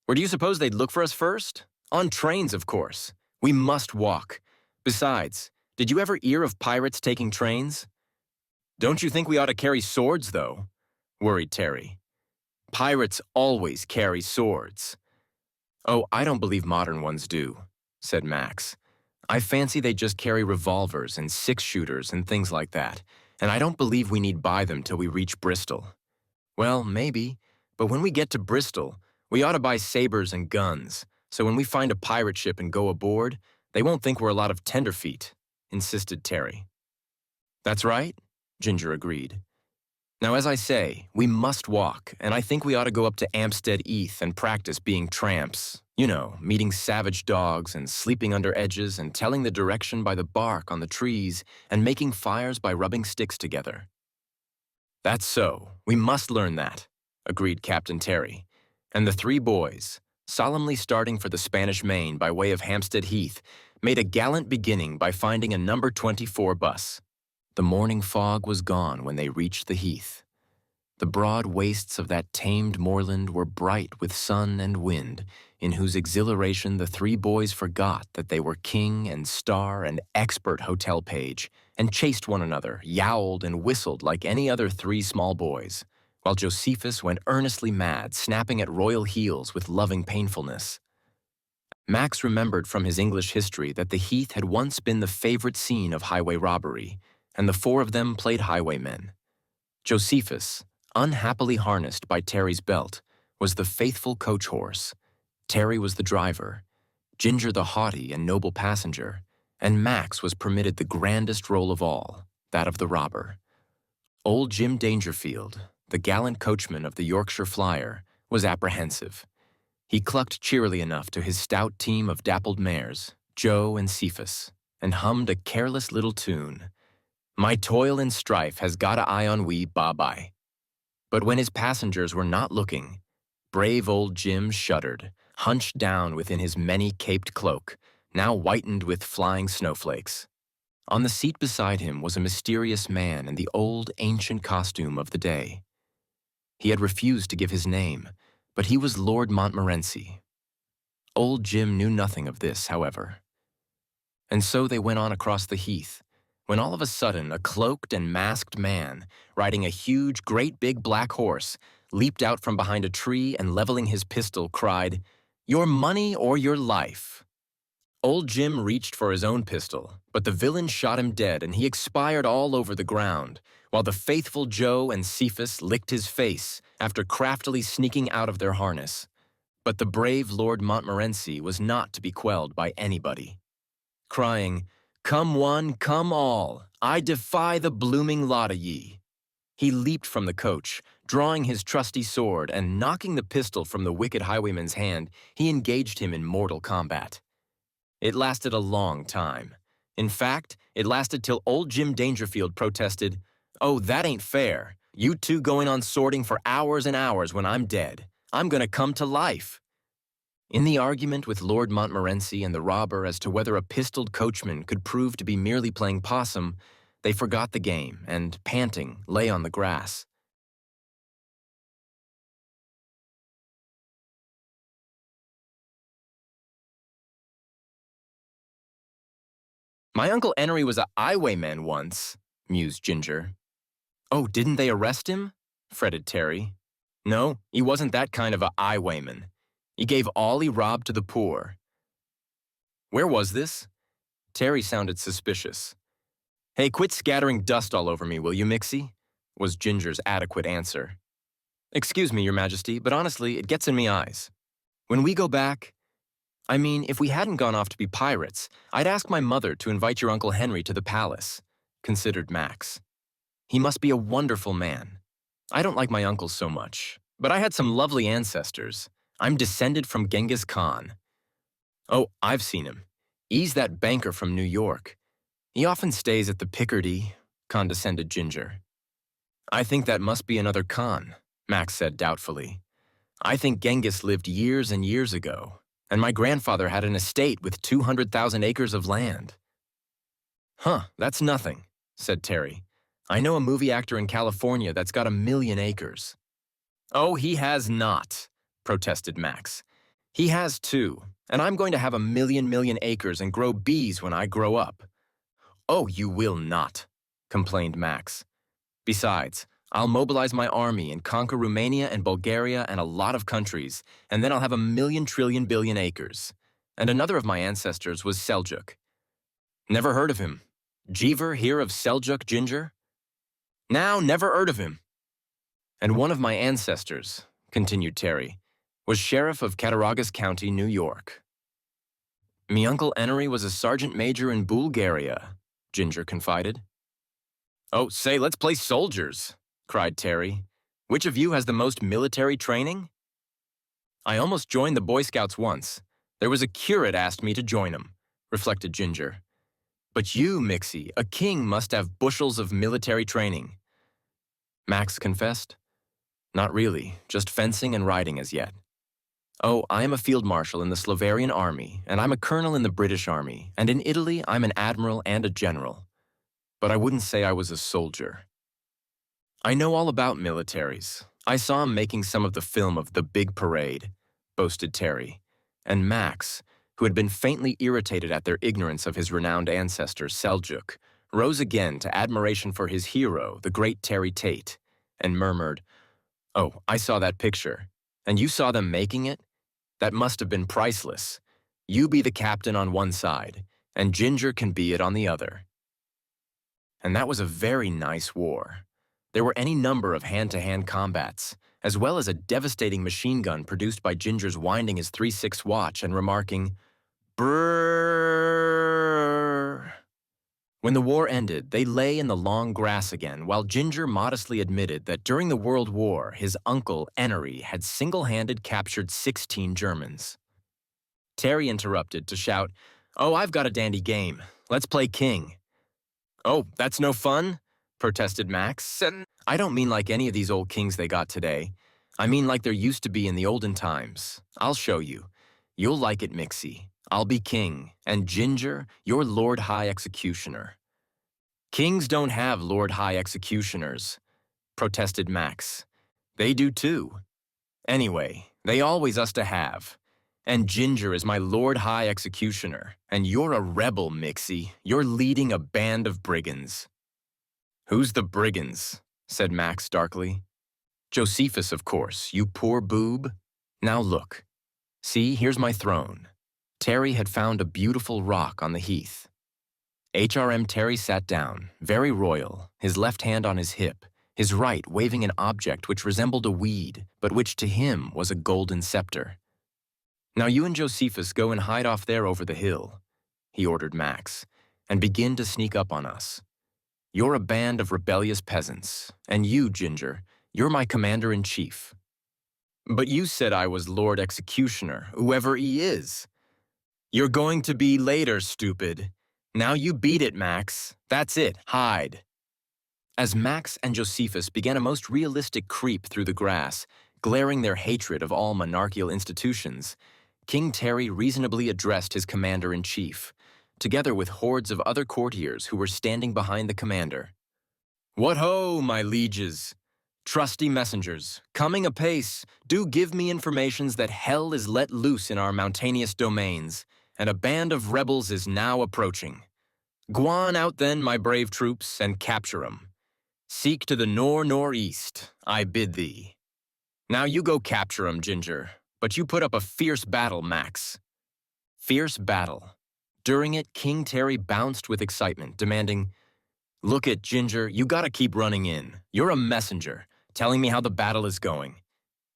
"Where do you suppose they'd look for us first? On trains, of course. We must walk. Besides, did you ever hear of pirates taking trains?" "Don't you think we ought to carry swords, though?" worried Terry. "Pirates always carry swords." "Oh, I don't believe modern ones do," said Max. "I fancy they just carry revolvers and six-shooters and things like that, and I don't believe we need buy them till we reach Bristol." "Well, maybe, but when we get to Bristol, we ought to buy sabers and guns, so when we find a pirate ship and go aboard, they won't think we're a lot of tenderfeet," insisted Terry. "That's right," Ginger agreed. "Now, as I say, we must walk, and I think we ought to go up to Hampstead Heath and practice being tramps. You know, meeting savage dogs and sleeping under edges and telling the direction by the bark on the trees and making fires by rubbing sticks together." "That's so. We must learn that," agreed Captain Terry. And the three boys, solemnly starting for the Spanish Main by way of Hampstead Heath, made a gallant beginning by finding a number 24 bus. The morning fog was gone when they reached the heath. The broad wastes of that tamed moorland were bright with sun and wind, in whose exhilaration the three boys forgot that they were king and star and expert hotel page, and chased one another, yowled and whistled like any other three small boys, while Josephus went earnestly mad, snapping at royal heels with loving painfulness. Max remembered from his English history that the heath had once been the favorite scene of highway robbery, and the four of them played highwaymen. Josephus, unhappily harnessed by Terry's belt, was the faithful coach horse. Terry was the driver, Ginger the haughty and noble passenger, and Max was permitted the grandest role of all, that of the robber. Old Jim Dangerfield, the gallant coachman of the Yorkshire Flyer, was apprehensive. He clucked cheerily enough to his stout team of dappled mares, Joe and Cephas, and hummed a careless little tune. "My toil and strife has got a eye on wee Bye-bye." But when his passengers were not looking, brave old Jim shuddered, hunched down within his many-caped cloak, now whitened with flying snowflakes. On the seat beside him was a mysterious man in the old, ancient costume of the day. He had refused to give his name, but he was Lord Montmorency. Old Jim knew nothing of this, however. And so they went on across the heath, when all of a sudden a cloaked and masked man, riding a huge, great big black horse, leaped out from behind a tree and leveling his pistol cried, "Your money or your life." Old Jim reached for his own pistol, but the villain shot him dead and he expired all over the ground, while the faithful Joe and Cephas licked his face after craftily sneaking out of their harness. But the brave Lord Montmorency was not to be quelled by anybody. Crying, "Come one, come all, I defy the blooming lot of ye," He leaped from the coach, drawing his trusty sword and knocking the pistol from the wicked highwayman's hand, he engaged him in mortal combat. It lasted a long time. In fact, it lasted till old Jim Dangerfield protested, "Oh, that ain't fair. You two going on swording for hours and hours when I'm dead. I'm gonna come to life." In the argument with Lord Montmorency and the robber as to whether a pistoled coachman could prove to be merely playing possum, they forgot the game and, panting, lay on the grass. "My Uncle Henry was a highwayman once," mused Ginger. "Oh, didn't they arrest him?" fretted Terry. "No, he wasn't that kind of a highwayman. He gave all he robbed to the poor." "Where was this?" Terry sounded suspicious. "Hey, quit scattering dust all over me, will you, Mixie?" was Ginger's adequate answer. "Excuse me, Your Majesty, but honestly, it gets in me eyes. When we go back, I mean, if we hadn't gone off to be pirates, I'd ask my mother to invite your Uncle Henry to the palace," considered Max. "He must be a wonderful man. I don't like my uncle so much, but I had some lovely ancestors. I'm descended from Genghis Khan." "Oh, I've seen him. He's that banker from New York. He often stays at the Picardy," condescended Ginger. "I think that must be another Khan," Max said doubtfully. "I think Genghis lived years and years ago, and my grandfather had an estate with 200,000 acres of land." "Huh, that's nothing," said Terry. "I know a movie actor in California that's got 1,000,000 acres." "Oh, he has not," protested Max. "He has too, and I'm going to have 1,000,000 acres and grow bees when I grow up." "Oh, you will not," complained Max. "Besides, I'll mobilize my army and conquer Romania and Bulgaria and a lot of countries, and then I'll have 1,000,000,000,000,000,000 acres. And another of my ancestors was Seljuk." "Never heard of him. Jeever hear of Seljuk, Ginger?" "Now, never heard of him." "And one of my ancestors," continued Terry, "was sheriff of Cattaraugus County, New York." "Me Uncle Henry was a sergeant major in Bulgaria," Ginger confided. "Oh, say, let's play soldiers," cried Terry. "Which of you has the most military training?" "I almost joined the Boy Scouts once. There was a curate asked me to join 'em," reflected Ginger. "But you, Mixie, a king must have bushels of military training." Max confessed. "Not really, just fencing and riding as yet. Oh, I am a field marshal in the Slovarian army, and I'm a colonel in the British army, and in Italy I'm an admiral and a general. But I wouldn't say I was a soldier." "I know all about militaries. I saw him making some of the film of The Big Parade," boasted Terry, and Max, who had been faintly irritated at their ignorance of his renowned ancestor, Seljuk, rose again to admiration for his hero, the great Terry Tait, and murmured, "Oh, I saw that picture. And you saw them making it? That must have been priceless. You be the captain on one side, and Ginger can be it on the other." And that was a very nice war. There were any number of hand-to-hand combats, as well as a devastating machine gun produced by Ginger's winding his 3/6 watch and remarking, "Brrrr." When the war ended, they lay in the long grass again, while Ginger modestly admitted that during the World War, his uncle, Henry, had single-handed captured 16 Germans. Terry interrupted to shout, "Oh, I've got a dandy game. Let's play king." "Oh, that's no fun?" protested Max. "I don't mean like any of these old kings they got today. I mean like there used to be in the olden times. I'll show you. You'll like it, Mixie. I'll be king, and Ginger, you're Lord High Executioner." "Kings don't have Lord High Executioners," protested Max. "They do too. Anyway, they always us to have. And Ginger is my Lord High Executioner, and you're a rebel, Mixie. You're leading a band of brigands." "Who's the brigands?" said Max darkly. "Josephus, of course, you poor boob. Now look. See, here's my throne." Terry had found a beautiful rock on the heath. HRM Terry sat down, very royal, his left hand on his hip, his right waving an object which resembled a weed, but which to him was a golden scepter. "Now you and Josephus go and hide off there over the hill," he ordered Max, "and begin to sneak up on us. You're a band of rebellious peasants, and you, Ginger, you're my commander-in-chief. But you said I was Lord Executioner, whoever he is. You're going to be later, stupid. Now you beat it, Max. That's it, hide. As Max and Josephus began a most realistic creep through the grass, glaring their hatred of all monarchical institutions, King Terry reasonably addressed his commander-in-chief, together with hordes of other courtiers who were standing behind the commander. What ho, my lieges! Trusty messengers, coming apace, do give me informations that hell is let loose in our mountainous domains, and a band of rebels is now approaching. Gwan out then, my brave troops, and capture 'em. Seek to the northeast, I bid thee. Now you go capture 'em, Ginger, but you put up a fierce battle, Max. Fierce battle. During it, King Terry bounced with excitement, demanding, Look at Ginger, you gotta keep running in. You're a messenger, telling me how the battle is going.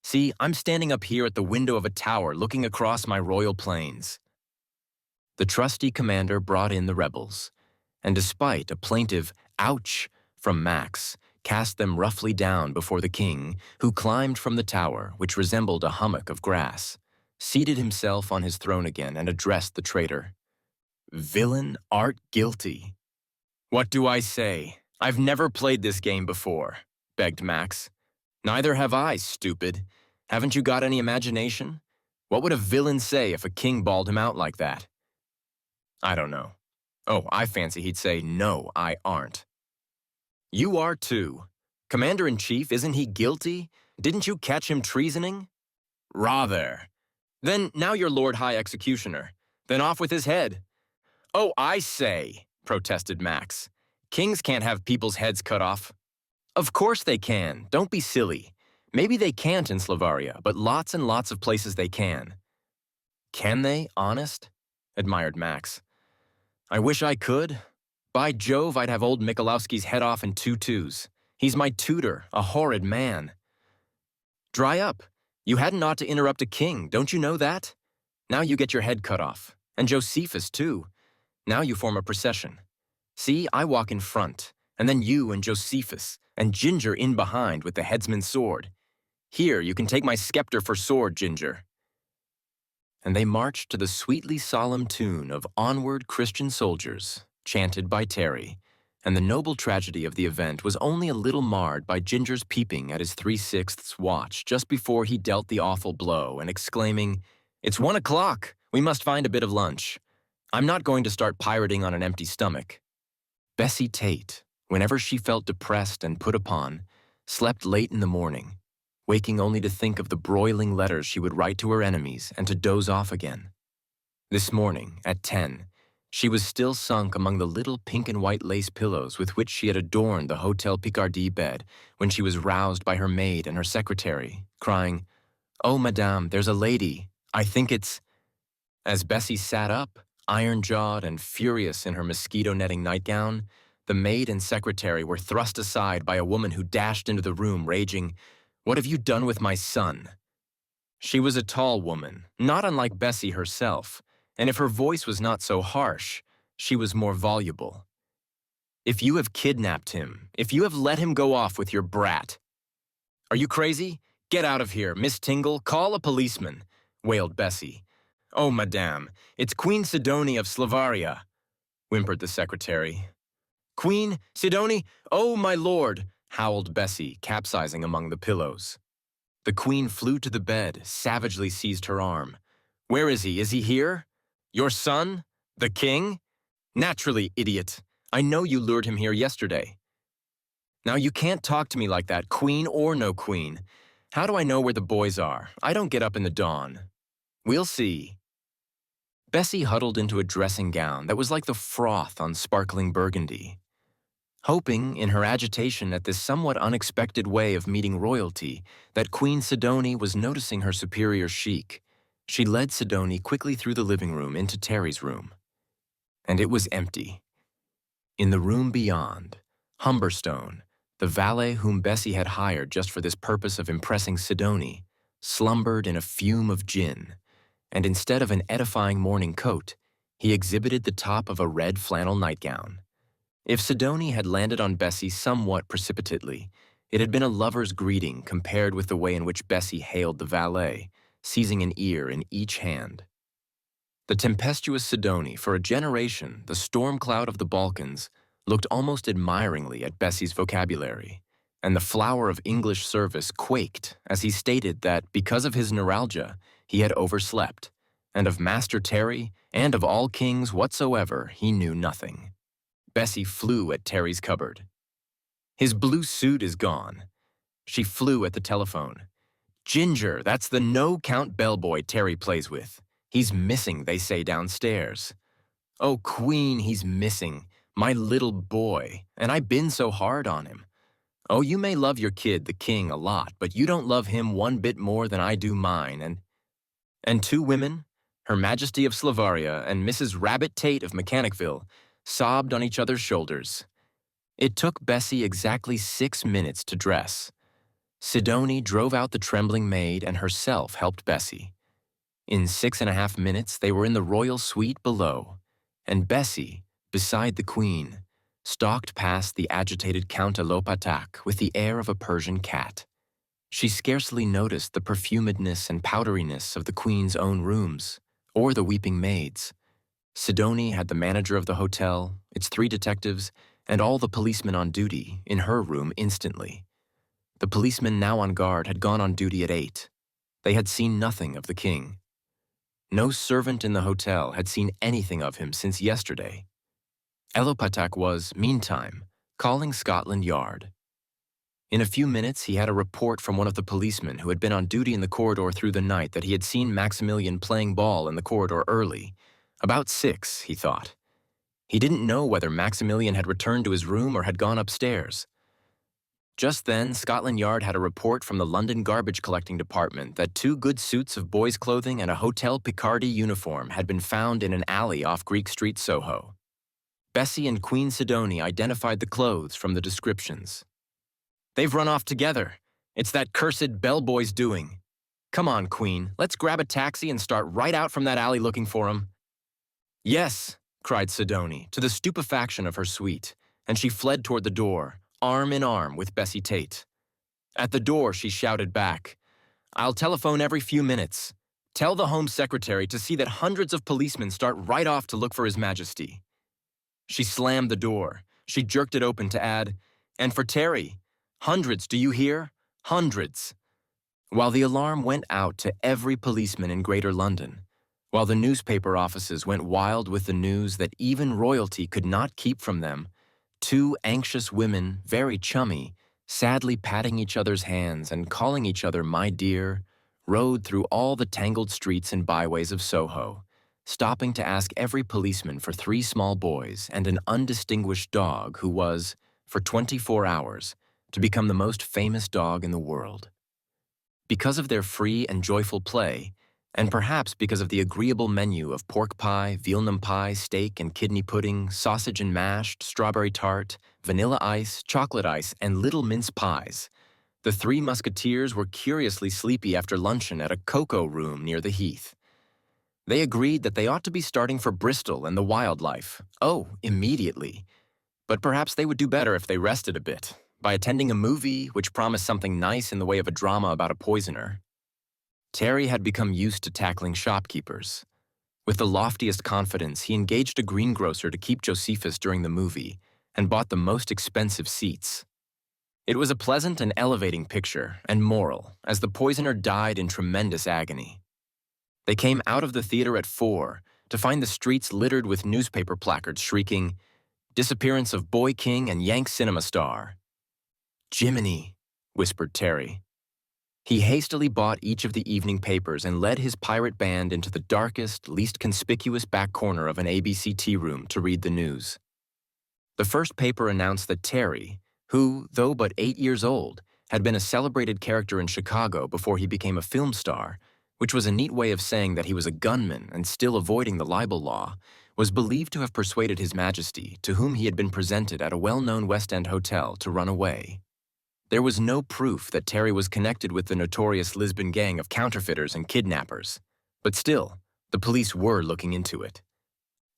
See, I'm standing up here at the window of a tower looking across my royal plains. The trusty commander brought in the rebels, and despite a plaintive ouch from Max, cast them roughly down before the king, who climbed from the tower, which resembled a hummock of grass, seated himself on his throne again and addressed the traitor. Villain, art guilty. What do I say? I've never played this game before, begged Max. Neither have I, stupid. Haven't you got any imagination? What would a villain say if a king bawled him out like that? I don't know. Oh, I fancy he'd say, no, I aren't. You are too. Commander-in-Chief, isn't he guilty? Didn't you catch him treasoning? Rather. Then now you're Lord High Executioner. Then off with his head. Oh, I say, protested Max. Kings can't have people's heads cut off. Of course they can. Don't be silly. Maybe they can't in Slavaria, but lots and lots of places they can. Can they, honest? Admired Max. I wish I could. By Jove, I'd have old Mikolowski's head off in 2-2s. He's my tutor, a horrid man. Dry up. You hadn't ought to interrupt a king, don't you know that? Now you get your head cut off. And Josephus, too. Now you form a procession. See, I walk in front, and then you and Josephus, and Ginger in behind with the headsman's sword. Here, you can take my scepter for sword, Ginger. And they marched to the sweetly solemn tune of Onward, Christian Soldiers, chanted by Terry, and the noble tragedy of the event was only a little marred by Ginger's peeping at his 3/6 watch just before he dealt the awful blow and exclaiming, It's 1 o'clock! We must find a bit of lunch. I'm not going to start pirating on an empty stomach. Bessie Tait, whenever she felt depressed and put upon, slept late in the morning, waking only to think of the broiling letters she would write to her enemies and to doze off again. This morning, at 10, she was still sunk among the little pink and white lace pillows with which she had adorned the Hotel Picardie bed when she was roused by her maid and her secretary, crying, Oh, madame, there's a lady. I think it's... As Bessie sat up, iron-jawed and furious in her mosquito-netting nightgown, the maid and secretary were thrust aside by a woman who dashed into the room, raging, What have you done with my son? She was a tall woman, not unlike Bessie herself, and if her voice was not so harsh, she was more voluble. If you have kidnapped him, if you have let him go off with your brat. Are you crazy? Get out of here, Miss Tingle, call a policeman, wailed Bessie. Oh, madame, it's Queen Sidonie of Slavaria, whimpered the secretary. Queen Sidonie? Oh, my lord, howled Bessie, capsizing among the pillows. The queen flew to the bed, savagely seized her arm. Where is he? Is he here? Your son? The king? Naturally, idiot. I know you lured him here yesterday. Now you can't talk to me like that, queen or no queen. How do I know where the boys are? I don't get up in the dawn. We'll see. Bessie huddled into a dressing gown that was like the froth on sparkling burgundy. Hoping, in her agitation at this somewhat unexpected way of meeting royalty, that Queen Sidonie was noticing her superior chic, she led Sidonie quickly through the living room into Terry's room. And it was empty. In the room beyond, Humberstone, the valet whom Bessie had hired just for this purpose of impressing Sidonie, slumbered in a fume of gin, and instead of an edifying morning coat, he exhibited the top of a red flannel nightgown. If Sidoni had landed on Bessie somewhat precipitately, it had been a lover's greeting compared with the way in which Bessie hailed the valet, seizing an ear in each hand. The tempestuous Sidoni, for a generation, the storm cloud of the Balkans, looked almost admiringly at Bessie's vocabulary, and the flower of English service quaked as he stated that, because of his neuralgia, he had overslept, and of Master Terry, and of all kings whatsoever, he knew nothing. Bessie flew at Terry's cupboard. "His blue suit is gone." She flew at the telephone. "Ginger, that's the no-count bellboy Terry plays with. He's missing, they say, downstairs." "Oh, Queen, he's missing. My little boy. And I've been so hard on him." "Oh, you may love your kid, the king, a lot, but you don't love him one bit more than I do mine, and two women, Her Majesty of Slavaria and Mrs. Rabbit Tait of Mechanicville, sobbed on each other's shoulders. It took Bessie exactly 6 minutes to dress. Sidoni drove out the trembling maid and herself helped Bessie. In 6.5 minutes, they were in the royal suite below, and Bessie, beside the queen, stalked past the agitated Count Lopatak with the air of a Persian cat. She scarcely noticed the perfumedness and powderiness of the queen's own rooms, or the weeping maids. Sidoni had the manager of the hotel, its 3 detectives, and all the policemen on duty in her room instantly. The policemen now on guard had gone on duty at 8. They had seen nothing of the king. No servant in the hotel had seen anything of him since yesterday. Lopatak was, meantime, calling Scotland Yard. In a few minutes, he had a report from one of the policemen who had been on duty in the corridor through the night that he had seen Maximilian playing ball in the corridor early. About 6, he thought. He didn't know whether Maximilian had returned to his room or had gone upstairs. Just then, Scotland Yard had a report from the London Garbage Collecting Department that 2 good suits of boys' clothing and a Hotel Picardy uniform had been found in an alley off Greek Street, Soho. Bessie and Queen Sidoni identified the clothes from the descriptions. "They've run off together. It's that cursed bellboy's doing. Come on, Queen, let's grab a taxi and start right out from that alley looking for him." "Yes," cried Sidoni, to the stupefaction of her suite, and she fled toward the door, arm in arm with Bessie Tait. At the door, she shouted back, "I'll telephone every few minutes. Tell the Home Secretary to see that hundreds of policemen start right off to look for His Majesty." She slammed the door. She jerked it open to add, "And for Terry. Hundreds, do you hear? Hundreds." While the alarm went out to every policeman in Greater London, while the newspaper offices went wild with the news that even royalty could not keep from them, 2 anxious women, very chummy, sadly patting each other's hands and calling each other "my dear," rode through all the tangled streets and byways of Soho, stopping to ask every policeman for 3 small boys and an undistinguished dog who was, for 24 hours, to become the most famous dog in the world. Because of their free and joyful play, and perhaps because of the agreeable menu of pork pie, veal pie, steak and kidney pudding, sausage and mashed, strawberry tart, vanilla ice, chocolate ice, and little mince pies, the 3 musketeers were curiously sleepy after luncheon at a cocoa room near the Heath. They agreed that they ought to be starting for Bristol and the wildlife, immediately. But perhaps they would do better if they rested a bit, by attending a movie which promised something nice in the way of a drama about a poisoner. Terry had become used to tackling shopkeepers. With the loftiest confidence, he engaged a greengrocer to keep Josephus during the movie and bought the most expensive seats. It was a pleasant and elevating picture and moral as the poisoner died in tremendous agony. They came out of the theater at 4 to find the streets littered with newspaper placards shrieking, "Disappearance of Boy King and Yank Cinema Star." "Jiminy," whispered Terry. He hastily bought each of the evening papers and led his pirate band into the darkest, least conspicuous back corner of an ABC tea room to read the news. The first paper announced that Terry, who, though but 8 years old, had been a celebrated character in Chicago before he became a film star, which was a neat way of saying that he was a gunman and still avoiding the libel law, was believed to have persuaded His Majesty, to whom he had been presented at a well-known West End hotel, to run away. There was no proof that Terry was connected with the notorious Lisbon gang of counterfeiters and kidnappers, but still, the police were looking into it.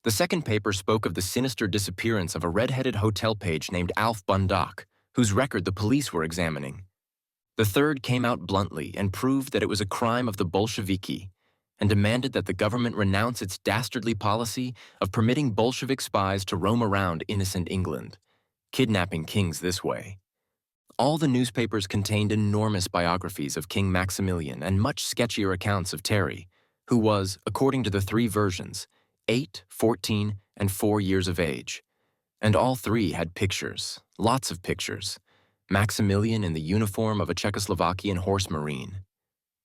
The second paper spoke of the sinister disappearance of a red-headed hotel page named Alf Bundock, whose record the police were examining. The third came out bluntly and proved that it was a crime of the Bolsheviki and demanded that the government renounce its dastardly policy of permitting Bolshevik spies to roam around innocent England, kidnapping kings this way. All the newspapers contained enormous biographies of King Maximilian and much sketchier accounts of Terry, who was, according to the three versions, 8, 14, and 4 years of age. And all three had pictures, lots of pictures. Maximilian in the uniform of a Czechoslovakian horse marine.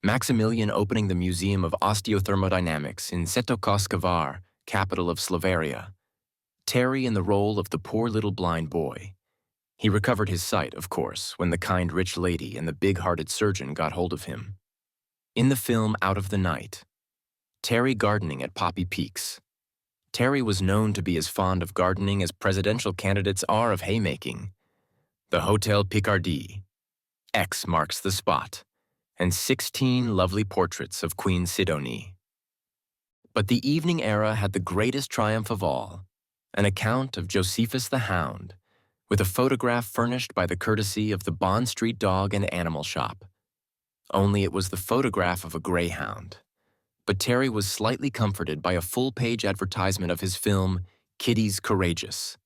Maximilian opening the Museum of Osteothermodynamics in Svetokoskavar, capital of Slovakia. Terry in the role of the poor little blind boy. He recovered his sight, of course, when the kind rich lady and the big-hearted surgeon got hold of him. In the film Out of the Night, Terry gardening at Poppy Peaks. Terry was known to be as fond of gardening as presidential candidates are of haymaking. The Hotel Picardie. X marks the spot, and 16 lovely portraits of Queen Sidonie. But the evening era had the greatest triumph of all, an account of Josephus the Hound, with a photograph furnished by the courtesy of the Bond Street Dog and Animal Shop. Only it was the photograph of a greyhound. But Terry was slightly comforted by a full-page advertisement of his film, Kitty's Courageous,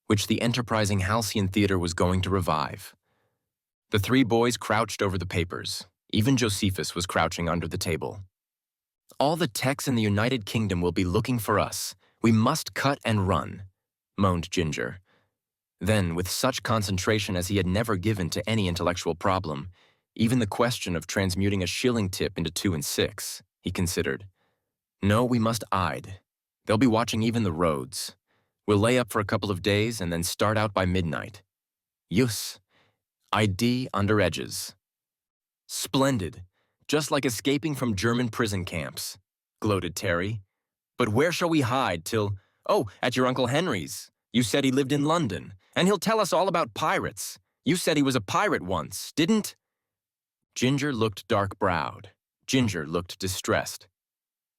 which the enterprising Halcyon Theater was going to revive. The three boys crouched over the papers. Even Josephus was crouching under the table. "All the techs in the United Kingdom will be looking for us. We must cut and run," moaned Ginger. Then, with such concentration as he had never given to any intellectual problem, even the question of transmuting a shilling tip into 2 and 6, he considered. "No, we must ide. They'll be watching even the roads. We'll lay up for a couple of days and then start out by midnight. Jus. ID under edges." "Splendid. Just like escaping from German prison camps," gloated Terry. "But where shall we hide till— Oh, at your Uncle Henry's. You said he lived in London, and he'll tell us all about pirates. You said he was a pirate once, didn't—" Ginger looked dark-browed. Ginger looked distressed.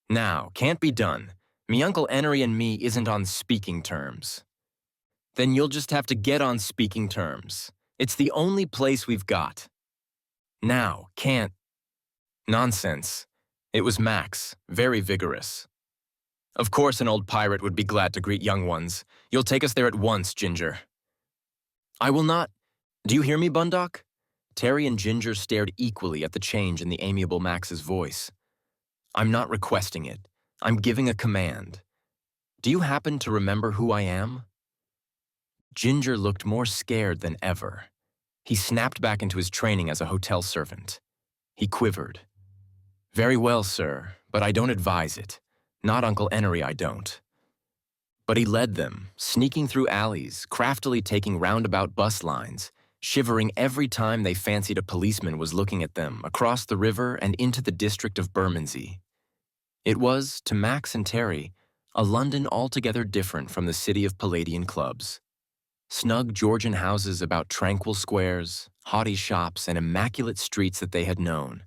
"Now, can't be done. Me Uncle Henry and me isn't on speaking terms." "Then you'll just have to get on speaking terms. It's the only place we've got." "Now, can't—" "Nonsense." It was Max, very vigorous. "Of course an old pirate would be glad to greet young ones. You'll take us there at once, Ginger." "I will not— Do you hear me, Bundock?" Terry and Ginger stared equally at the change in the amiable Max's voice. "I'm not requesting it. I'm giving a command. Do you happen to remember who I am?" Ginger looked more scared than ever. He snapped back into his training as a hotel servant. He quivered. "Very well, sir, but I don't advise it. Not Uncle Henry, I don't." But he led them, sneaking through alleys, craftily taking roundabout bus lines, shivering every time they fancied a policeman was looking at them across the river and into the district of Bermondsey. It was, to Max and Terry, a London altogether different from the city of Palladian clubs. Snug Georgian houses about tranquil squares, haughty shops, and immaculate streets that they had known.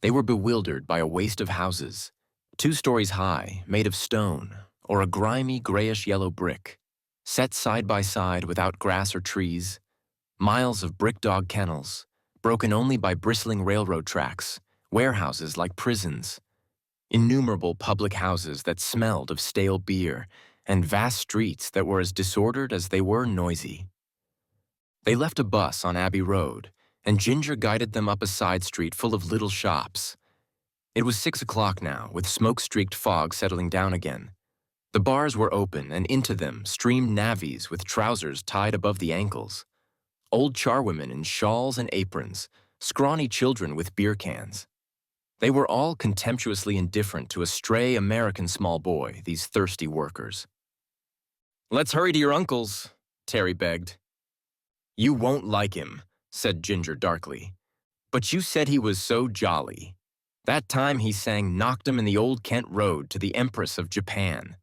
They were bewildered by a waste of houses, 2 stories high, made of stone, or a grimy grayish-yellow brick, set side by side without grass or trees, miles of brick dog kennels, broken only by bristling railroad tracks, warehouses like prisons, innumerable public houses that smelled of stale beer, and vast streets that were as disordered as they were noisy. They left a bus on Abbey Road, and Ginger guided them up a side street full of little shops. It was 6 o'clock now, with smoke-streaked fog settling down again. The bars were open, and into them streamed navvies with trousers tied above the ankles, old charwomen in shawls and aprons, scrawny children with beer cans. They were all contemptuously indifferent to a stray American small boy, these thirsty workers. "Let's hurry to your uncle's," Terry begged. "You won't like him," said Ginger darkly. "But you said he was so jolly. That time he sang Knocked 'em in the Old Kent Road to the Empress of Japan."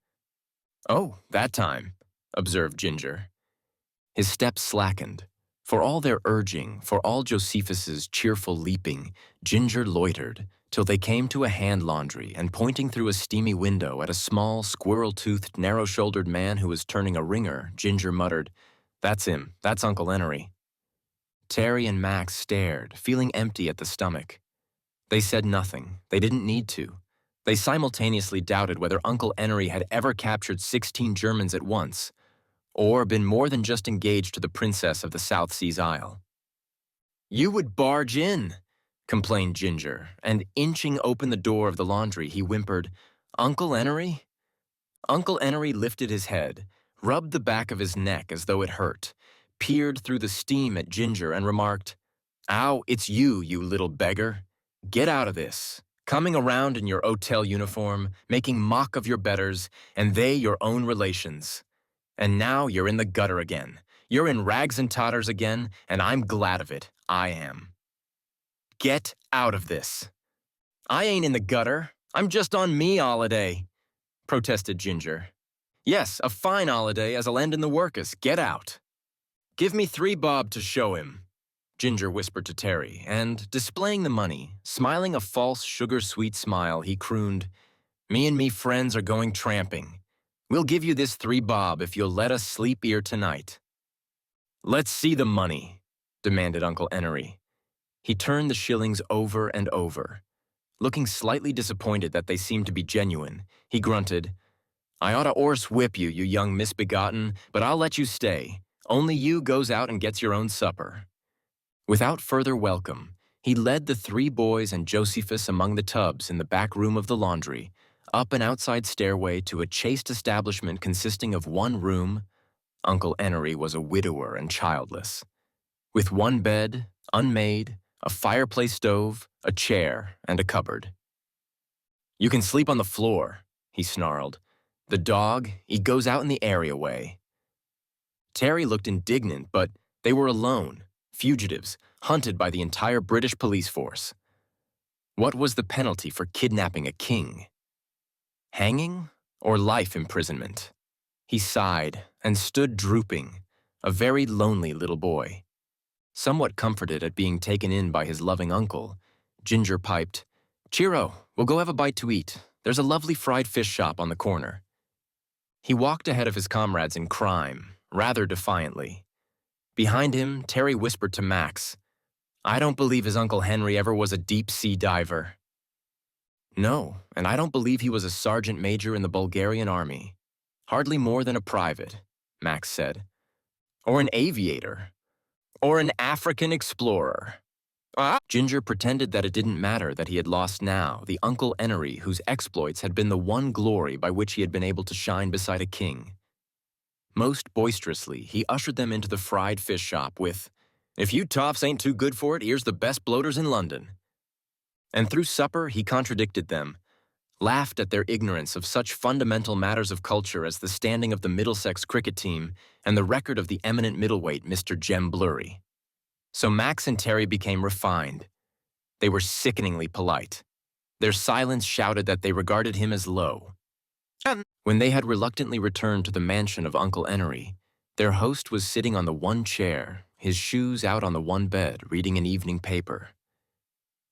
"Oh, that time," observed Ginger. His steps slackened. For all their urging, for all Josephus's cheerful leaping, Ginger loitered till they came to a hand laundry, and pointing through a steamy window at a small, squirrel-toothed, narrow-shouldered man who was turning a wringer, Ginger muttered, "That's him. That's Uncle Enery." Terry and Max stared, feeling empty at the stomach. They said nothing. They didn't need to. They simultaneously doubted whether Uncle Enery had ever captured 16 Germans at once, or been more than just engaged to the princess of the South Seas Isle. "You would barge in," complained Ginger, and inching open the door of the laundry, he whimpered, "Uncle Enery?" Uncle Enery lifted his head, rubbed the back of his neck as though it hurt, peered through the steam at Ginger and remarked, "Ow, it's you, you little beggar. Get out of this. Coming around in your hotel uniform, making mock of your betters, and they your own relations. And now you're in the gutter again. You're in rags and tatters again, and I'm glad of it. I am. Get out of this." "I ain't in the gutter. I'm just on me holiday," protested Ginger. "Yes, a fine holiday as I'll end in the workus. Get out." "Give me 3 bob to show him," Ginger whispered to Terry, and, displaying the money, smiling a false sugar-sweet smile, he crooned, "Me and me friends are going tramping. We'll give you this 3 bob if you'll let us sleep here tonight." "Let's see the money," demanded Uncle Enery. He turned the shillings over and over. Looking slightly disappointed that they seemed to be genuine, he grunted, "I ought to 'orse whip you, you young misbegotten, but I'll let you stay. Only you goes out and gets your own supper." Without further welcome, he led the 3 boys and Josephus among the tubs in the back room of the laundry, up an outside stairway to a chaste establishment consisting of 1 room — Uncle Enery was a widower and childless — with 1 bed, unmade, a fireplace stove, a chair, and a cupboard. "You can sleep on the floor," he snarled. "The dog, he goes out in the areaway." Terry looked indignant, but they were alone, fugitives, hunted by the entire British police force. What was the penalty for kidnapping a king? Hanging or life imprisonment? He sighed and stood drooping, a very lonely little boy. Somewhat comforted at being taken in by his loving uncle, Ginger piped, "Cheero, we'll go have a bite to eat. There's a lovely fried fish shop on the corner." He walked ahead of his comrades in crime, rather defiantly. Behind him, Terry whispered to Max, "I don't believe his Uncle Henry ever was a deep-sea diver." "No, and I don't believe he was a sergeant major in the Bulgarian army. Hardly more than a private," Max said. "Or an aviator. Or an African explorer." Ginger pretended that it didn't matter that he had lost now the Uncle Enery whose exploits had been the one glory by which he had been able to shine beside a king. Most boisterously, he ushered them into the fried fish shop with, "If you toffs ain't too good for it, here's the best bloaters in London." And through supper, he contradicted them, laughed at their ignorance of such fundamental matters of culture as the standing of the Middlesex cricket team and the record of the eminent middleweight Mr. Jem Blurry. So Max and Terry became refined. They were sickeningly polite. Their silence shouted that they regarded him as low. When they had reluctantly returned to the mansion of Uncle Enery, their host was sitting on the 1 chair, his shoes out on the 1 bed, reading an evening paper.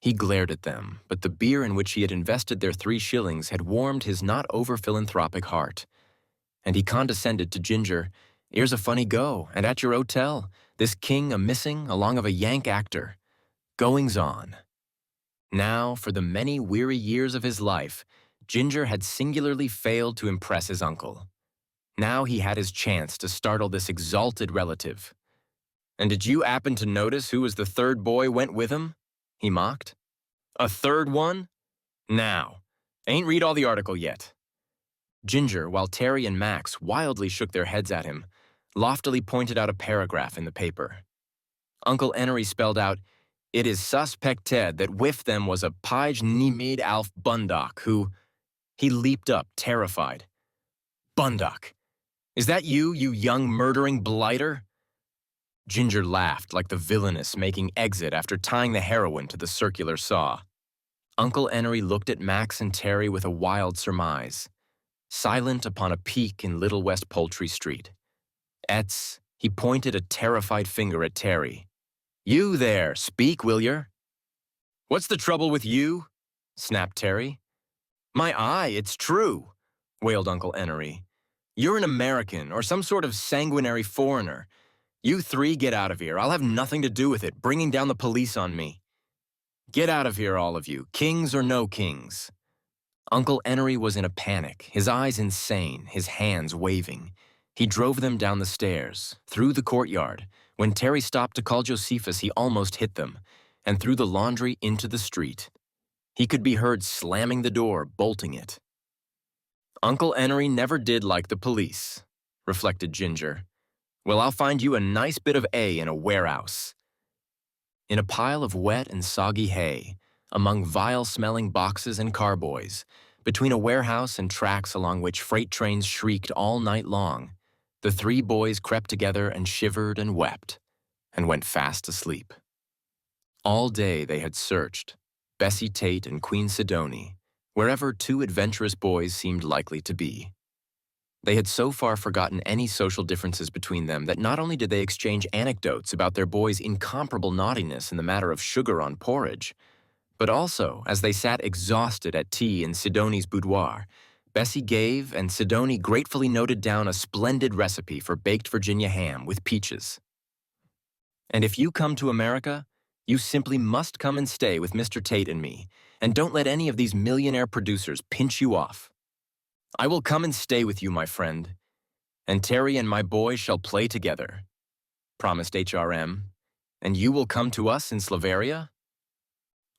He glared at them, but the beer in which he had invested their 3 shillings had warmed his not over-philanthropic heart. And he condescended to Ginger, "Here's a funny go, and at your hotel, this king a-missing along of a Yank actor. Goings on." Now, for the many weary years of his life, Ginger had singularly failed to impress his uncle. Now he had his chance to startle this exalted relative. "And did you happen to notice who was the 3rd boy went with him?" he mocked. "A 3rd one? Now, ain't read all the article yet." Ginger, while Terry and Max wildly shook their heads at him, loftily pointed out a paragraph in the paper. Uncle Enery spelled out, "It is suspected that with them was a page named Alf Bundock, who—" He leaped up, terrified. "Bundock! Is that you, you young murdering blighter?" Ginger laughed like the villainess making exit after tying the heroine to the circular saw. Uncle Enery looked at Max and Terry with a wild surmise. Silent upon a peak in Little West Poultry Street. "Et's," He pointed a terrified finger at Terry. "You there, speak, will yer?" "What's the trouble with you?" snapped Terry. "My eye, it's true," wailed Uncle Enery. "You're an American or some sort of sanguinary foreigner. You three get out of here. I'll have nothing to do with it, bringing down the police on me. Get out of here, all of you, kings or no kings." Uncle Enery was in a panic, his eyes insane, his hands waving. He drove them down the stairs, through the courtyard. When Terry stopped to call Josephus, he almost hit them, and through the laundry into the street. He could be heard slamming the door, bolting it. "Uncle Enery never did like the police," reflected Ginger. "Well, I'll find you a nice bit of A in a warehouse." In a pile of wet and soggy hay, among vile-smelling boxes and carboys, between a warehouse and tracks along which freight trains shrieked all night long, the three boys crept together and shivered and wept, and went fast asleep. All day they had searched, Bessie Tait and Queen Sidonie, wherever two adventurous boys seemed likely to be. They had so far forgotten any social differences between them that not only did they exchange anecdotes about their boys' incomparable naughtiness in the matter of sugar on porridge, but also, as they sat exhausted at tea in Sidonie's boudoir, Bessie gave and Sidonie gratefully noted down a splendid recipe for baked Virginia ham with peaches. "And if you come to America, you simply must come and stay with Mr. Tait and me, and don't let any of these millionaire producers pinch you off. I will come and stay with you, my friend, and Terry and my boy shall play together," promised HRM. "And you will come to us in Slavaria?"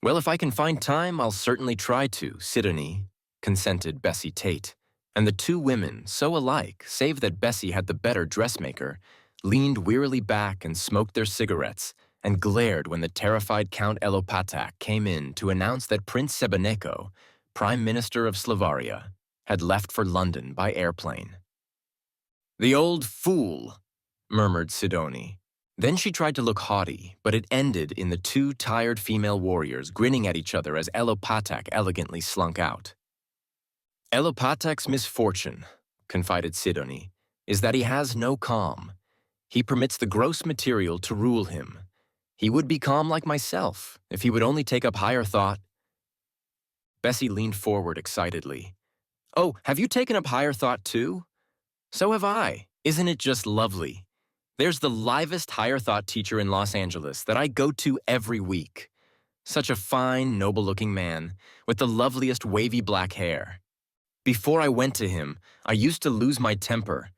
"Well, if I can find time, I'll certainly try to, Sidonie," consented Bessie Tait, and the two women, so alike, save that Bessie had the better dressmaker, leaned wearily back and smoked their cigarettes and glared when the terrified Count Elopatak came in to announce that Prince Sebeneko, Prime Minister of Slavaria, had left for London by airplane. "The old fool," murmured Sidonie. Then she tried to look haughty, but it ended in the two tired female warriors grinning at each other as Elopatak elegantly slunk out. "Elopatak's misfortune," confided Sidonie, "is that he has no calm. He permits the gross material to rule him. He would be calm like myself if he would only take up higher thought." Bessie leaned forward excitedly. "Oh, have you taken up higher thought too? So have I. Isn't it just lovely? There's the livest higher thought teacher in Los Angeles that I go to every week. Such a fine, noble-looking man, with the loveliest wavy black hair. Before I went to him, I used to lose my temper.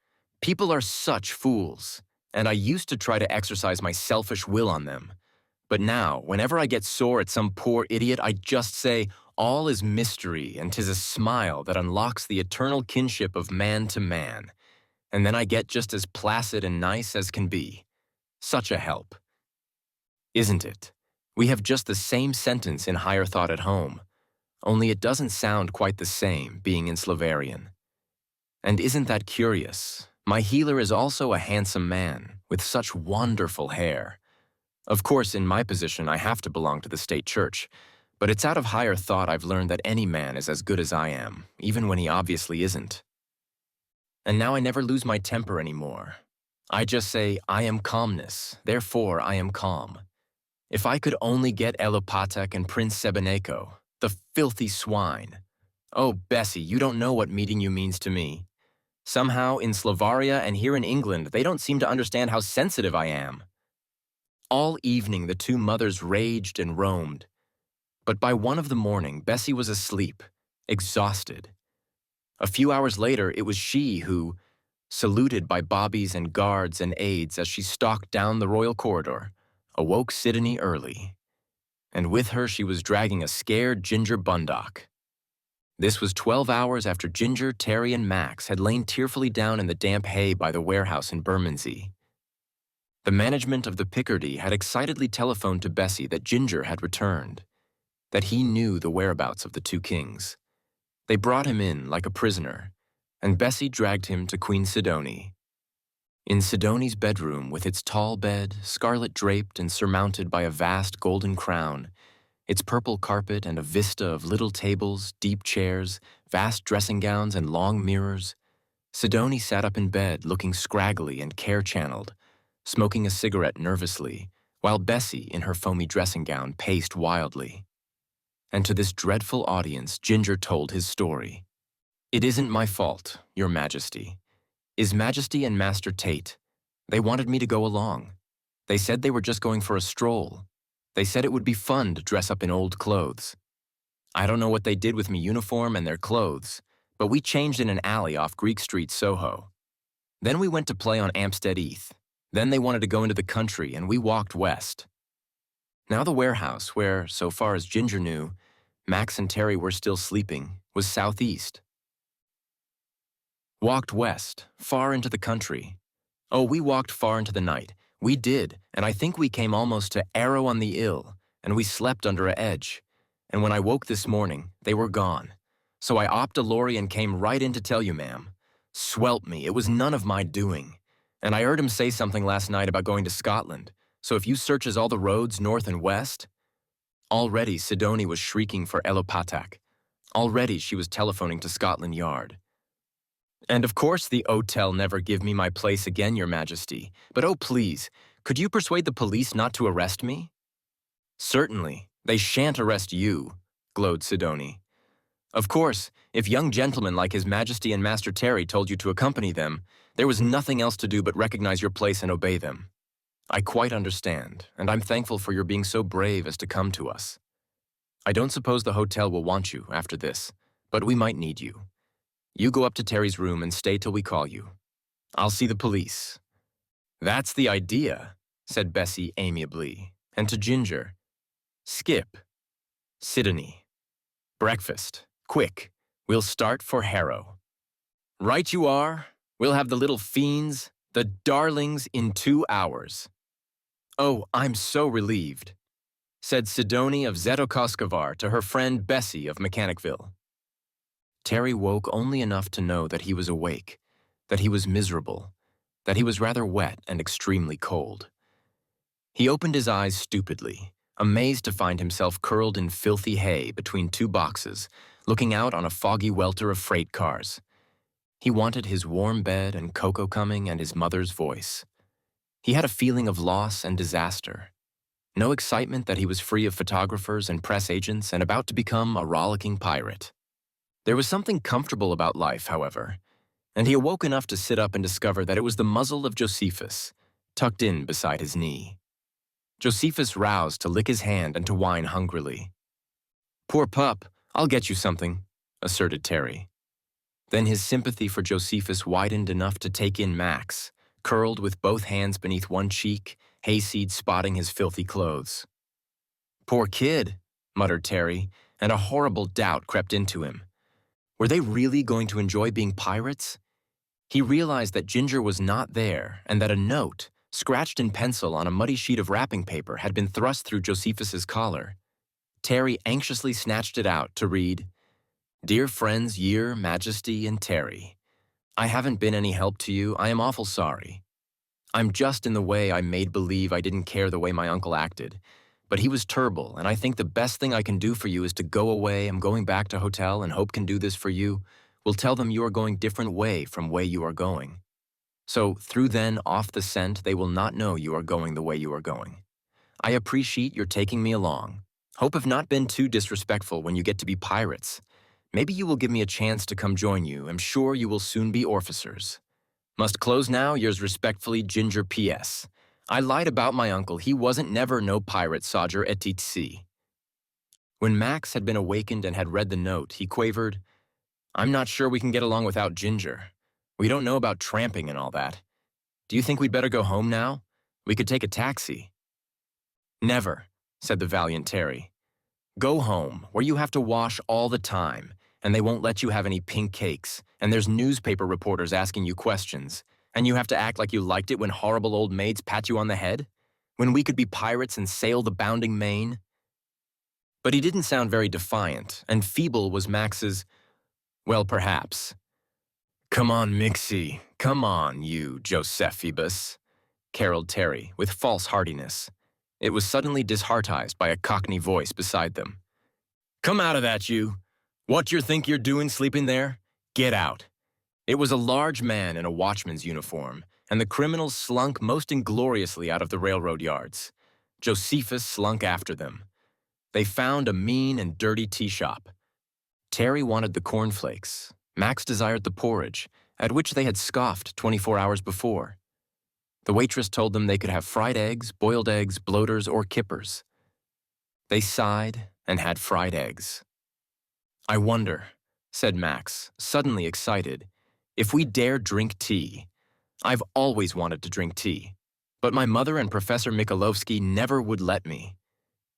People are such fools, and I used to try to exercise my selfish will on them. But now, whenever I get sore at some poor idiot, I just say, 'All is mystery, and 'tis a smile that unlocks the eternal kinship of man to man.' And then I get just as placid and nice as can be. Such a help. Isn't it? We have just the same sentence in higher thought at home, only it doesn't sound quite the same being in Slavarian. And isn't that curious? My healer is also a handsome man with such wonderful hair. Of course, in my position, I have to belong to the state church, but it's out of higher thought I've learned that any man is as good as I am, even when he obviously isn't. And now I never lose my temper anymore. I just say, 'I am calmness, therefore I am calm.' If I could only get Elopatak and Prince Sebeneko, the filthy swine. Oh, Bessie, you don't know what meeting you means to me. Somehow, in Slavaria and here in England, they don't seem to understand how sensitive I am." All evening, the two mothers raged and roamed. But by 1 of the morning, Bessie was asleep, exhausted. A few hours later, it was she who, saluted by bobbies and guards and aides as she stalked down the royal corridor, awoke Sidonie early. And with her, she was dragging a scared Ginger Bundock. This was 12 hours after Ginger, Terry, and Max had lain tearfully down in the damp hay by the warehouse in Bermondsey. The management of the Picardy had excitedly telephoned to Bessie that Ginger had returned, that he knew the whereabouts of the two kings. They brought him in like a prisoner, and Bessie dragged him to Queen Sidonie. In Sidonie's bedroom, with its tall bed, scarlet draped and surmounted by a vast golden crown, its purple carpet and a vista of little tables, deep chairs, vast dressing gowns, and long mirrors, Sidonie sat up in bed looking scraggly and care-channeled, smoking a cigarette nervously, while Bessie, in her foamy dressing gown, paced wildly. And to this dreadful audience, Ginger told his story. "It isn't my fault, Your Majesty. His Majesty and Master Tait. They wanted me to go along. They said they were just going for a stroll. They said it would be fun to dress up in old clothes. I don't know what they did with me uniform and their clothes, but we changed in an alley off Greek Street, Soho. Then we went to play on Hampstead Heath. Then they wanted to go into the country, and we walked west. Now the warehouse, where, so far as Ginger knew, Max and Terry were still sleeping, was southeast. Walked west, far into the country. Oh, we walked far into the night. We did, and I think we came almost to Arrow on the Ill, and we slept under a edge. And when I woke this morning, they were gone. So I opped a lorry and came right in to tell you, ma'am. Swelp me, it was none of my doing. And I heard him say something last night about going to Scotland, so if you searches all the roads north and west..." Already Sidonie was shrieking for Elopatak. Already she was telephoning to Scotland Yard. "And of course the hotel never give me my place again, Your Majesty. But oh please, could you persuade the police not to arrest me?" "Certainly, they shan't arrest you," glowed Sidonie. "Of course, if young gentlemen like His Majesty and Master Terry told you to accompany them, there was nothing else to do but recognize your place and obey them. I quite understand, and I'm thankful for your being so brave as to come to us. I don't suppose the hotel will want you after this, but we might need you. You go up to Terry's room and stay till we call you. I'll see the police." "That's the idea," said Bessie amiably, and to Ginger, "Skip. Sidonie. Breakfast. Quick. We'll start for Harrow." "Right you are. We'll have the little fiends, the darlings, in 2 hours." "Oh, I'm so relieved," said Sidonie of Zetokoskovar to her friend Bessie of Mechanicville. Terry woke only enough to know that he was awake, that he was miserable, that he was rather wet and extremely cold. He opened his eyes stupidly, amazed to find himself curled in filthy hay between 2 boxes, looking out on a foggy welter of freight cars. He wanted his warm bed and cocoa coming and his mother's voice. He had a feeling of loss and disaster. No excitement that he was free of photographers and press agents and about to become a rollicking pirate. There was something comfortable about life, however, and he awoke enough to sit up and discover that it was the muzzle of Josephus, tucked in beside his knee. Josephus roused to lick his hand and to whine hungrily. "Poor pup, I'll get you something," asserted Terry. Then his sympathy for Josephus widened enough to take in Max, curled with both hands beneath one cheek, hayseed spotting his filthy clothes. "Poor kid," muttered Terry, and a horrible doubt crept into him. Were they really going to enjoy being pirates? He realized that Ginger was not there and that a note, scratched in pencil on a muddy sheet of wrapping paper, had been thrust through Josephus's collar. Terry anxiously snatched it out to read, "Dear friends, Your Majesty and Terry, I haven't been any help to you. I am awful sorry. I'm just in the way I made believe I didn't care the way my uncle acted. But he was terrible, and I think the best thing I can do for you is to go away. I'm going back to hotel, and Hope can do this for you. We'll tell them you are going different way from way you are going. So through then off the scent, they will not know you are going the way you are going. I appreciate your taking me along. Hope have not been too disrespectful when you get to be pirates. Maybe you will give me a chance to come join you. I'm sure you will soon be orficers. Must close now. Yours respectfully, Ginger P.S. I lied about my uncle. He wasn't never no pirate, Sodger etc." When Max had been awakened and had read the note, he quavered, "I'm not sure we can get along without Ginger. We don't know about tramping and all that. Do you think we'd better go home now? We could take a taxi." "Never," said the valiant Terry. "Go home, where you have to wash all the time, and they won't let you have any pink cakes, and there's newspaper reporters asking you questions, and you have to act like you liked it when horrible old maids pat you on the head? When we could be pirates and sail the bounding main?" But he didn't sound very defiant, and feeble was Max's, "Well, perhaps." "Come on, Mixie, come on, you Josephibus," caroled Terry, with false heartiness. It was suddenly disheartized by a cockney voice beside them. "Come out of that, you. What you think you're doing sleeping there? Get out." It was a large man in a watchman's uniform, and the criminals slunk most ingloriously out of the railroad yards. Josephus slunk after them. They found a mean and dirty tea shop. Terry wanted the cornflakes. Max desired the porridge, at which they had scoffed 24 hours before. The waitress told them they could have fried eggs, boiled eggs, bloaters, or kippers. They sighed and had fried eggs. "I wonder," said Max, suddenly excited, "if we dare drink tea. I've always wanted to drink tea, but my mother and Professor Mikolovsky never would let me.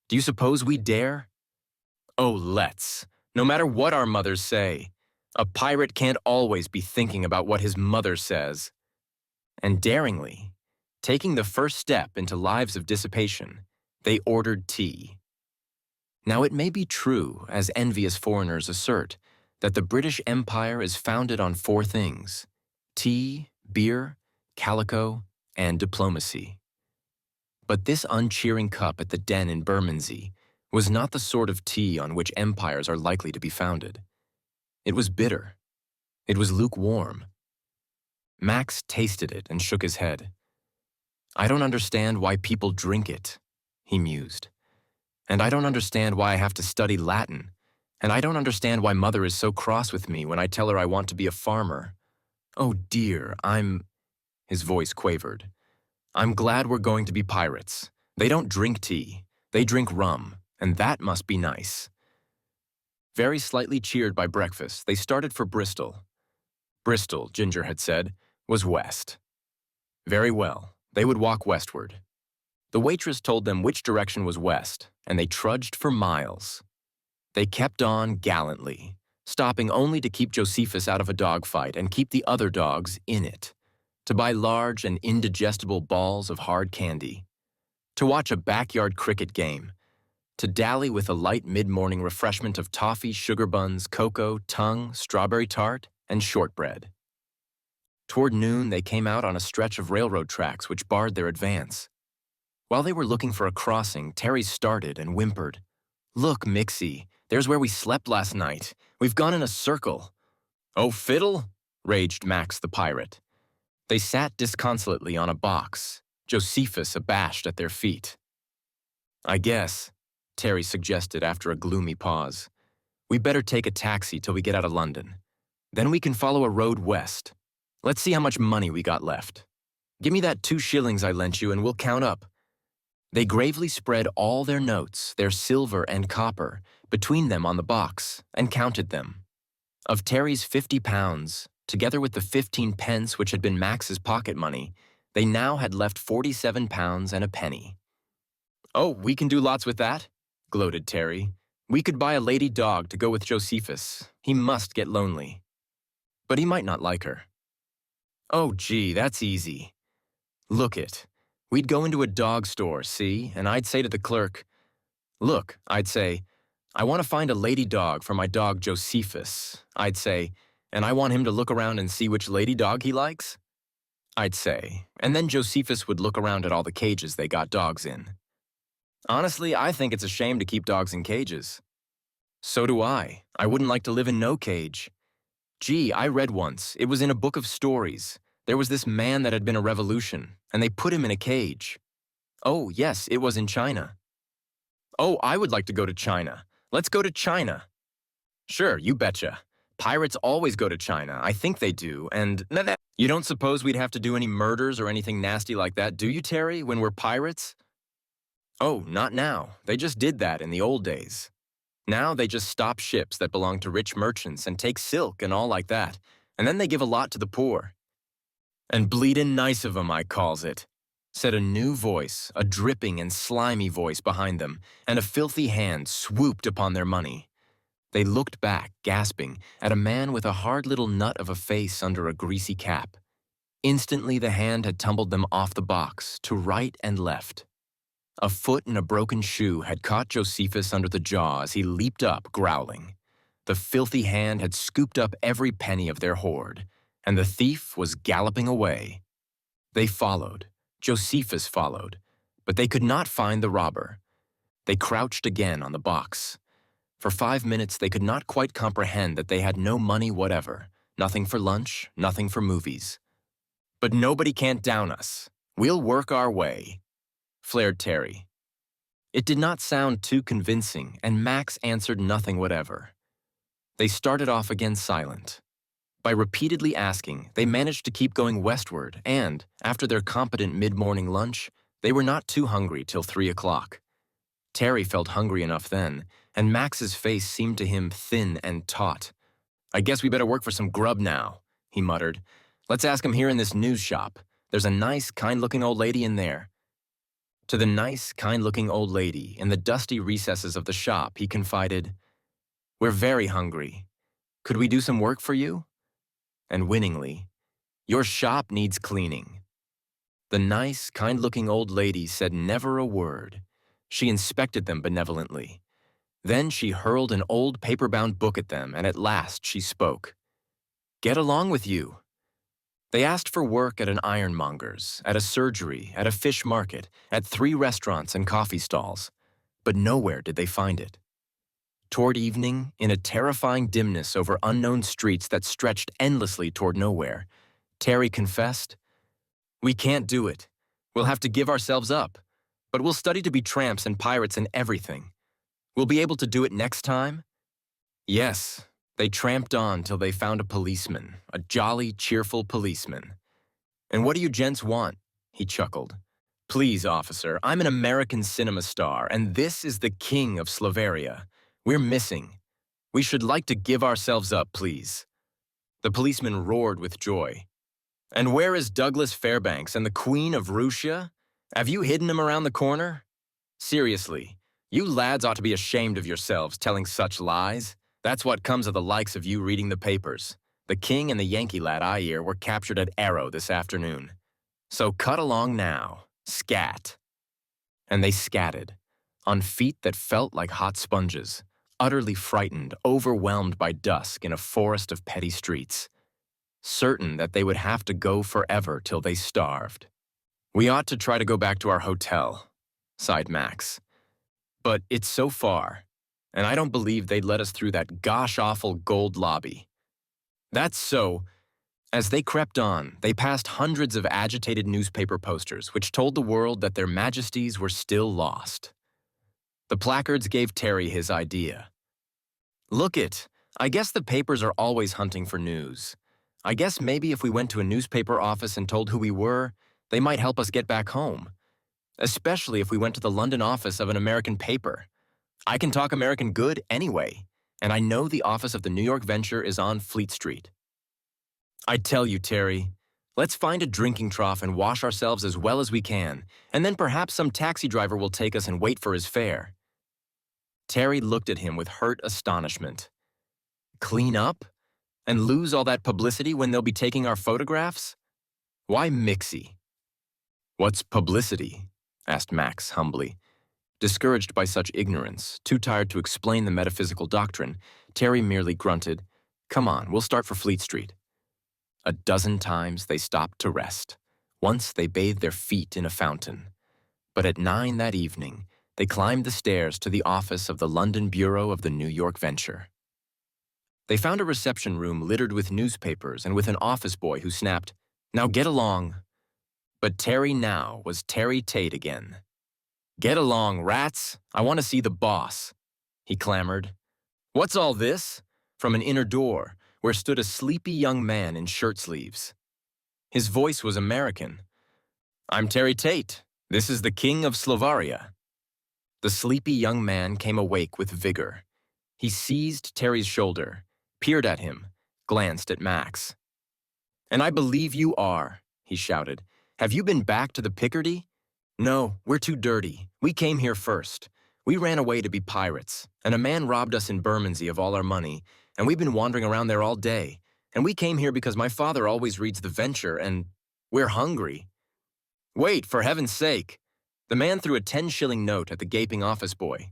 Do you suppose we dare?" "Oh, let's. No matter what our mothers say. A pirate can't always be thinking about what his mother says." And daringly, taking the first step into lives of dissipation, they ordered tea. Now it may be true, as envious foreigners assert, that the British Empire is founded on 4 things: tea, beer, calico, and diplomacy. But this uncheering cup at the den in Bermondsey was not the sort of tea on which empires are likely to be founded. It was bitter. It was lukewarm. Max tasted it and shook his head. "I don't understand why people drink it," he mused. "And I don't understand why I have to study Latin. And I don't understand why Mother is so cross with me when I tell her I want to be a farmer. Oh dear, His voice quavered. "I'm glad we're going to be pirates. They don't drink tea. They drink rum, and that must be nice." Very slightly cheered by breakfast, they started for Bristol. Bristol, Ginger had said, was west. Very well, they would walk westward. The waitress told them which direction was west, and they trudged for miles. They kept on gallantly, stopping only to keep Josephus out of a dogfight and keep the other dogs in it, to buy large and indigestible balls of hard candy, to watch a backyard cricket game, to dally with a light mid-morning refreshment of toffee, sugar buns, cocoa, tongue, strawberry tart, and shortbread. Toward noon, they came out on a stretch of railroad tracks which barred their advance. While they were looking for a crossing, Terry started and whimpered, "Look, Mixie, there's where we slept last night. We've gone in a circle." "Oh, fiddle!" raged Max the pirate. They sat disconsolately on a box, Josephus abashed at their feet. "I guess," Terry suggested after a gloomy pause, "we better take a taxi till we get out of London. Then we can follow a road west. Let's see how much money we got left. Give me that 2 shillings I lent you and we'll count up." They gravely spread all their notes, their silver and copper, between them on the box and counted them. Of Terry's £50, together with the 15 pence which had been Max's pocket money, they now had left £47 and a penny. "Oh, we can do lots with that," gloated Terry. "We could buy a lady dog to go with Josephus. He must get lonely. But he might not like her." "Oh, gee, that's easy. Look it. We'd go into a dog store, see, and I'd say to the clerk, 'Look,' I'd say, 'I want to find a lady dog for my dog Josephus,' I'd say, 'and I want him to look around and see which lady dog he likes,' I'd say, and then Josephus would look around at all the cages they got dogs in. Honestly, I think it's a shame to keep dogs in cages." "So do I. I wouldn't like to live in no cage. Gee, I read once, it was in a book of stories. There was this man that had been a revolution, and they put him in a cage. Oh, yes, it was in China." "Oh, I would like to go to China. Let's go to China." "Sure, you betcha. Pirates always go to China. I think they do, and you don't suppose we'd have to do any murders or anything nasty like that, do you, Terry, when we're pirates?" "Oh, not now. They just did that in the old days. Now they just stop ships that belong to rich merchants and take silk and all like that, and then they give a lot to the poor. And bleedin' nice of 'em, I calls it," said a new voice, a dripping and slimy voice behind them, and a filthy hand swooped upon their money. They looked back, gasping, at a man with a hard little nut of a face under a greasy cap. Instantly the hand had tumbled them off the box, to right and left. A foot and a broken shoe had caught Josephus under the jaw as he leaped up, growling. The filthy hand had scooped up every penny of their hoard, and the thief was galloping away. They followed. Josephus followed. But they could not find the robber. They crouched again on the box. For 5 minutes they could not quite comprehend that they had no money whatever, nothing for lunch, nothing for movies. But nobody can't down us. We'll work our way, flared Terry. It did not sound too convincing, and Max answered nothing whatever. They started off again silent. By repeatedly asking, they managed to keep going westward, and, after their competent mid-morning lunch, they were not too hungry till 3 o'clock. Terry felt hungry enough then, and Max's face seemed to him thin and taut. "I guess we better work for some grub now," he muttered. "Let's ask him here in this news shop. There's a nice, kind-looking old lady in there." To the nice, kind-looking old lady in the dusty recesses of the shop, he confided, "We're very hungry. Could we do some work for you?" And winningly, "Your shop needs cleaning." The nice, kind-looking old lady said never a word. She inspected them benevolently. Then she hurled an old paper-bound book at them, and at last she spoke. "Get along with you." They asked for work at an ironmonger's, at a surgery, at a fish market, at 3 restaurants and coffee stalls, but nowhere did they find it. Toward evening, in a terrifying dimness over unknown streets that stretched endlessly toward nowhere, Terry confessed, "We can't do it. We'll have to give ourselves up, but we'll study to be tramps and pirates and everything. We'll be able to do it next time?" Yes. They tramped on till they found a policeman, a jolly, cheerful policeman. "And what do you gents want?" he chuckled. "Please, officer, I'm an American cinema star, and this is the king of Slavaria. We're missing. We should like to give ourselves up, please." The policeman roared with joy. "And where is Douglas Fairbanks and the Queen of Russia? Have you hidden him around the corner? Seriously, you lads ought to be ashamed of yourselves telling such lies. That's what comes of the likes of you reading the papers. The king and the Yankee lad I hear were captured at Arrow this afternoon. So cut along now. Scat." And they scatted, on feet that felt like hot sponges, utterly frightened, overwhelmed by dusk in a forest of petty streets, certain that they would have to go forever till they starved. "We ought to try to go back to our hotel," sighed Max. "But it's so far, and I don't believe they'd let us through that gosh-awful gold lobby." "That's so." As they crept on, they passed hundreds of agitated newspaper posters which told the world that their majesties were still lost. The placards gave Terry his idea. "Look it, I guess the papers are always hunting for news. I guess maybe if we went to a newspaper office and told who we were, they might help us get back home. Especially if we went to the London office of an American paper. I can talk American good anyway, and I know the office of the New York Venture is on Fleet Street. I tell you, Terry, let's find a drinking trough and wash ourselves as well as we can, and then perhaps some taxi driver will take us and wait for his fare." Terry looked at him with hurt astonishment. "Clean up? And lose all that publicity when they'll be taking our photographs? Why mixy?" "What's publicity?" asked Max humbly. Discouraged by such ignorance, too tired to explain the metaphysical doctrine, Terry merely grunted, "Come on, we'll start for Fleet Street." A dozen times they stopped to rest. Once they bathed their feet in a fountain. But at 9 that evening, they climbed the stairs to the office of the London Bureau of the New York Venture. They found a reception room littered with newspapers and with an office boy who snapped, "Now get along." But Terry now was Terry Tait again. "Get along, rats! I want to see the boss," he clamored. "What's all this?" from an inner door, where stood a sleepy young man in shirt sleeves. His voice was American. "I'm Terry Tait. This is the King of Slavaria." The sleepy young man came awake with vigor. He seized Terry's shoulder, peered at him, glanced at Max. "And I believe you are," he shouted. "Have you been back to the Picardy?" "No, we're too dirty. We came here first. We ran away to be pirates, and a man robbed us in Bermondsey of all our money, and we've been wandering around there all day. And we came here because my father always reads The Venture, and we're hungry." "Wait, for heaven's sake!" The man threw a 10-shilling note at the gaping office boy.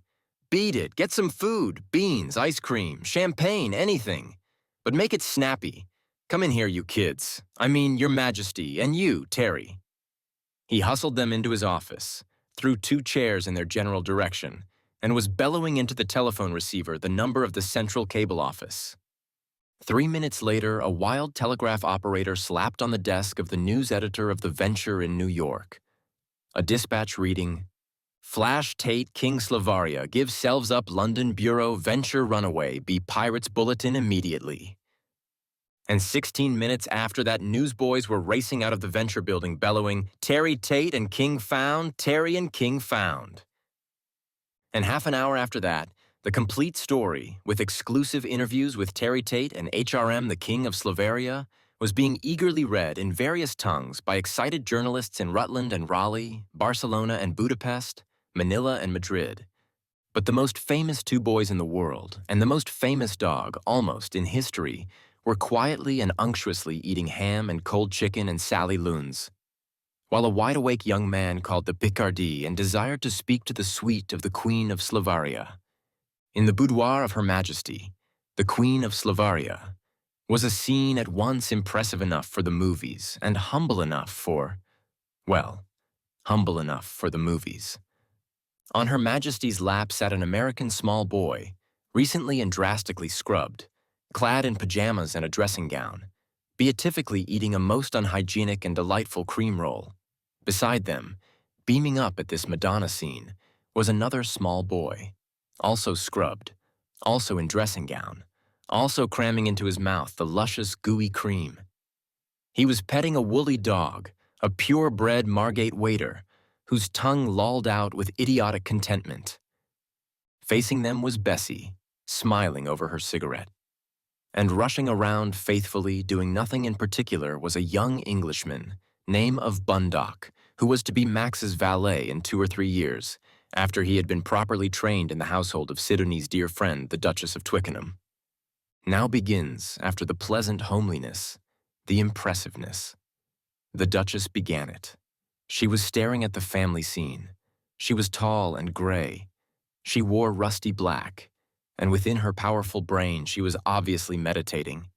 "Beat it. Get some food, beans, ice cream, champagne, anything. But make it snappy. Come in here, you kids. I mean, Your Majesty, and you, Terry." He hustled them into his office, threw 2 chairs in their general direction, and was bellowing into the telephone receiver the number of the Central Cable Office. 3 minutes later, a wild telegraph operator slapped on the desk of the news editor of the Venture in New York. A dispatch reading, "Flash Tait King Slavaria, give selves up London Bureau Venture runaway, be Pirates Bulletin immediately." And 16 minutes after that, newsboys were racing out of the Venture building bellowing, "Terry Tait and King found, Terry and King found." And half an hour after that, the complete story, with exclusive interviews with Terry Tait and HRM, the King of Slavaria, was being eagerly read in various tongues by excited journalists in Rutland and Raleigh, Barcelona and Budapest, Manila and Madrid. But the most famous two boys in the world, and the most famous dog, almost, in history, were quietly and unctuously eating ham and cold chicken and Sally Loons, while a wide-awake young man called the Picardie and desired to speak to the suite of the Queen of Slavaria. In the boudoir of Her Majesty, the Queen of Slavaria, was a scene at once impressive enough for the movies and humble enough for, well, humble enough for the movies. On Her Majesty's lap sat an American small boy, recently and drastically scrubbed, clad in pajamas and a dressing gown, beatifically eating a most unhygienic and delightful cream roll. Beside them, beaming up at this Madonna scene, was another small boy, also scrubbed, also in dressing gown, also cramming into his mouth the luscious, gooey cream. He was petting a woolly dog, a purebred Margate waiter, whose tongue lolled out with idiotic contentment. Facing them was Bessie, smiling over her cigarette. And rushing around faithfully, doing nothing in particular, was a young Englishman, name of Bundock, who was to be Max's valet in 2 or 3 years, after he had been properly trained in the household of Sidonie's dear friend, the Duchess of Twickenham. Now begins, after the pleasant homeliness, the impressiveness. The Duchess began it. She was staring at the family scene. She was tall and gray. She wore rusty black, and within her powerful brain she was obviously meditating.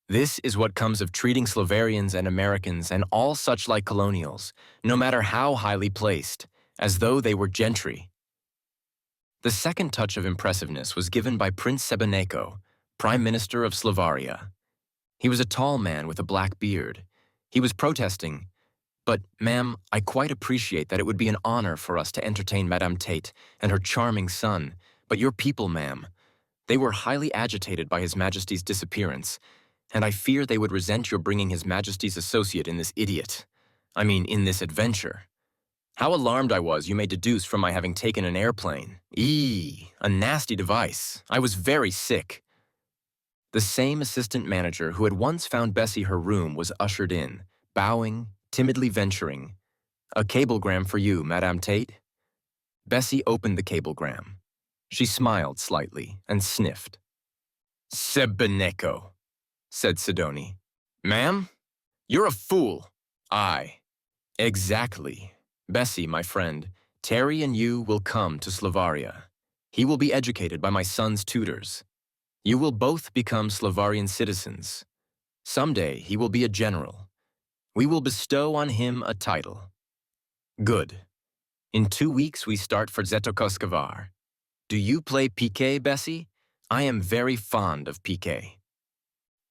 This is what comes of treating Slavarians and Americans and all such like colonials, no matter how highly placed, as though they were gentry. The second touch of impressiveness was given by Prince Sebeneko, Prime Minister of Slavaria. He was a tall man with a black beard. He was protesting, "But, ma'am, I quite appreciate that it would be an honor for us to entertain Madame Tait and her charming son, but your people, ma'am, they were highly agitated by His Majesty's disappearance, and I fear they would resent your bringing His Majesty's associate in this in this adventure. How alarmed I was, you may deduce from my having taken an airplane. A nasty device. I was very sick." The same assistant manager who had once found Bessie her room was ushered in, bowing, timidly venturing, "A cablegram for you, Madame Tait." Bessie opened the cablegram. She smiled slightly and sniffed. "Sebeneko," said Sidonie. "Ma'am? You're a fool." "Aye, exactly. Bessie, my friend, Terry and you will come to Slavaria. He will be educated by my son's tutors. You will both become Slavarian citizens. Someday he will be a general. We will bestow on him a title. Good. In 2 weeks we start for Zetokoskavar. Do you play piquet, Bessie? I am very fond of piquet."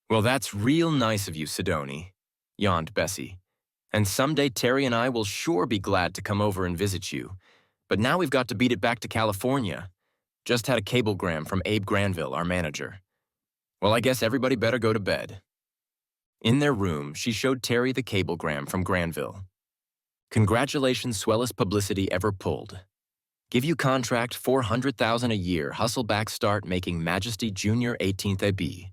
"Well, that's real nice of you, Sidonie," yawned Bessie. "And someday Terry and I will sure be glad to come over and visit you. But now we've got to beat it back to California. Just had a cablegram from Abe Granville, our manager. Well, I guess everybody better go to bed." In their room, she showed Terry the cablegram from Granville. "Congratulations, swellest publicity ever pulled. Give you contract 400,000 a year, hustle back start making Majesty Junior 18th AB."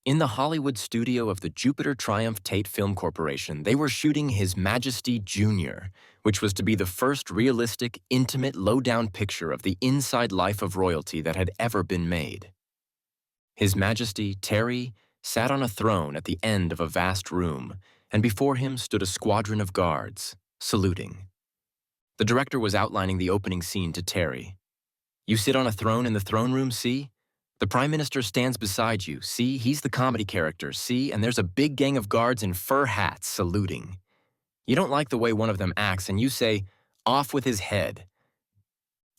In the Hollywood studio of the Jupiter Triumph Tait Film Corporation, they were shooting His Majesty Junior, which was to be the first realistic, intimate, low-down picture of the inside life of royalty that had ever been made. His Majesty, Terry, sat on a throne at the end of a vast room, and before him stood a squadron of guards, saluting. The director was outlining the opening scene to Terry. "You sit on a throne in the throne room, see? The Prime Minister stands beside you, see? He's the comedy character, see? And there's a big gang of guards in fur hats saluting. You don't like the way one of them acts, and you say, 'Off with his head.'"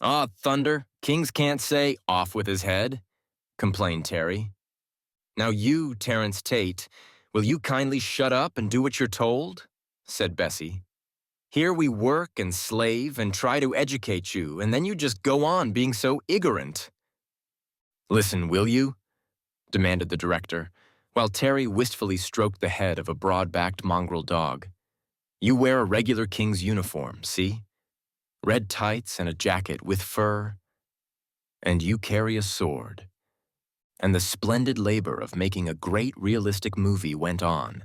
"Aw, thunder, kings can't say, 'Off with his head,'" complained Terry. Now you, Terence Tate, will you kindly shut up and do what you're told? Said Bessie. Here we work and slave and try to educate you, and then you just go on being so ignorant. Listen, will you? Demanded the director, while Terry wistfully stroked the head of a broad-backed mongrel dog. You wear a regular king's uniform, see? Red tights and a jacket with fur. And you carry a sword. And the splendid labor of making a great realistic movie went on,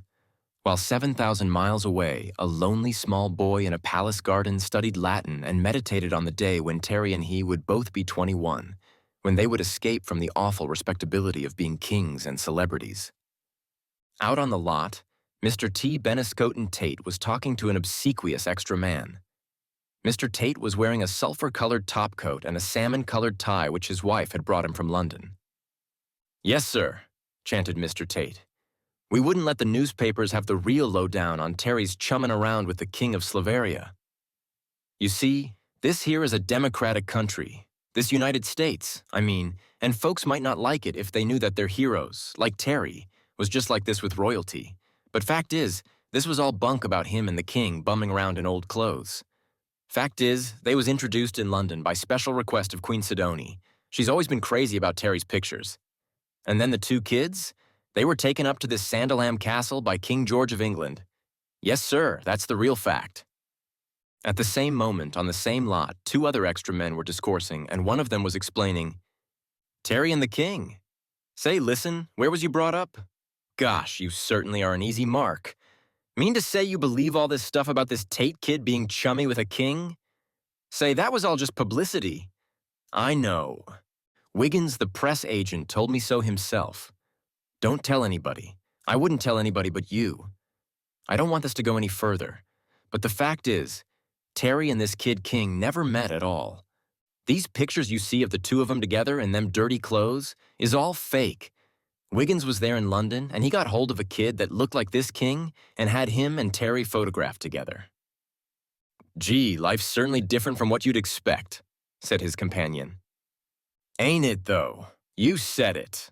while 7,000 miles away, a lonely small boy in a palace garden studied Latin and meditated on the day when Terry and he would both be 21, when they would escape from the awful respectability of being kings and celebrities. Out on the lot, Mr. T. Beniscoten Tate was talking to an obsequious extra man. Mr. Tate was wearing a sulfur-colored topcoat and a salmon-colored tie which his wife had brought him from London. Yes, sir, chanted Mr. Tate. We wouldn't let the newspapers have the real lowdown on Terry's chumming around with the King of Slavaria. You see, this here is a democratic country. This United States, I mean, and folks might not like it if they knew that their heroes, like Terry, was just like this with royalty. But fact is, this was all bunk about him and the king bumming around in old clothes. Fact is, they was introduced in London by special request of Queen Sidonie. She's always been crazy about Terry's pictures. And then the two kids, they were taken up to this Sandalham Castle by King George of England. Yes, sir, that's the real fact. At the same moment, on the same lot, two other extra men were discoursing, and one of them was explaining, Terry and the king. Say, listen, where was you brought up? Gosh, you certainly are an easy mark. Mean to say you believe all this stuff about this Tate kid being chummy with a king? Say, that was all just publicity. I know. Wiggins, the press agent, told me so himself. Don't tell anybody. I wouldn't tell anybody but you. I don't want this to go any further. But the fact is, Terry and this kid King never met at all. These pictures you see of the two of them together in them dirty clothes is all fake. Wiggins was there in London, and he got hold of a kid that looked like this king and had him and Terry photographed together. Gee, life's certainly different from what you'd expect, said his companion. Ain't it, though? You said it.